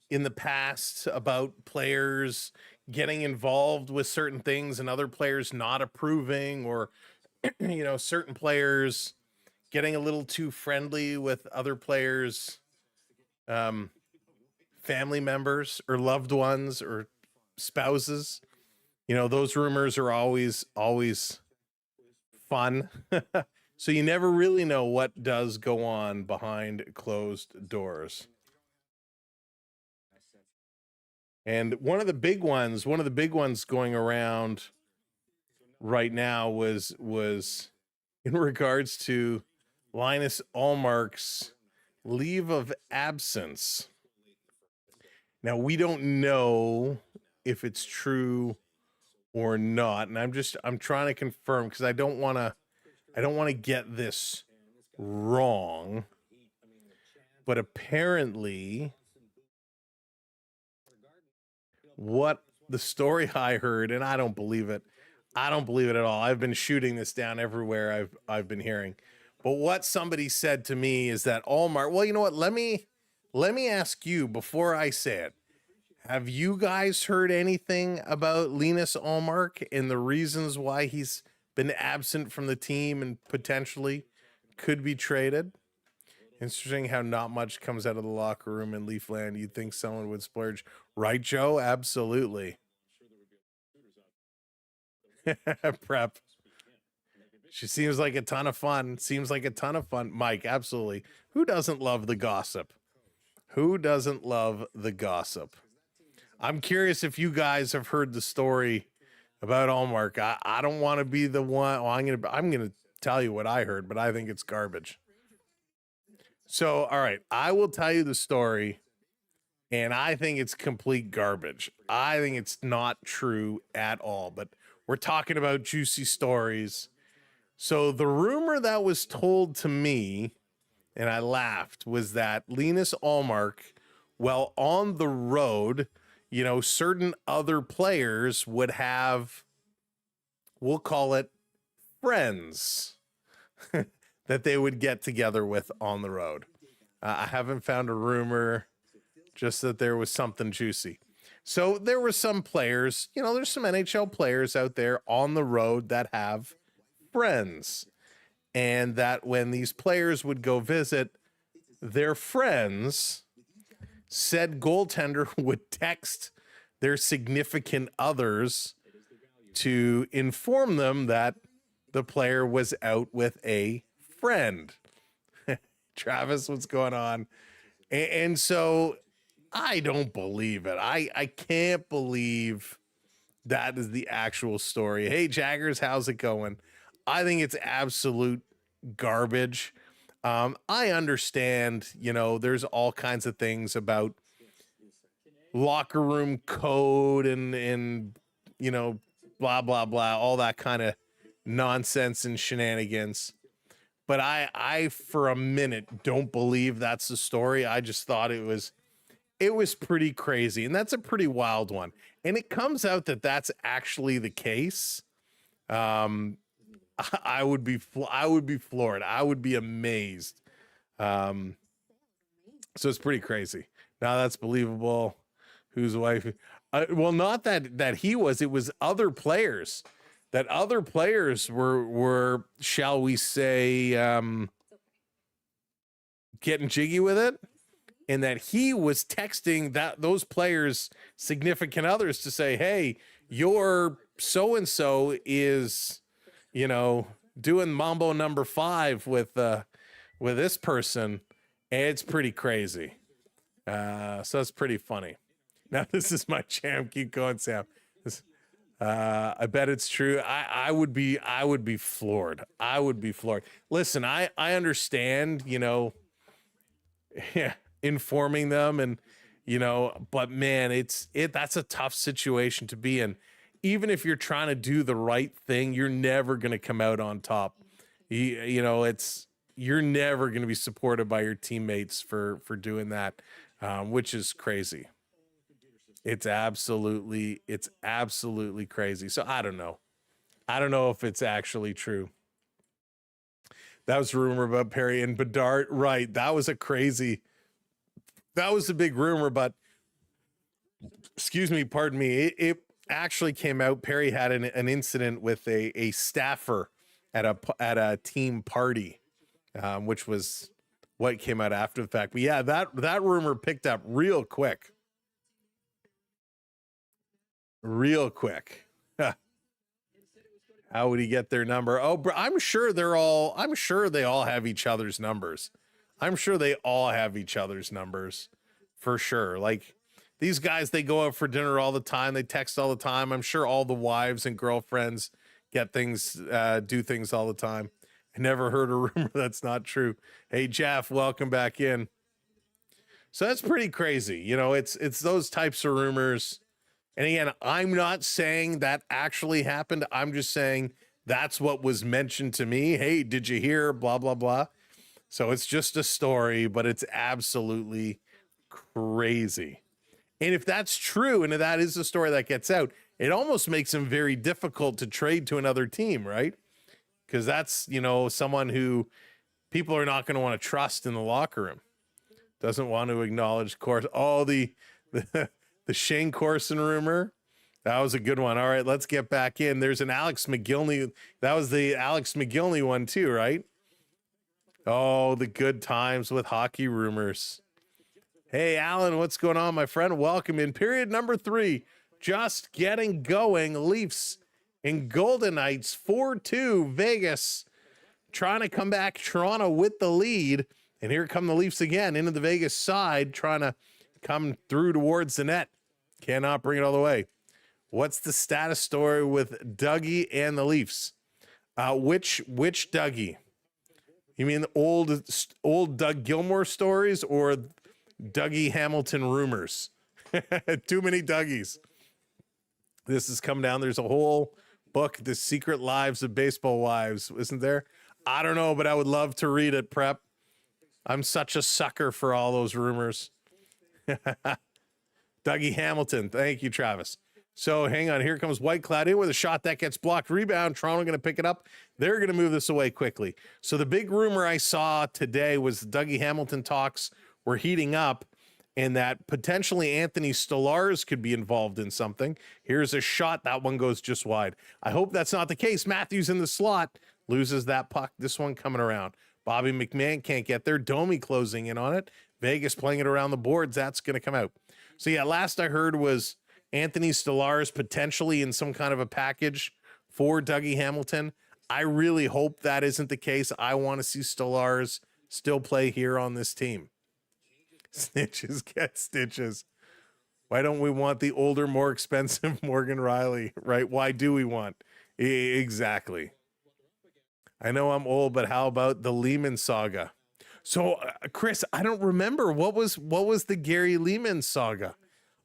in the past about players getting involved with certain things and other players not approving, or certain players getting a little too friendly with other players, family members or loved ones or spouses. Those rumors are always fun. So you never really know what does go on behind closed doors. And one of the big ones going around right now was in regards to Linus Ullmark's leave of absence. Now, we don't know if it's true or not, and I'm trying to confirm because I don't want to get this wrong. But apparently, what the story I heard, and I don't believe it. I don't believe it at all. I've been shooting this down everywhere I've been hearing. But what somebody said to me is that Ullmark, well, you know what? Let me ask you before I say it. Have you guys heard anything about Linus Ullmark and the reasons why he's been absent from the team and potentially could be traded? Interesting how not much comes out of the locker room in Leafland. You'd think someone would splurge. Right, Joe? Absolutely. Prep. She seems like a ton of fun. Mike, absolutely. Who doesn't love the gossip? Who doesn't love the gossip? I'm curious if you guys have heard the story about Ullmark. I don't want to be the one. Well, I'm gonna tell you what I heard, but I think it's garbage. So, all right, I will tell you the story, and I think it's complete garbage. I think it's not true at all, but we're talking about juicy stories. So the rumor that was told to me, and I laughed, was that Linus Ullmark, while on the road, you know, certain other players would have, we'll call it friends, that they would get together with on the road. I haven't found a rumor, just that there was something juicy. So there were some players, you know, there's some NHL players out there on the road that have friends. And that when these players would go visit their friends, said goaltender would text their significant others to inform them that the player was out with a friend. Travis, what's going on? And so I don't believe it. I can't believe that is the actual story. Hey, Jaggers, how's it going? I think it's absolute garbage. I understand, you know, there's all kinds of things about locker room code and you know, blah, blah, blah, all that kind of nonsense and shenanigans. But I for a minute don't believe that's the story. I just thought it was pretty crazy, and that's a pretty wild one. And it comes out that that's actually the case. I would be floored. I would be amazed. So it's pretty crazy. Now that's believable. Whose wife? Well, not that he was. It was other players. That other players were, shall we say, getting jiggy with it, and that he was texting those players' significant others to say, "Hey, your so and so is, you know, doing Mambo number 5 with this person." And it's pretty crazy. So it's pretty funny. Now this is my jam. Keep going, Sam. I bet it's true. I would be floored. I would be floored. Listen, I understand, you know, informing them and, you know, but man, that's a tough situation to be in. Even if you're trying to do the right thing, you're never going to come out on top. You know, you're never going to be supported by your teammates for doing that, which is crazy. It's absolutely crazy. So I don't know. I don't know if it's actually true. That was a rumor about Perry and Bedard. Right. That was a big rumor, but excuse me, pardon me. It actually came out. Perry had an incident with a staffer at a team party, which was what came out after the fact. But yeah, that rumor picked up real quick. Real quick. How would he get their number? Oh, I'm sure they all have each other's numbers. I'm sure they all have each other's numbers for sure. Like these guys, they go out for dinner all the time. They text all the time. I'm sure all the wives and girlfriends get things, do things all the time. I never heard a rumor that's not true. Hey, Jeff, welcome back in. So that's pretty crazy. You know, it's those types of rumors. And again, I'm not saying that actually happened. I'm just saying that's what was mentioned to me. Hey, did you hear? Blah, blah, blah. So it's just a story, but it's absolutely crazy. And if that's true, and if that is the story that gets out, it almost makes him very difficult to trade to another team, right? Because that's, you know, someone who people are not going to want to trust in the locker room. Doesn't want to acknowledge the Shane Corson rumor. That was a good one. All right, let's get back in. There's an Alex McGillney. That was the Alex McGillney one too, right? Oh, the good times with hockey rumors. Hey, Alan, what's going on, my friend? Welcome in. Period number 3. Just getting going. Leafs and Golden Knights 4-2 Vegas. Trying to come back Toronto with the lead. And here come the Leafs again into the Vegas side, trying to come through towards the net. Cannot bring it all the way. What's the status story with Dougie and the Leafs? Which Dougie? You mean the old Doug Gilmore stories or Dougie Hamilton rumors? Too many Dougies. This has come down. There's a whole book, The Secret Lives of Baseball Wives, isn't there? I don't know, but I would love to read it, Prep. I'm such a sucker for all those rumors. Dougie Hamilton. Thank you, Travis. So hang on. Here comes Whitecloud in with a shot that gets blocked. Rebound. Toronto going to pick it up. They're going to move this away quickly. So the big rumor I saw today was Dougie Hamilton talks were heating up and that potentially Anthony Stolarz could be involved in something. Here's a shot. That one goes just wide. I hope that's not the case. Matthews in the slot loses that puck. This one coming around. Bobby McMahon can't get there. Domi closing in on it. Vegas playing it around the boards. That's going to come out. So yeah, last I heard was Anthony Stolarz potentially in some kind of a package for Dougie Hamilton. I really hope that isn't the case. I want to see Stolarz still play here on this team. Snitches get stitches. Why don't we want the older, more expensive Morgan Riley, right? Why do we want? Exactly. I know I'm old, but how about the Lehman saga? So, Chris, I don't remember. What was the Gary Lehman saga?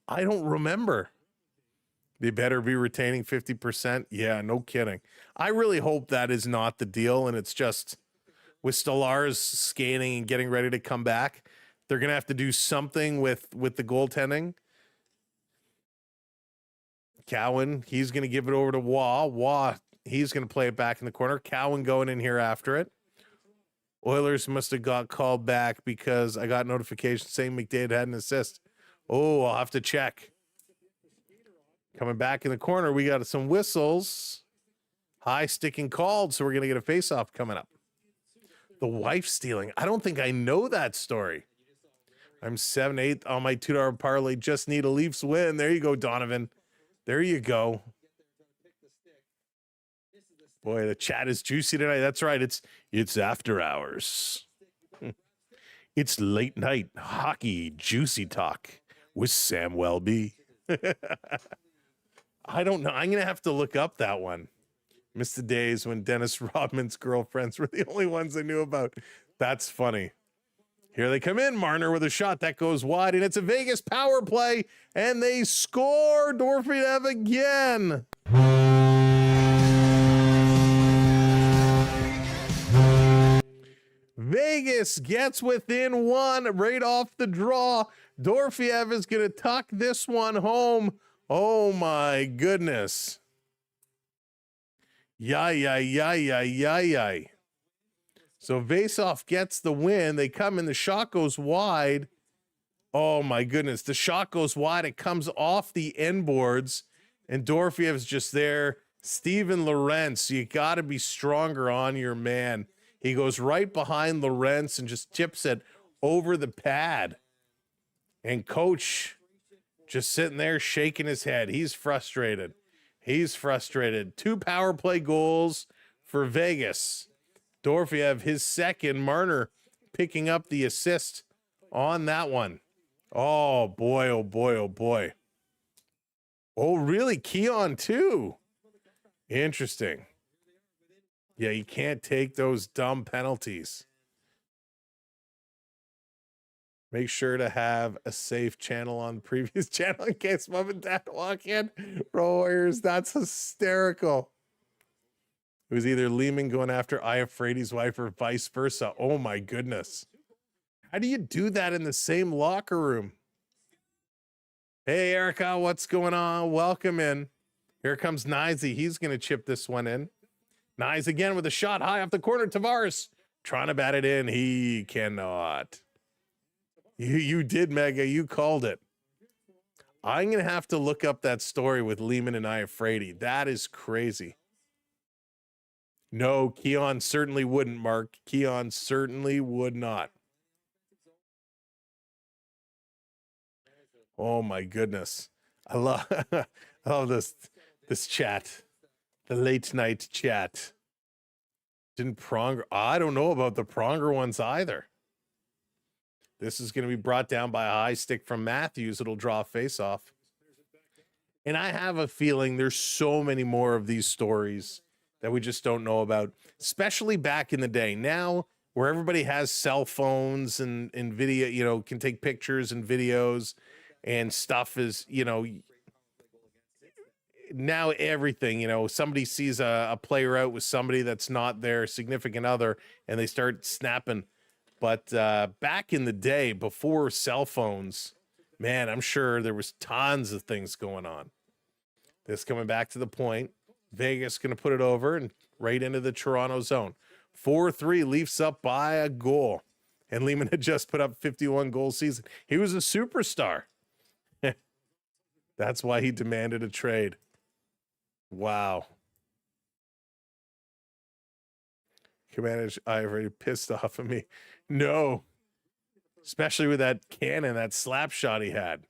I don't remember. They better be retaining 50%. Yeah, no kidding. I really hope that is not the deal, and it's just with Stolarz skating and getting ready to come back, they're going to have to do something with the goaltending. Cowan, he's going to give it over to Waugh. He's going to play it back in the corner. Cowan going in here after it. Oilers must have got called back because I got notification saying McDavid had an assist. Oh, I'll have to check. Coming back in the corner, we got some whistles. High sticking called, so we're going to get a face-off coming up. The wife stealing. I don't think I know that story. I'm 7-8 on my $2 parlay. Just need a Leafs win. There you go, Donovan. There you go. Boy, the chat is juicy tonight. That's right. It's after hours. It's late night hockey juicy talk with Samwelb. I don't know. I'm going to have to look up that one. Miss the days when Dennis Rodman's girlfriends were the only ones I knew about. That's funny. Here they come in. Marner with a shot that goes wide, and it's a Vegas power play, and they score. Dorfiev again. Vegas gets within one right off the draw. Dorfiev is going to tuck this one home. Oh, my goodness. Yay. So Vasoff gets the win. They come in. The shot goes wide. Oh, my goodness. The shot goes wide. It comes off the end boards, and Dorfiev's just there. Steven Lorentz, you got to be stronger on your man. He goes right behind Lorentz and just tips it over the pad. And Coach just sitting there shaking his head. He's frustrated. Two power play goals for Vegas. Dorfiev, his second. Marner picking up the assist on that one. Oh, boy. Oh, really? Keon, too. Interesting. Yeah, you can't take those dumb penalties. Make sure to have a safe channel on the previous channel in case mom and dad walk in. Bro Warriors, that's hysterical. It was either Lehman going after Iafredi's wife or vice versa. Oh my goodness. How do you do that in the same locker room? Hey, Erica, what's going on? Welcome in. Here comes Nizey. He's going to chip this one in. Nyes again with a shot high off the corner. Tavares trying to bat it in. He cannot. You did, Mega. You called it. I'm going to have to look up that story with Lehman and Iafredi. That is crazy. No, Keon certainly wouldn't, Mark. Keon certainly would not. Oh my goodness. I love this chat. The late night chat. Didn't Pronger? I don't know about the Pronger ones either. This is going to be brought down by a high stick from Matthews. It'll draw a face-off. And I have a feeling there's so many more of these stories that we just don't know about, especially back in the day. Now, where everybody has cell phones and video, you know, can take pictures and videos and stuff is, you know, now everything, you know, somebody sees a player out with somebody that's not their significant other and they start snapping. But back in the day, before cell phones, man, I'm sure there was tons of things going on. This coming back to the point. Vegas going to put it over and right into the Toronto zone. 4-3, Leafs up by a goal. And Lehman had just put up 51 goal season. He was a superstar. That's why he demanded a trade. Wow. Commander, I already pissed off of me. No. Especially with that cannon, that slap shot he had.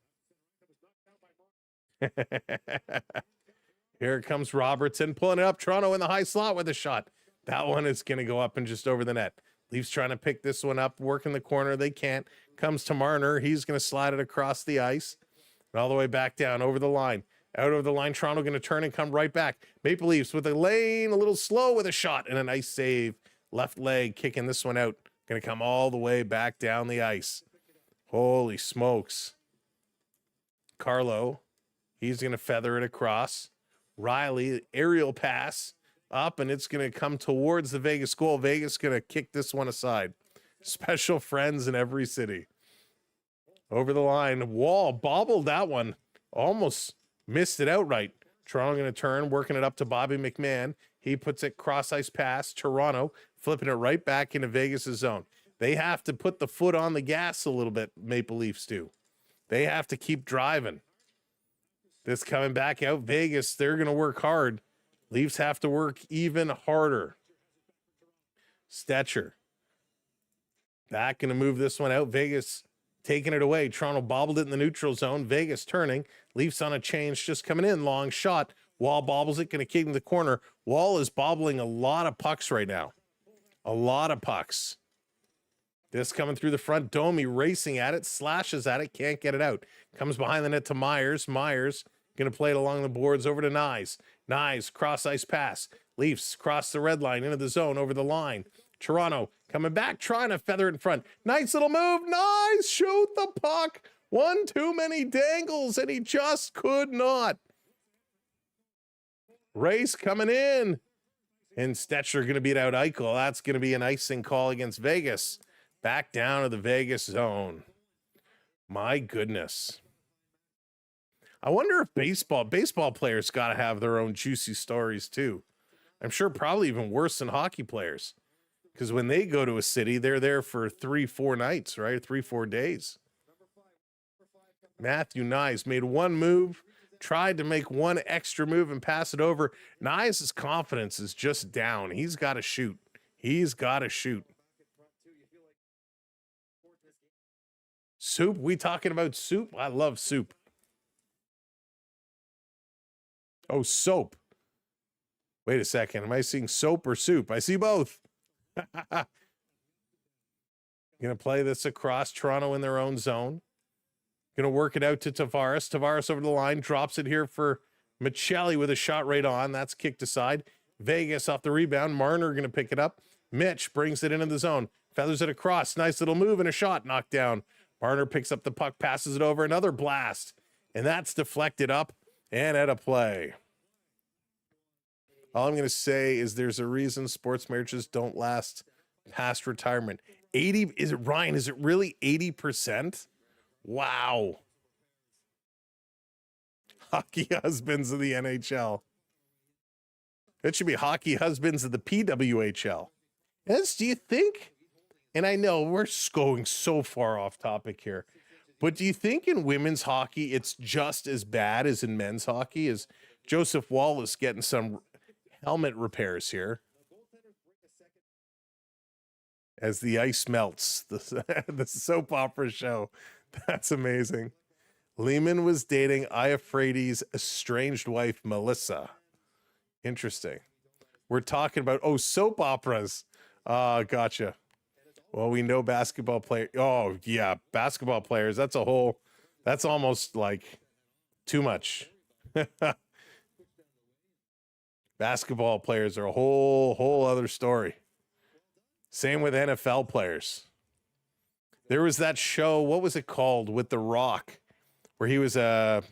Here comes Robertson pulling it up. Toronto in the high slot with a shot. That one is going to go up and just over the net. Leafs trying to pick this one up, work in the corner. They can't. Comes to Marner. He's going to slide it across the ice and all the way back down over the line. Out of the line, Toronto going to turn and come right back. Maple Leafs with a lane, a little slow with a shot and a nice save. Left leg kicking this one out. Going to come all the way back down the ice. Holy smokes. Carlo, he's going to feather it across. Riley, aerial pass up, and it's going to come towards the Vegas goal. Vegas going to kick this one aside. Special friends in every city. Over the line. Wall bobbled that one. Almost missed it outright. Toronto going to turn, working it up to Bobby McMahon. He puts it cross-ice pass. Toronto flipping it right back into Vegas' zone. They have to put the foot on the gas a little bit, Maple Leafs do. They have to keep driving. This coming back out. Vegas, they're going to work hard. Leafs have to work even harder. Stetcher. Back going to move this one out. Vegas taking it away. Toronto bobbled it in the neutral zone. Vegas turning. Leafs on a change just coming in. Long shot. Wall bobbles it. Going to kick in the corner. Wall is bobbling a lot of pucks right now. A lot of pucks. This coming through the front. Domi racing at it. Slashes at it. Can't get it out. Comes behind the net to Myers. Myers going to play it along the boards over to Nyes. Nyes, cross-ice pass. Leafs cross the red line into the zone over the line. Toronto coming back, trying to feather it in front. Nice little move. Nice. Shoot the puck. One too many dangles, and he just could not. Race coming in. And Stetcher going to beat out Eichel. That's going to be an icing call against Vegas. Back down to the Vegas zone. My goodness. I wonder if baseball players got to have their own juicy stories too. I'm sure probably even worse than hockey players. Because when they go to a city, they're there for 3-4 nights, right? 3-4 days. Matthew Nyes made one move, tried to make one extra move and pass it over. Nyes' confidence is just down. He's got to shoot. He's got to shoot. Soup? We talking about soup? I love soup. Oh, soap. Wait a second. Am I seeing soap or soup? I see both. Going to play this across. Toronto in their own zone. Going to work it out to Tavares. Tavares over the line. Drops it here for Michelli with a shot right on. That's kicked aside. Vegas off the rebound. Marner going to pick it up. Mitch brings it into the zone. Feathers it across. Nice little move and a shot knocked down. Marner picks up the puck, passes it over. Another blast. And that's deflected up and out of play. All I'm going to say is there's a reason sports marriages don't last past retirement. 80, is it Ryan? Is it really 80%? Wow. Hockey husbands of the NHL. It should be hockey husbands of the PWHL. Yes, do you think? And I know we're going so far off topic here, but do you think in women's hockey it's just as bad as in men's hockey? Is Joseph Wallace getting some helmet repairs here as the ice melts? The soap opera show. That's amazing. Lehman was dating Iafredi's estranged wife, Melissa. Interesting. We're talking about, soap operas. Gotcha. Well, we know basketball players. Oh, yeah, basketball players. That's almost like too much. Basketball players are a whole other story. Same with NFL players. There was that show, what was it called, with The Rock, where he was a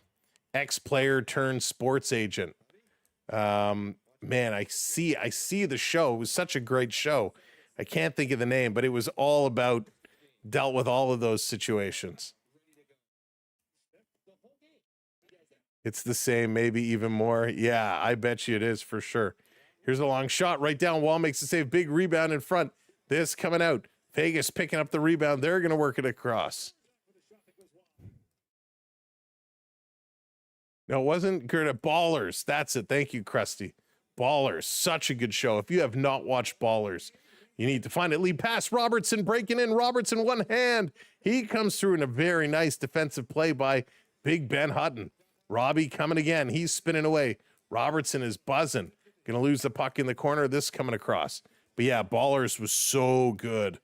ex-player turned sports agent. Man, I see the show. It was such a great show. I can't think of the name, but it was all about, dealt with all of those situations. It's the same, maybe even more. Yeah, I bet you it is for sure. Here's a long shot right down. Wall makes the save. Big rebound in front. This coming out. Vegas picking up the rebound. They're going to work it across. No, it wasn't good. Ballers. That's it. Thank you, Krusty. Ballers. Such a good show. If you have not watched Ballers, you need to find it. Lead pass. Robertson breaking in. Robertson one hand. He comes through in a very nice defensive play by Big Ben Hutton. Robbie coming again. He's spinning away. Robertson is buzzing. Going to lose the puck in the corner. This coming across. But yeah, Ballers was so good.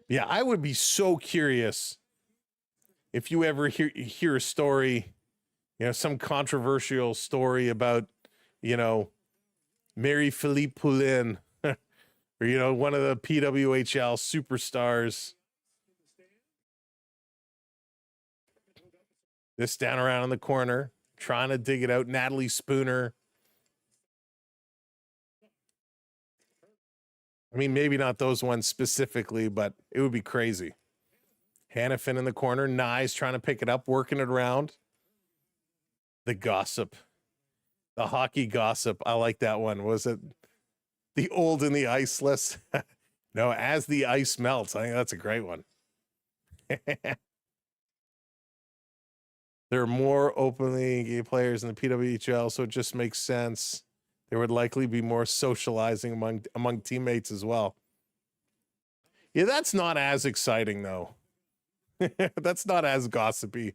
Yeah, I would be so curious if you ever hear a story, some controversial story about, Mary Philippe Poulin or, one of the PWHL superstars. This down around in the corner, trying to dig it out. Natalie Spooner. I mean, maybe not those ones specifically, but it would be crazy. Hannafin in the corner. Nyes trying to pick it up, working it around. The gossip. The hockey gossip. I like that one. Was it the old and the iceless? No, as the ice melts. I think that's a great one. There are more openly gay players in the PWHL, so it just makes sense. There would likely be more socializing among teammates as well. Yeah, that's not as exciting, though. That's not as gossipy.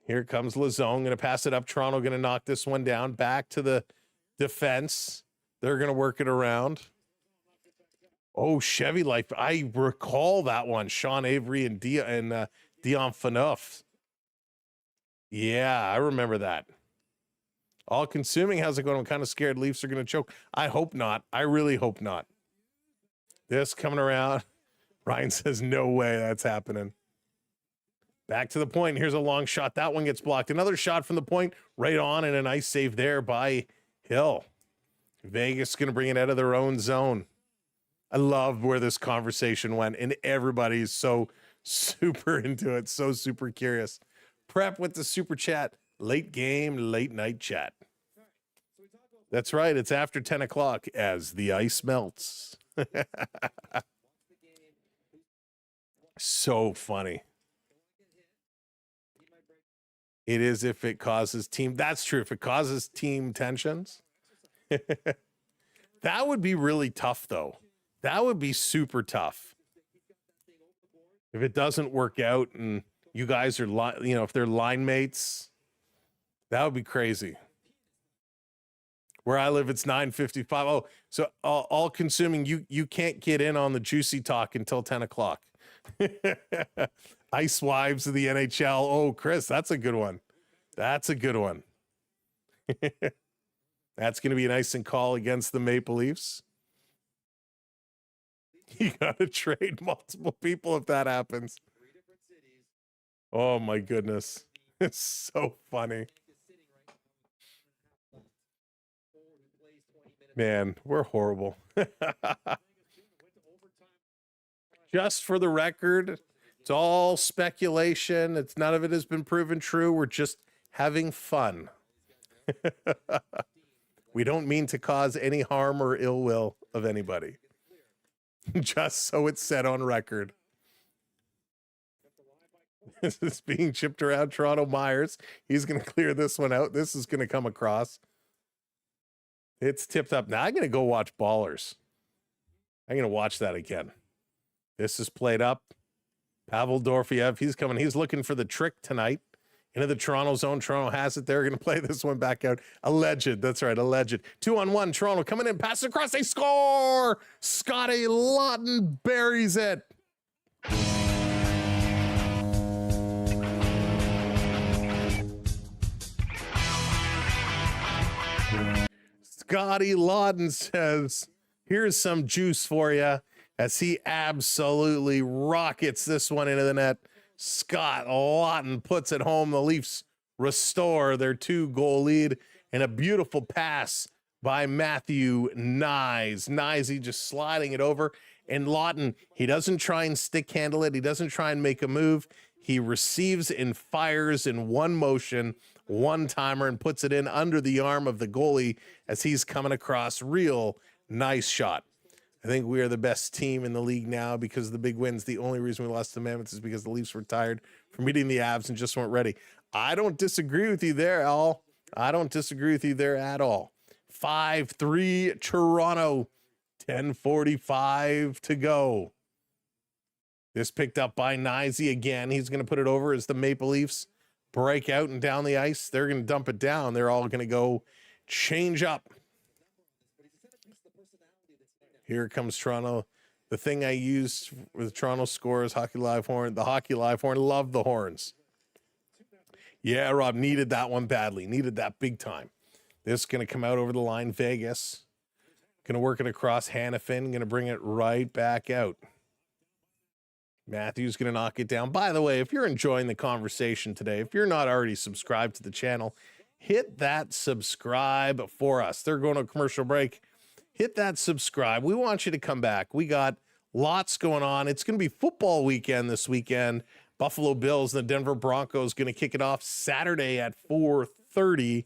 Here comes Lazone, going to pass it up. Toronto going to knock this one down. Back to the defense. They're going to work it around. Oh, Chevy Life. I recall that one. Sean Avery and Dion Phaneuf. Yeah, I remember that. All consuming. How's it going? I'm kind of scared Leafs are going to choke. I hope not. I really hope not. This coming around. Ryan says, no way that's happening. Back to the point. Here's a long shot. That one gets blocked. Another shot from the point. Right on, and a nice save there by Hill. Vegas going to bring it out of their own zone. I love where this conversation went, and everybody's so super into it, so super curious. Prep with the super chat. Late game, late night chat. That's right. It's after 10 o'clock as the ice melts. So funny. It is if it causes team. That's true. If it causes team tensions. That would be really tough, though. That would be super tough. If it doesn't work out and you guys are, if they're line mates, that would be crazy. Where I live, it's 9:55. Oh, so all consuming, you can't get in on the juicy talk until 10 o'clock. Ice Wives of the NHL. Oh, Chris, that's a good one. That's a good one. That's going to be an icing call against the Maple Leafs. You got to trade multiple people if that happens. Oh, my goodness. It's so funny. Man, we're horrible. Just for the record, it's all speculation. It's none of it has been proven true. We're just having fun. We don't mean to cause any harm or ill will of anybody. Just so it's said on record. This is being chipped around. Toronto Myers. He's going to clear this one out. This is going to come across. It's tipped up. Now I'm going to go watch Ballers. I'm going to watch that again. This is played up. Pavel Dorofeyev, he's coming. He's looking for the trick tonight. Into the Toronto zone. Toronto has it. They're going to play this one back out. Alleged. That's right. Alleged. 2-on-1. Toronto coming in. Pass across. They score. Scotty Lawton buries it. Scotty Lawton says, here's some juice for you, as he absolutely rockets this one into the net. Scott Lawton puts it home. The Leafs restore their 2-goal lead, and a beautiful pass by Matthew Nyes. Nyes just sliding it over, and Lawton, he doesn't try and stick handle it. He doesn't try and make a move. He receives and fires in one motion, one-timer, and puts it in under the arm of the goalie as he's coming across. Real nice shot. I think we are the best team in the league now because of the big wins. The only reason we lost to Mammoth is because the Leafs were tired from beating the Avs and just weren't ready. I don't disagree with you there, Al. I don't disagree with you there at all. 5-3 Toronto, 10:45 to go. This picked up by Nyes again. He's going to put it over as the Maple Leafs break out and down the ice. They're going to dump it down. They're all going to go change up. Here comes Toronto. The thing I used with Toronto scores, Hockey Live horn, the Hockey Live horn. Love the horns. Yeah, Rob, needed that one badly. Needed that big time. This is going to come out over the line. Vegas. Going to work it across Hannafin. Going to bring it right back out. Matthew's going to knock it down. By the way, if you're enjoying the conversation today, if you're not already subscribed to the channel, hit that subscribe for us. They're going to a commercial break. Hit that subscribe. We want you to come back. We got lots going on. It's going to be football weekend this weekend. Buffalo Bills and the Denver Broncos going to kick it off Saturday at 4:30.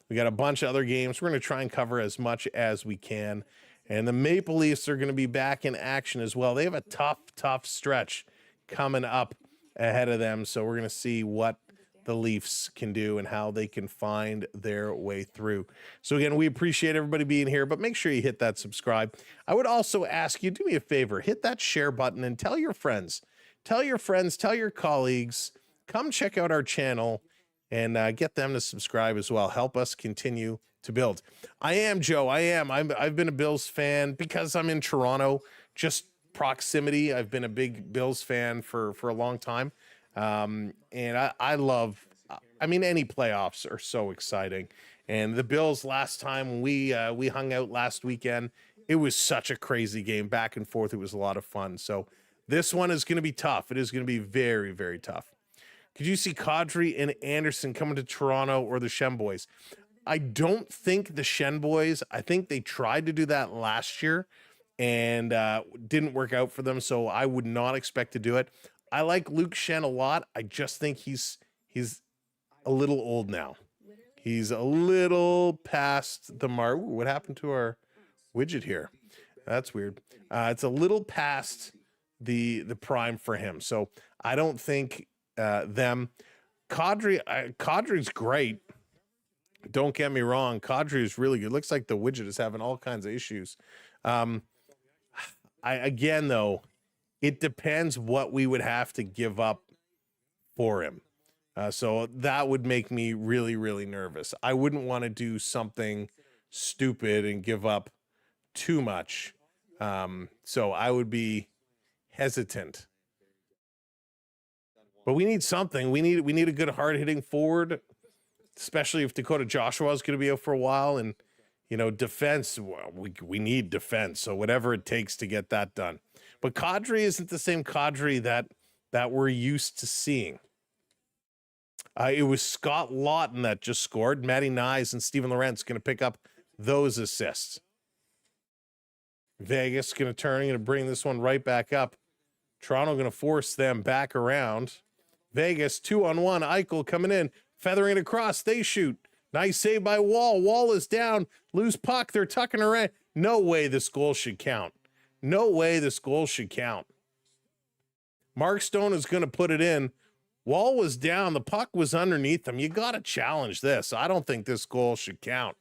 We got a bunch of other games. We're going to try and cover as much as we can. And the Maple Leafs are going to be back in action as well. They have a tough stretch coming up ahead of them. So we're going to see what the Leafs can do and how they can find their way through. So again, we appreciate everybody being here, but make sure you hit that subscribe. I would also ask you, do me a favor, hit that share button and tell your friends, tell your colleagues, come check out our channel and get them to subscribe as well. Help us continue to build. I am Joe. I've been a Bills fan because I'm in Toronto, just proximity. I've been a big Bills fan for a long time. And I love, any playoffs are so exciting. And the Bills last time we hung out last weekend, it was such a crazy game back and forth. It was a lot of fun. So this one is going to be tough. It is going to be very, very tough. Could you see Kadri and Anderson coming to Toronto or the Shen boys? I don't think the Shen boys, I think they tried to do that last year and didn't work out for them. So I would not expect to do it. I like Luke Shen a lot. I just think he's a little old now. He's a little past the mark. Ooh, what happened to our widget here? That's weird. It's a little past the prime for him. So I don't think them. Kadri's great. Don't get me wrong. Kadri is really good. Looks like the widget is having all kinds of issues. Again, though, it depends what we would have to give up for him. So that would make me really, really nervous. I wouldn't want to do something stupid and give up too much. So I would be hesitant. But we need something. We need a good hard-hitting forward, especially if Dakota Joshua is going to be out for a while. And, you know, defense, well, we need defense. So whatever it takes to get that done. But Kadri isn't the same Kadri that we're used to seeing. It was Scott Lawton that just scored. Matty Nyes and Steven Lorentz going to pick up those assists. Vegas going to bring this one right back up. Toronto going to force them back around. Vegas 2-on-1. Eichel coming in, feathering it across. They shoot. Nice save by Wall. Wall is down. Loose puck. They're tucking around. No way this goal should count. No way this goal should count. Mark Stone is going to put it in. Wall was down. The puck was underneath him. You got to challenge this. I don't think this goal should count.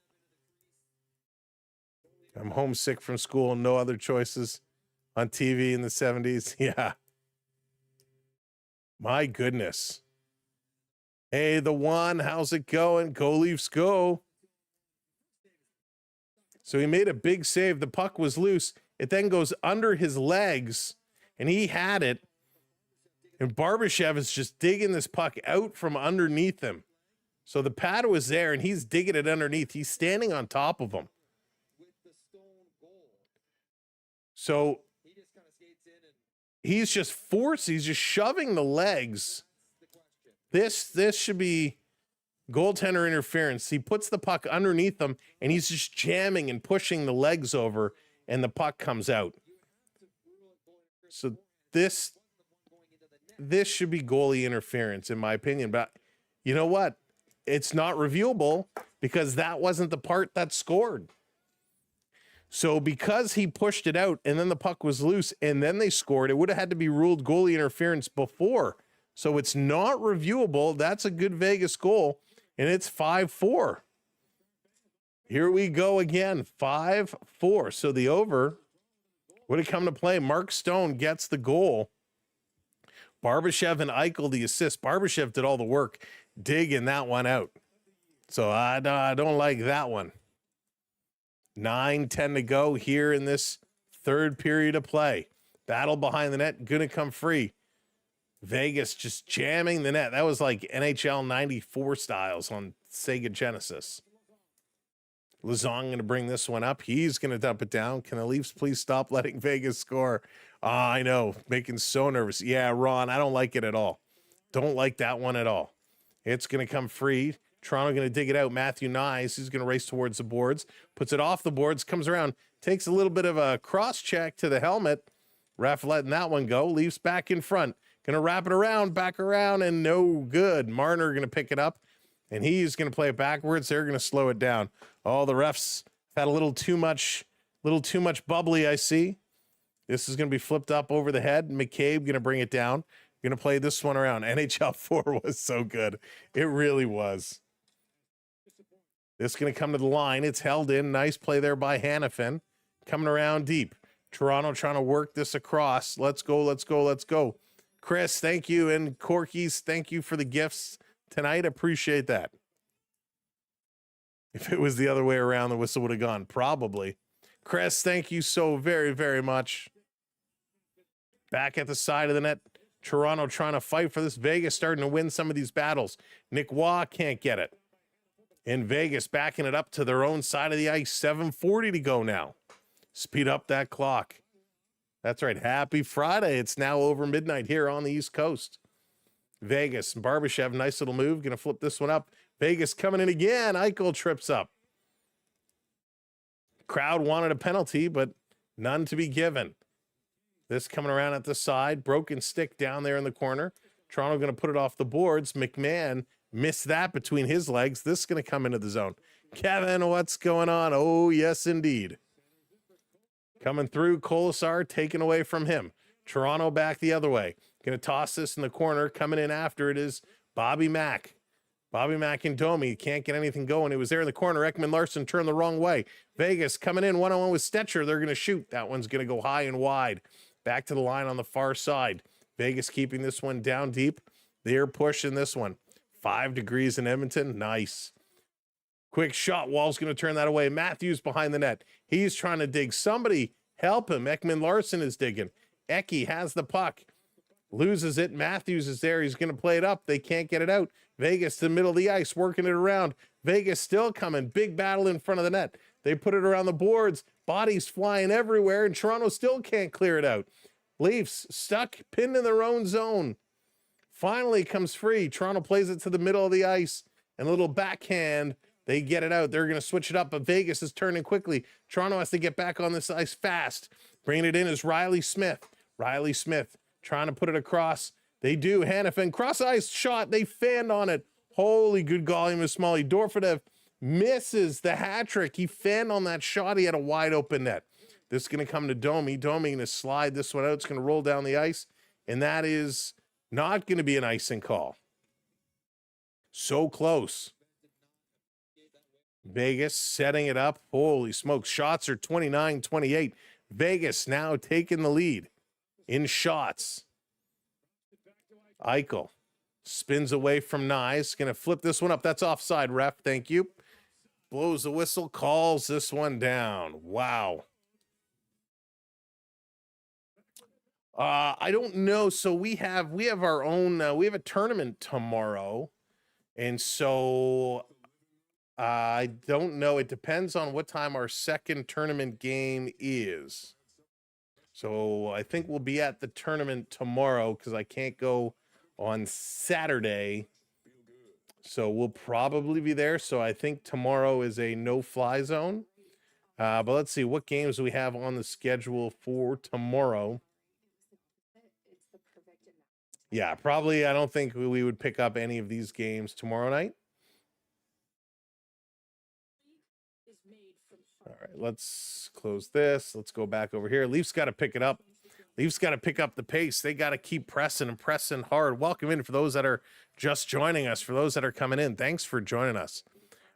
I'm homesick from school and no other choices on TV in the 70s. Yeah. My goodness. Hey, the one, how's it going? Go Leafs, go. So he made a big save. The puck was loose. It then goes under his legs, and he had it. And Barbashev is just digging this puck out from underneath him. So the pad was there, and he's digging it underneath. He's standing on top of him. So he's just shoving the legs. This should be goaltender interference. He puts the puck underneath him, and he's just jamming and pushing the legs over, and the puck comes out. So this should be goalie interference, in my opinion. But you know what? It's not reviewable because that wasn't the part that scored. So because he pushed it out and then the puck was loose and then they scored, it would have had to be ruled goalie interference before. So it's not reviewable. That's a good Vegas goal, and it's 5-4. Here we go again, 5-4. So the over would have come to play. Mark Stone gets the goal. Barbashev and Eichel the assist. Barbashev did all the work digging that one out. So I don't like that one. 9:10 to go here in this third period of play. Battle behind the net, going to come free. Vegas just jamming the net. That was like NHL 94 styles on Sega Genesis. Lazong going to bring this one up. He's going to dump it down. Can the Leafs please stop letting Vegas score? I know, making so nervous. Yeah, Ron, I don't like it at all. Don't like that one at all. It's going to come free. Toronto going to dig it out. Matthew Nyes, he's going to race towards the boards, puts it off the boards, comes around, takes a little bit of a cross check to the helmet. Ref letting that one go. Leafs back in front. Going to wrap it around, back around, and no good. Marner going to pick it up, and he's going to play it backwards. They're going to slow it down. Oh, the refs had a little too much bubbly, I see. This is going to be flipped up over the head. McCabe going to bring it down. Going to play this one around. NHL 4 was so good. It really was. This is going to come to the line. It's held in. Nice play there by Hannafin. Coming around deep. Toronto trying to work this across. Let's go, let's go, let's go. Chris, thank you. And Corky's, thank you for the gifts tonight. Appreciate that. If it was the other way around, the whistle would have gone. Probably. Chris, thank you so very, very much. Back at the side of the net. Toronto trying to fight for this. Vegas starting to win some of these battles. Nick Waugh can't get it. In Vegas backing it up to their own side of the ice. 7:40 to go now. Speed up that clock. That's right. Happy Friday. It's now over midnight here on the East Coast. Vegas. Barbashev, nice little move. Going to flip this one up. Vegas coming in again. Eichel trips up. Crowd wanted a penalty, but none to be given. This coming around at the side. Broken stick down there in the corner. Toronto going to put it off the boards. McMahon missed that between his legs. This is going to come into the zone. Kevin, what's going on? Oh, yes, indeed. Coming through, Colasar taken away from him. Toronto back the other way. Going to toss this in the corner. Coming in after it is Bobby Mack. Bobby Mack and Domi can't get anything going. It was there in the corner. Ekman Larson turned the wrong way. Vegas coming in one-on-one with Stetcher. They're going to shoot. That one's going to go high and wide. Back to the line on the far side. Vegas keeping this one down deep. They're pushing this one. 5 degrees in Edmonton. Nice. Quick shot. Wall's going to turn that away. Matthews behind the net. He's trying to dig. Somebody help him. Ekman Larson is digging. Eki has the puck. loses it. Matthews is there. He's going to play it up. They can't get it out. Vegas to the middle of the ice, working it around. Vegas still coming. Big battle in front of the net. They put it around the boards. Bodies flying everywhere, and Toronto still can't clear it out. Leafs stuck, pinned in their own zone. Finally comes free. Toronto plays it to the middle of the ice, and a little backhand. They get it out. They're going to switch it up, but Vegas is turning quickly. Toronto has to get back on this ice fast. Bringing it in is Riley Smith. Riley Smith trying to put it across. They do. Hanifin, cross ice shot. They fanned on it. Holy good golly, Miss Smalley. Dorfadev misses the hat trick. He fanned on that shot. He had a wide open net. This is going to come to Domi. Domi going to slide this one out. It's going to roll down the ice, and that is not going to be an icing call. So close. Vegas setting it up. Holy smokes. Shots are 29-28. Vegas now taking the lead in shots. Eichel spins away from Nyes. Going to flip this one up. That's offside, ref. Thank you. Blows the whistle. Calls this one down. Wow. I don't know. So we have our own, we have a tournament tomorrow. And so I don't know. It depends on what time our second tournament game is. So I think we'll be at the tournament tomorrow because I can't go on Saturday. So we'll probably be there. So I think tomorrow is a no-fly zone. But let's see what games we have on the schedule for tomorrow. Yeah, probably. I don't think we would pick up any of these games tomorrow night. All right, let's close this. Let's go back over here. Leafs got to pick it up. Leafs got to pick up the pace. They got to keep pressing and pressing hard. Welcome in for those that are just joining us. For those that are coming in, thanks for joining us.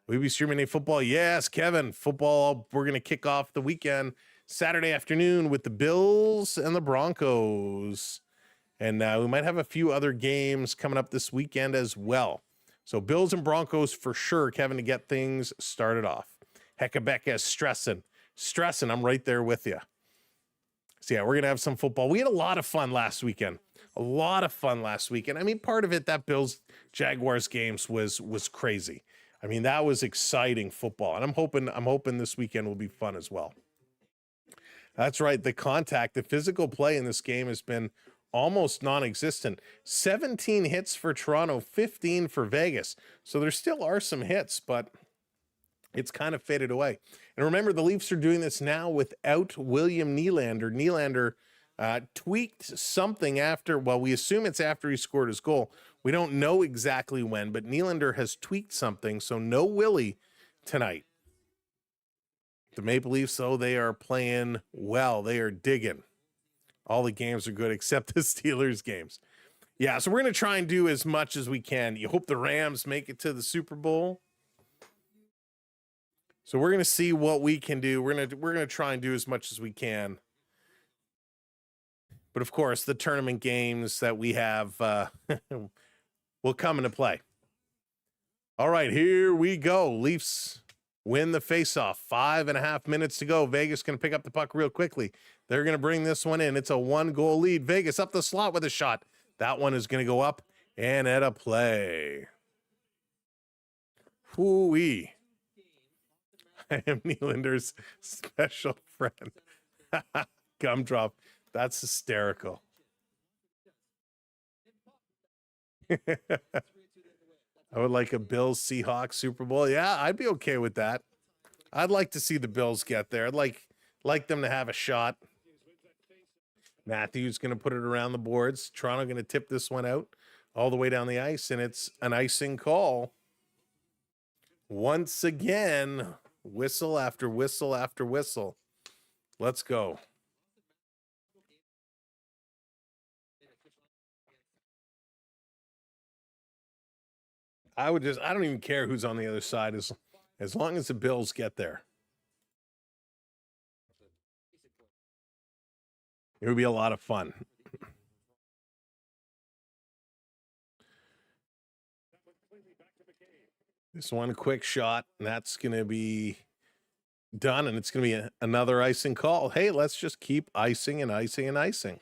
We be streaming a football. Yes, Kevin, football. We're going to kick off the weekend Saturday afternoon with the Bills and the Broncos. And we might have a few other games coming up this weekend as well. So Bills and Broncos for sure, Kevin, to get things started off. Hekabeka is stressing. I'm right there with you. So, yeah, we're going to have some football. We had a lot of fun last weekend. I mean, part of it, that Bills-Jaguars games was crazy. I mean, that was exciting football. And I'm hoping this weekend will be fun as well. That's right. The contact, the physical play in this game has been almost non-existent. 17 hits for Toronto, 15 for Vegas. So there still are some hits, but it's kind of faded away. And remember, the Leafs are doing this now without William Nylander. Nylander tweaked something after, well, we assume it's after he scored his goal. We don't know exactly when, but Nylander has tweaked something, so no Willie tonight. The Maple Leafs, though, they are playing well. They are digging. All the games are good except the Steelers games. Yeah, so we're going to try and do as much as we can. You hope the Rams make it to the Super Bowl. So we're going to see what we can do. We're going to try and do as much as we can. But of course, the tournament games that we have will come into play. All right, here we go. Leafs win the faceoff. 5.5 minutes to go. Vegas going to pick up the puck real quickly. They're going to bring this one in. It's a 1-goal lead. Vegas up the slot with a shot. That one is going to go up and at a play. Hoo-wee. I am Nylander's special friend. Gumdrop. That's hysterical. I would like a Bills Seahawks Super Bowl. Yeah, I'd be okay with that. I'd like to see the Bills get there. I'd like them to have a shot. Matthews going to put it around the boards. Toronto going to tip this one out all the way down the ice, and it's an icing call. Once again, whistle after whistle after whistle. Let's go. I don't even care who's on the other side as long as the Bills get there. It would be a lot of fun. This one quick shot, and that's going to be done, and it's going to be another icing call. Hey, let's just keep icing and icing and icing.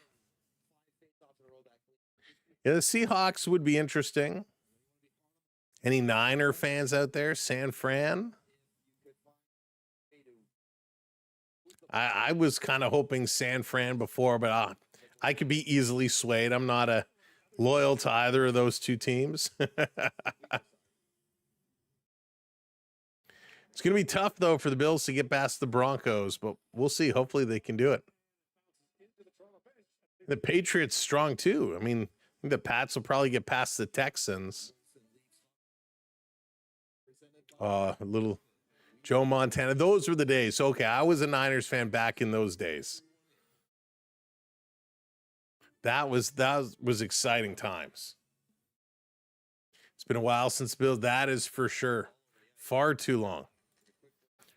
Yeah, the Seahawks would be interesting. Any Niner fans out there? San Fran? I was kind of hoping San Fran before, but I could be easily swayed. I'm not loyal to either of those two teams. It's going to be tough, though, for the Bills to get past the Broncos, but we'll see. Hopefully they can do it. The Patriots strong, too. I mean, I think the Pats will probably get past the Texans. A little Joe Montana. Those were the days. Okay, I was a Niners fan back in those days. That was exciting times. It's been a while since Bills. That is for sure. Far too long.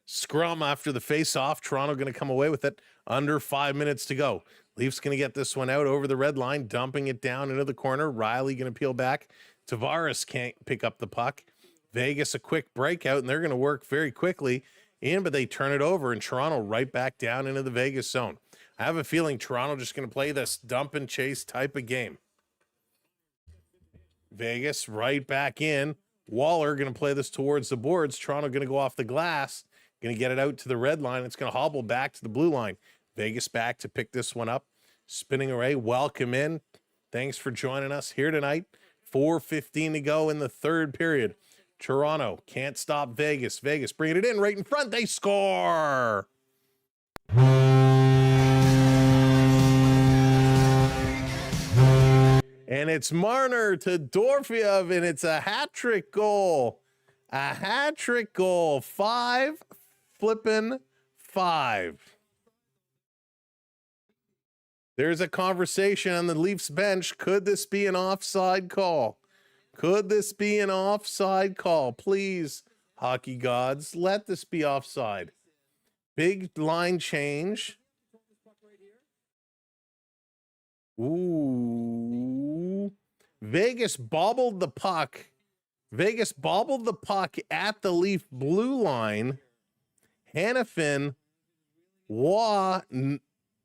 Scrum after the face-off. Toronto going to come away with it. Under 5 minutes to go. Leafs going to get this one out over the red line, dumping it down into the corner. Riley going to peel back. Tavares can't pick up the puck. Vegas a quick breakout, and they're going to work very quickly in, but they turn it over, and Toronto right back down into the Vegas zone. I have a feeling Toronto just going to play this dump and chase type of game. Vegas right back in. Waller going to play this towards the boards. Toronto going to go off the glass, going to get it out to the red line. It's going to hobble back to the blue line. Vegas back to pick this one up. Spinning array, welcome in. Thanks for joining us here tonight. 4:15 to go in the third period. Toronto can't stop Vegas. Vegas bringing it in right in front. They score. And it's Marner to Dorfiev, and it's a hat trick goal. A hat trick goal. 5-5. There's a conversation on the Leafs bench. Could this be an offside call? Could this be an offside call? Please, hockey gods, let this be offside. Big line change. Ooh. Vegas bobbled the puck. Vegas bobbled the puck at the Leaf blue line. Hannafin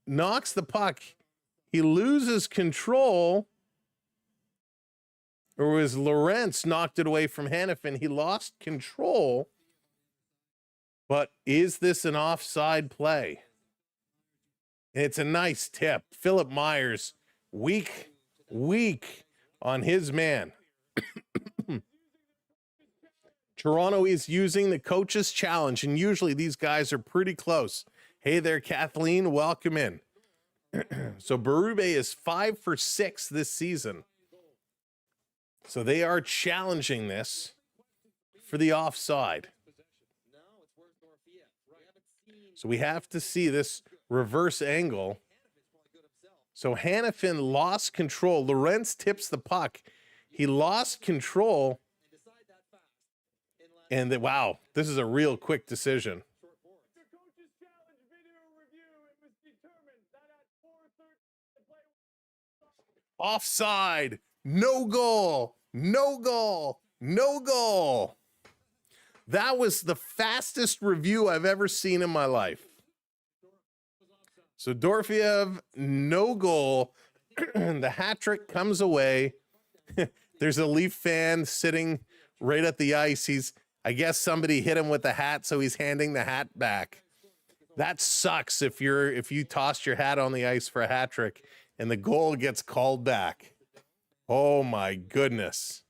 knocks the puck. He loses control. Or was Lorentz knocked it away from Hannafin? He lost control. But is this an offside play? It's a nice tip. Philip Myers, weak on his man. Toronto is using the coach's challenge, and usually these guys are pretty close. Hey there, Kathleen. Welcome in. So Berube is 5 for 6 this season. So they are challenging this for the offside. So we have to see this reverse angle. So Hannafin lost control. Lorentz tips the puck. He lost control. And wow, this is a real quick decision. Offside. No goal. No goal. No goal. That was the fastest review I've ever seen in my life. So Dorfiev, no goal. The hat trick comes away. There's a Leaf fan sitting right at the ice. I guess somebody hit him with the hat, so he's handing the hat back. That sucks if you tossed your hat on the ice for a hat trick and the goal gets called back. Oh my goodness.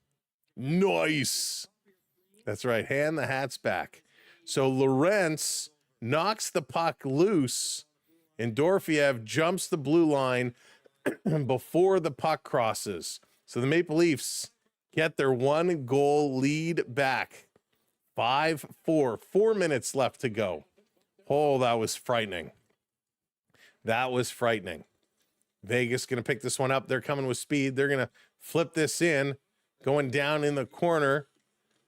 Nice. That's right. Hand the hats back. So Lorentz knocks the puck loose, and Dorfiev jumps the blue line before the puck crosses. So the Maple Leafs get their 1-goal lead back. 5-4. 4 minutes left to go. Oh, that was frightening. That was frightening. Vegas going to pick this one up. They're coming with speed. They're going to flip this in. Going down in the corner.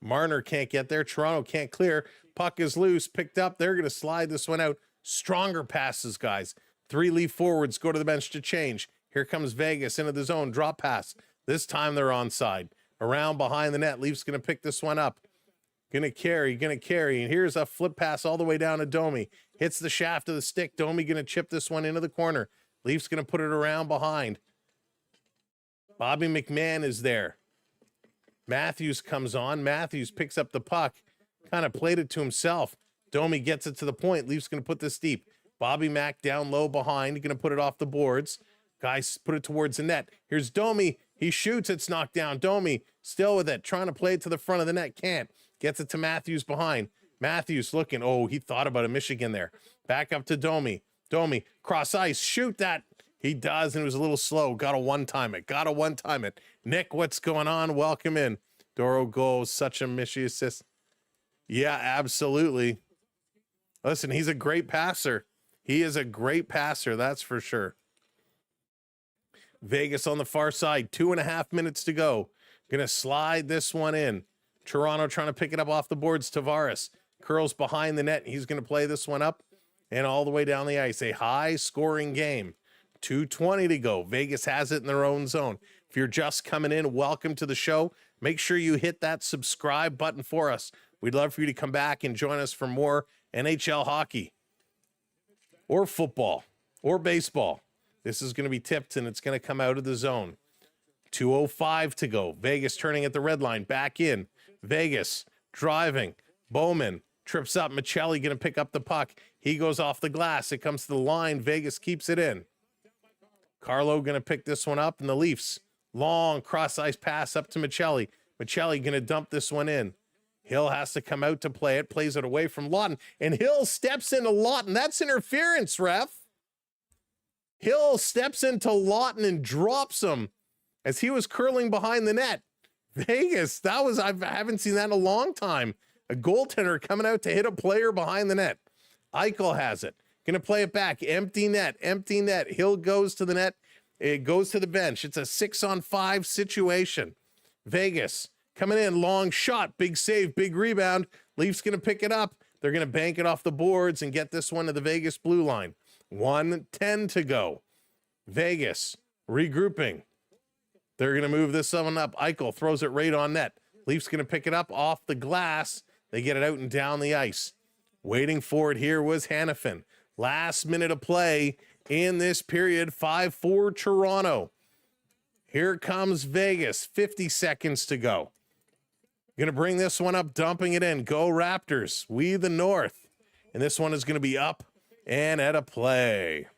Marner can't get there. Toronto can't clear. Puck is loose. Picked up. They're going to slide this one out. Stronger passes, guys. 3 Leaf forwards go to the bench to change. Here comes Vegas into the zone. Drop pass. This time they're onside. Around behind the net. Leafs going to pick this one up. Going to carry. And here's a flip pass all the way down to Domi. Hits the shaft of the stick. Domi going to chip this one into the corner. Leafs going to put it around behind. Bobby McMahon is there. Matthews comes on. Matthews picks up the puck. Kind of played it to himself. Domi gets it to the point. Leafs going to put this deep. Bobby Mack down low behind. Going to put it off the boards. Guys put it towards the net. Here's Domi. He shoots. It's knocked down. Domi still with it. Trying to play it to the front of the net. Can't. Gets it to Matthews behind. Matthews looking. Oh, he thought about a Michigan there. Back up to Domi. Domi, cross ice. Shoot that. He does, and it was a little slow. Got to one-time it. Got to one-time it. Nick, what's going on? Welcome in. Doro goes. Such a Michi assist. Yeah, absolutely. Listen, he's a great passer. He is a great passer, that's for sure. Vegas on the far side, 2.5 minutes to go. Gonna slide this one in. Toronto trying to pick it up off the boards. Tavares curls behind the net. He's gonna play this one up and all the way down the ice. A high-scoring game. 2:20 to go. Vegas has it in their own zone. If you're just coming in, welcome to the show. Make sure you hit that subscribe button for us. We'd love for you to come back and join us for more NHL hockey or football or baseball. This is going to be tipped, and it's going to come out of the zone. 2:05 to go. Vegas turning at the red line. Back in. Vegas driving. Bowman trips up. Michelli going to pick up the puck. He goes off the glass. It comes to the line. Vegas keeps it in. Carlo going to pick this one up, and the Leafs. Long cross-ice pass up to Michelli. Michelli going to dump this one in. Hill has to come out to play it, plays it away from Lawton, and Hill steps into Lawton. That's interference, ref. Hill steps into Lawton and drops him as he was curling behind the net. Vegas, I haven't seen that in a long time. A goaltender coming out to hit a player behind the net. Eichel has it. Going to play it back. Empty net, empty net. Hill goes to the net. It goes to the bench. It's a 6-on-5 situation. Vegas coming in, long shot, big save, big rebound. Leafs going to pick it up. They're going to bank it off the boards and get this one to the Vegas blue line. 1:10 to go. Vegas regrouping. They're going to move this one up. Eichel throws it right on net. Leafs going to pick it up off the glass. They get it out and down the ice. Waiting for it here was Hannafin. Last minute of play in this period, 5-4 Toronto. Here comes Vegas, 50 seconds to go. Going to bring this one up, dumping it in. Go Raptors, we the North. And this one is going to be up and at a play.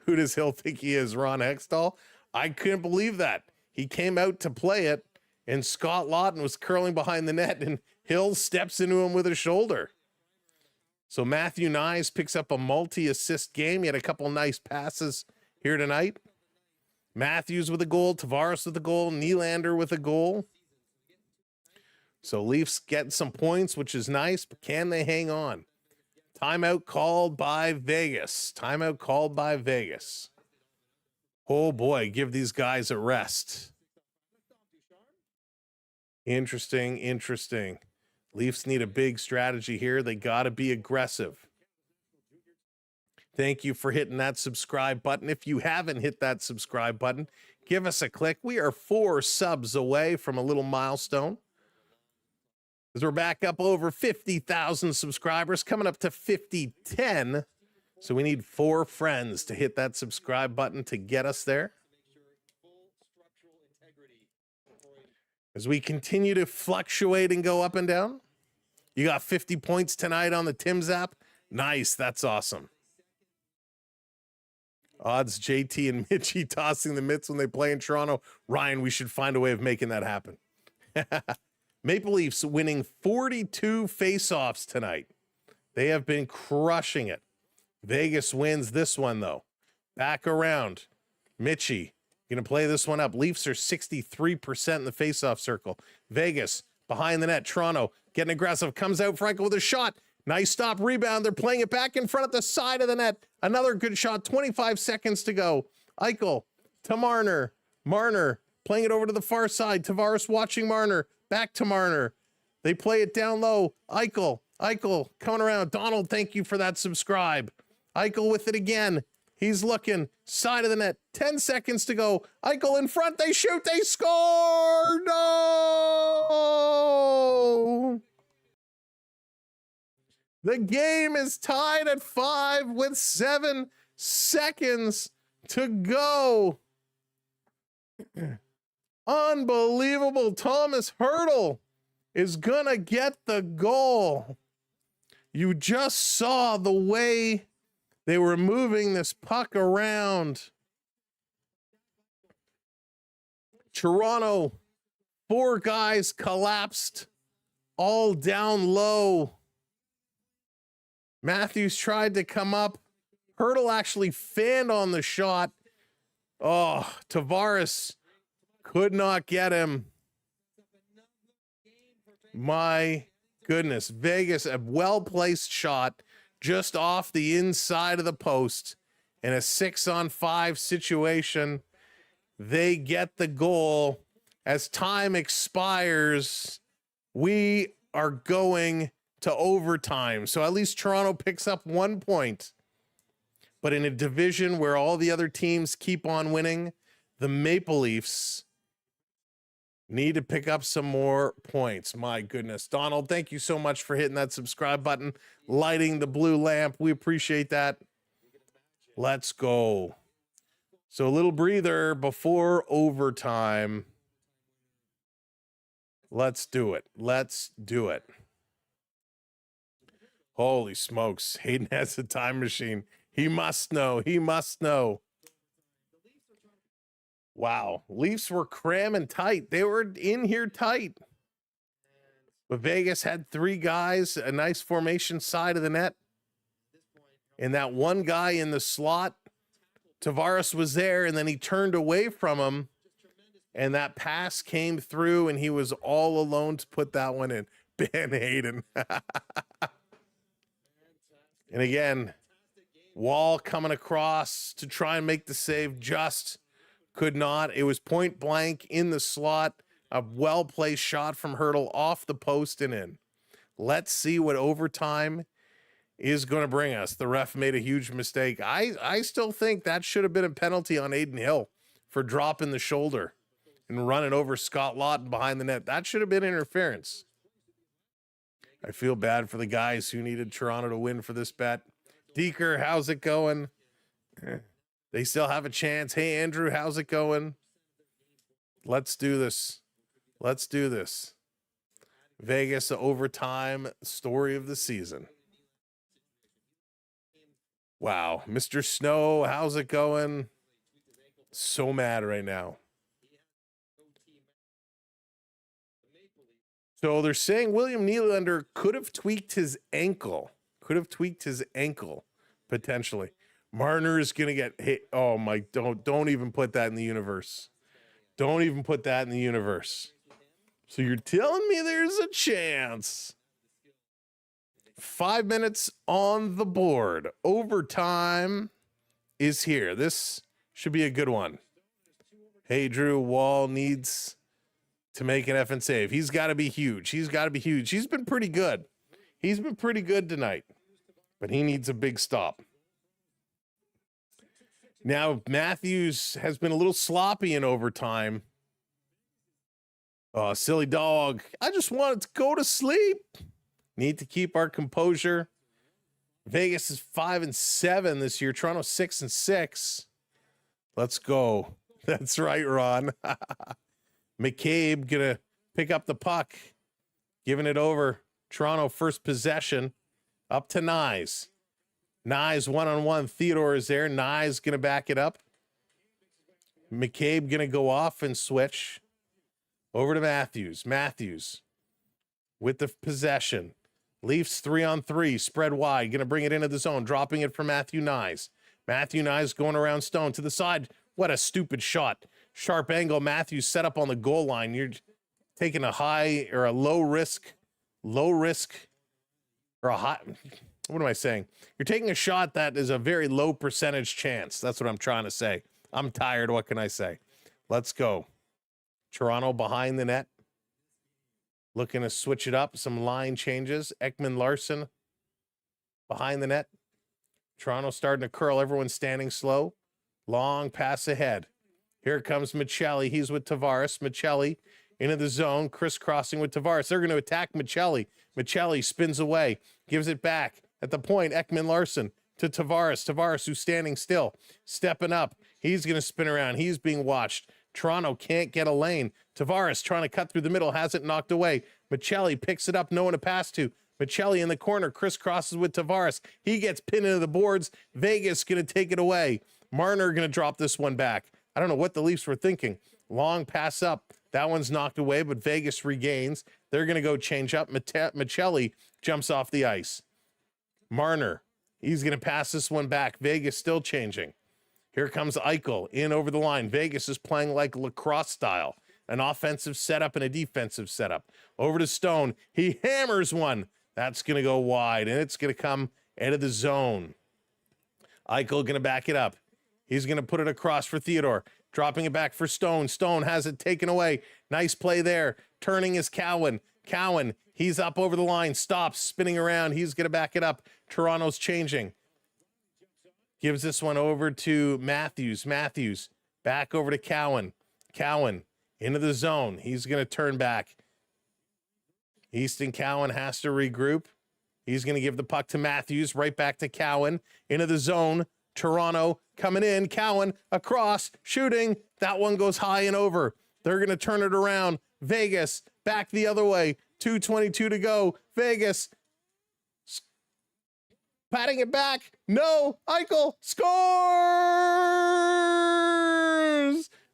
Who does Hill think he is, Ron Hextall? I couldn't believe that. He came out to play it, and Scott Lawton was curling behind the net, and Hill steps into him with a shoulder. So Matthew Nyes picks up a multi-assist game. He had a couple nice passes here tonight. Matthews with a goal, Tavares with a goal, Nylander with a goal. So Leafs getting some points, which is nice, but can they hang on? Timeout called by Vegas. Timeout called by Vegas. Oh boy, give these guys a rest. Interesting, interesting. Leafs need a big strategy here. They got to be aggressive. Thank you for hitting that subscribe button. If you haven't hit that subscribe button, give us a click. We are 4 subs away from a little milestone. As we're back up over 50,000 subscribers, coming up to 5010. So we need 4 friends to hit that subscribe button to get us there. As we continue to fluctuate and go up and down, you got 50 points tonight on the Tim's app. Nice. That's awesome. Odds JT and Mitchie tossing the mitts when they play in Toronto. Ryan, we should find a way of making that happen. Maple Leafs winning 42 faceoffs tonight. They have been crushing it. Vegas wins this one, though. Back around. Mitchie going to play this one up. Leafs are 63% in the faceoff circle. Vegas behind the net. Toronto getting aggressive. Comes out Franco with a shot. Nice stop, rebound. They're playing it back in front at the side of the net. Another good shot. 25 seconds to go. Eichel to Marner. Marner playing it over to the far side. Tavares watching Marner. Back to Marner. They play it down low. Eichel coming around. Donald, thank you for that subscribe. Eichel with it again. He's looking. Side of the net. 10 seconds to go. Eichel in front. They shoot. They score. No! The game is tied at 5 with 7 seconds to go. Unbelievable. Thomas Hertl is going to get the goal. You just saw the way they were moving this puck around. Toronto, 4 guys collapsed all down low. Matthews tried to come up. Hertl actually fanned on the shot. Oh, Tavares could not get him. My goodness. Vegas, a well-placed shot just off the inside of the post in a 6-on-5 situation. They get the goal. As time expires, we are going to overtime. So at least Toronto picks up 1 point. But in a division where all the other teams keep on winning, the Maple Leafs need to pick up some more points. My goodness. Donald, thank you so much for hitting that subscribe button, lighting the blue lamp. We appreciate that. Let's go. So a little breather before overtime. Let's do it. Let's do it. Holy smokes. Hayden has a time machine. He must know. He must know. Wow. Leafs were cramming tight. They were in here tight. But Vegas had 3 guys, a nice formation side of the net. And that one guy in the slot, Tavares was there, and then he turned away from him. And that pass came through, and he was all alone to put that one in. Ben Hayden. And again, Wall coming across to try and make the save, just could not. It was point blank in the slot. A well-placed shot from Hertl off the post and in. Let's see what overtime is going to bring us. The ref made a huge mistake. I still think that should have been a penalty on Aiden Hill for dropping the shoulder and running over Scott Lawton behind the net. That should have been interference. I feel bad for the guys who needed Toronto to win for this bet. Deeker, how's it going? They still have a chance. Hey, Andrew, how's it going? Let's do this. Let's do this. Vegas, the overtime story of the season. Wow. Mr. Snow, how's it going? So mad right now. So they're saying William Nylander could have tweaked his ankle. Potentially. Marner is going to get hit. Oh my, don't even put that in the universe. Don't even put that in the universe. So you're telling me there's a chance. 5 minutes on the board. Overtime is here. This should be a good one. Hey, Drew, Wall needs to make an effing save. He's got to be huge. He's been pretty good. He's been pretty good tonight, but he needs a big stop. Now, Matthews has been a little sloppy in overtime. Oh, silly dog. I just wanted to go to sleep. Need to keep our composure. Vegas is 5-7 this year. Toronto 6-6. Let's go. That's right, Ron. McCabe gonna pick up the puck, giving it over. Toronto first possession, up to Nyes. Nyes one-on-one. Theodore is there. Nyes gonna back it up. McCabe gonna go off and switch over to Matthews. Matthews with the possession. Leafs 3-on-3, spread wide. Gonna bring it into the zone, dropping it for Matthew Nyes. Matthew Nyes going around Stone to the side. What a stupid shot. Sharp angle. Matthews set up on the goal line. You're taking a high or a low risk or a high. What am I saying? You're taking a shot that is a very low percentage chance. That's what I'm trying to say. I'm tired. What can I say? Let's go. Toronto behind the net. Looking to switch it up. Some line changes. Ekman Larson behind the net. Toronto starting to curl. Everyone's standing slow. Long pass ahead. Here comes Michelli. He's with Tavares. Michelli into the zone, crisscrossing with Tavares. They're going to attack Michelli. Michelli spins away, gives it back. At the point, Ekman Larson to Tavares. Tavares, who's standing still, stepping up. He's going to spin around. He's being watched. Toronto can't get a lane. Tavares trying to cut through the middle, has it knocked away. Michelli picks it up, no one to pass to. Michelli in the corner, crisscrosses with Tavares. He gets pinned into the boards. Vegas going to take it away. Marner going to drop this one back. I don't know what the Leafs were thinking. Long pass up. That one's knocked away, but Vegas regains. They're going to go change up. Michelli jumps off the ice. Marner, he's going to pass this one back. Vegas still changing. Here comes Eichel in over the line. Vegas is playing like lacrosse style. An offensive setup and a defensive setup. Over to Stone. He hammers one. That's going to go wide, and it's going to come out of the zone. Eichel going to back it up. He's going to put it across for Theodore. Dropping it back for Stone. Stone has it taken away. Nice play there. Turning is Cowan. Cowan, he's up over the line. Stops, spinning around. He's going to back it up. Toronto's changing. Gives this one over to Matthews. Matthews back over to Cowan. Cowan into the zone. He's going to turn back. Easton Cowan has to regroup. He's going to give the puck to Matthews. Right back to Cowan. Into the zone. Toronto coming in. Cowan across. Shooting. That one goes high and over. They're going to turn it around. Vegas back the other way. 2:22 to go. Vegas patting it back. No. Eichel scores.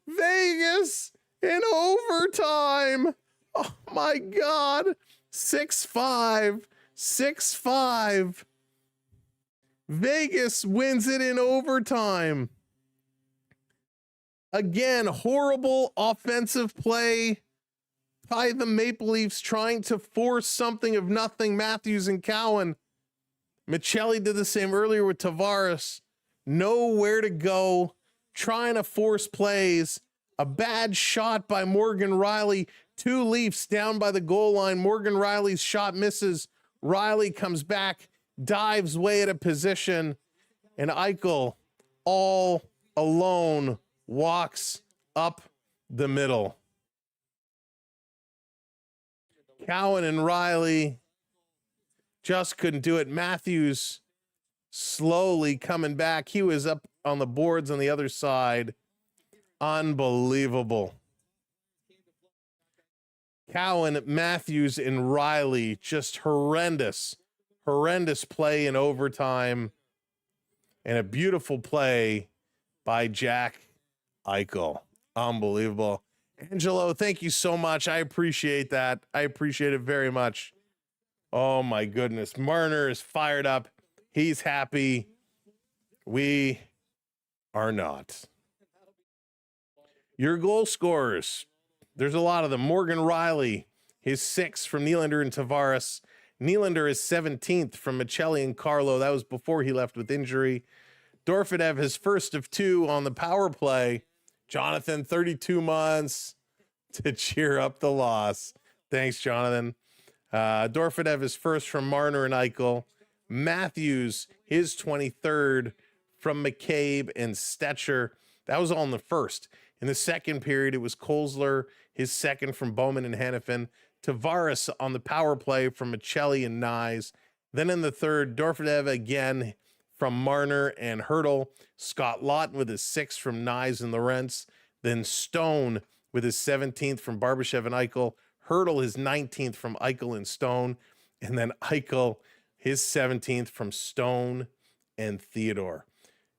Vegas in overtime. Oh my God. 6-5. 6-5. Vegas wins it in overtime. Again, horrible offensive play by the Maple Leafs trying to force something of nothing. Matthews and Cowan. Michelli did the same earlier with Tavares. Nowhere to go. Trying to force plays. A bad shot by Morgan Riley. 2 Leafs down by the goal line. Morgan Riley's shot misses. Riley comes back, dives way out of position, and Eichel all alone walks up the middle. Cowan and Riley just couldn't do it. Matthews slowly coming back. He was up on the boards on the other side. Unbelievable. Cowan, Matthews, and Riley, just horrendous play in overtime, and a beautiful play by Jack Eichel. Unbelievable. Angelo, thank you so much. I appreciate that. I appreciate it very much. Oh my goodness. Marner is fired up. He's happy. We are not. Your goal scorers. There's a lot of them. Morgan Riley, his 6 from Nylander and Tavares. Nylander is 17th from Michelli and Carlo. That was before he left with injury. Dorfedev, his first of 2 on the power play. Jonathan, 32 months to cheer up the loss. Thanks, Jonathan. Dorfedev is first from Marner and Eichel. Matthews, his 23rd from McCabe and Stetcher. That was all in the first. In the second period, it was Kolsler, his second from Bowman and Hannafin. Tavares on the power play from Michelli and Nyes. Then in the third, Dorfedev again from Marner and Hurdle. Scott Lawton with his 6 from Nyes and Lorentz. Then Stone with his 17th from Barbashev and Eichel. Hurdle his 19th from Eichel and Stone. And then Eichel his 17th from Stone and Theodore.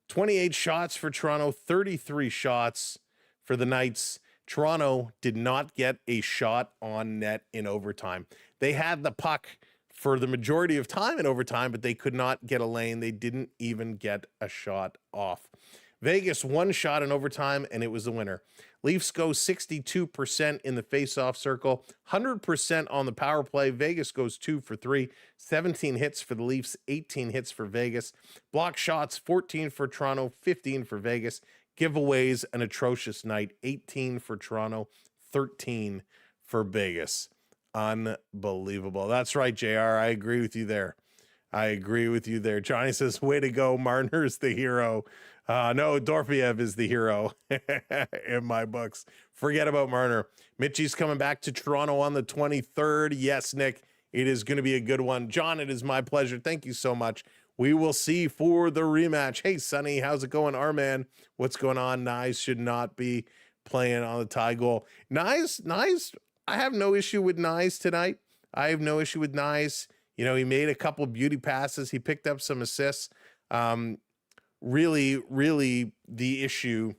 28 shots for Toronto, 33 shots for the Knights. Toronto did not get a shot on net in overtime. They had the puck for the majority of time in overtime, but they could not get a lane. They didn't even get a shot off. Vegas 1 shot in overtime, and it was the winner. Leafs go 62% in the faceoff circle, 100% on the power play. Vegas goes 2 for 3, 17 hits for the Leafs, 18 hits for Vegas. Block shots, 14 for Toronto, 15 for Vegas. Giveaways, an atrocious night, 18 for Toronto, 13 for Vegas. Unbelievable. That's right, JR. I agree with you there. Johnny says, way to go. Marner's the hero. No, Dorfedev is the hero in my books. Forget about Marner. Mitchie's coming back to Toronto on the 23rd. Yes, Nick, it is going to be a good one. John, it is my pleasure. Thank you so much. We will see for the rematch. Hey, Sonny, how's it going? Our man, what's going on? Nyes should not be playing on the tie goal. Nyes, I have no issue with Nyes tonight. I have no issue with Nyes. You know, he made a couple beauty passes. He picked up some assists. Really, the issue,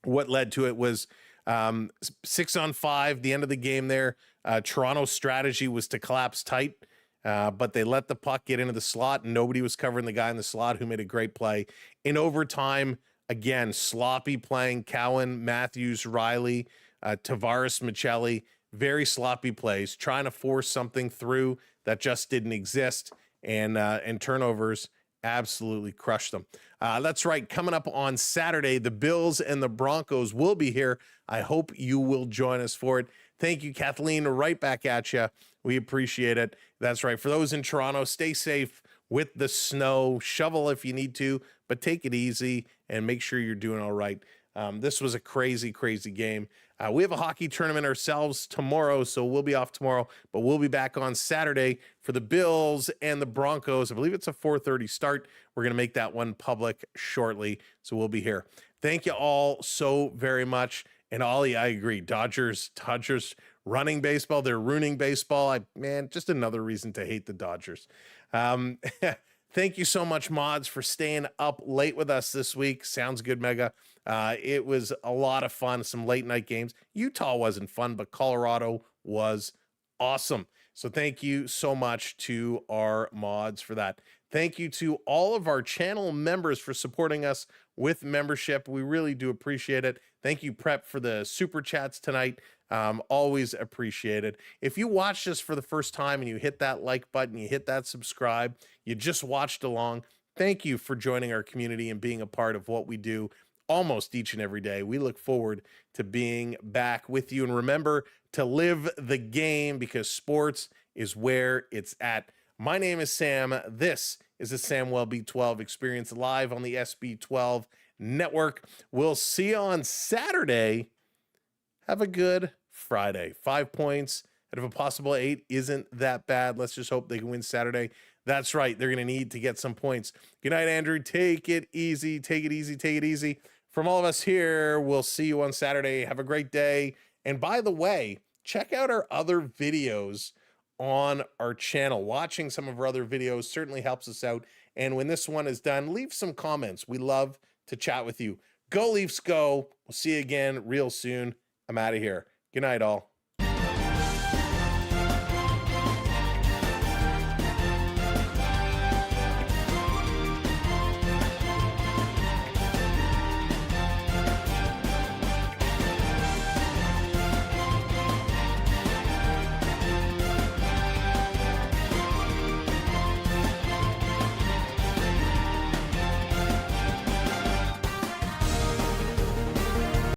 what led to it was 6-on-5, the end of the game there. Toronto's strategy was to collapse tight, but they let the puck get into the slot, and nobody was covering the guy in the slot who made a great play. In overtime, again, sloppy playing. Cowan, Matthews, Riley, Tavares, Michelli, very sloppy plays, trying to force something through that just didn't exist, and turnovers absolutely crushed them. That's right. Coming up on Saturday, the Bills and the Broncos will be here. I hope you will join us for it. Thank you, Kathleen. Right back at you. We appreciate it. That's right. For those in Toronto, stay safe with the snow. Shovel if you need to, but take it easy and make sure you're doing all right. This was a crazy game. We have a hockey tournament ourselves tomorrow, so we'll be off tomorrow, but we'll be back on Saturday for the Bills and the Broncos. I believe it's a 4:30 start. We're going to make that one public shortly, so we'll be here. Thank you all so very much. And Ollie, I agree. Dodgers running baseball. They're ruining baseball. Just another reason to hate the Dodgers. Thank you so much, mods, for staying up late with us this week. Sounds good, Mega. It was a lot of fun, some late night games. Utah wasn't fun, but Colorado was awesome. So thank you so much to our mods for that. Thank you to all of our channel members for supporting us with membership. We really do appreciate it. Thank you, Prep, for the super chats tonight. Always appreciated. If you watched this for the first time and you hit that like button, you hit that subscribe, you just watched along, thank you for joining our community and being a part of what we do almost each and every day. We look forward to being back with you. And remember to live the game, because sports is where it's at. My name is Sam. This is the Samwelb12 Experience live on the SB12 Network. We'll see you on Saturday. Have a good Friday. 5 points out of a possible 8 isn't that bad. Let's just hope they can win Saturday. That's right. They're going to need to get some points. Good night, Andrew. Take it easy. Take it easy. Take it easy. From all of us here, we'll see you on Saturday. Have a great day. And by the way, check out our other videos on our channel. Watching some of our other videos certainly helps us out. And when this one is done, leave some comments. We love to chat with you. Go Leafs, go. We'll see you again real soon. I'm out of here. Good night, all.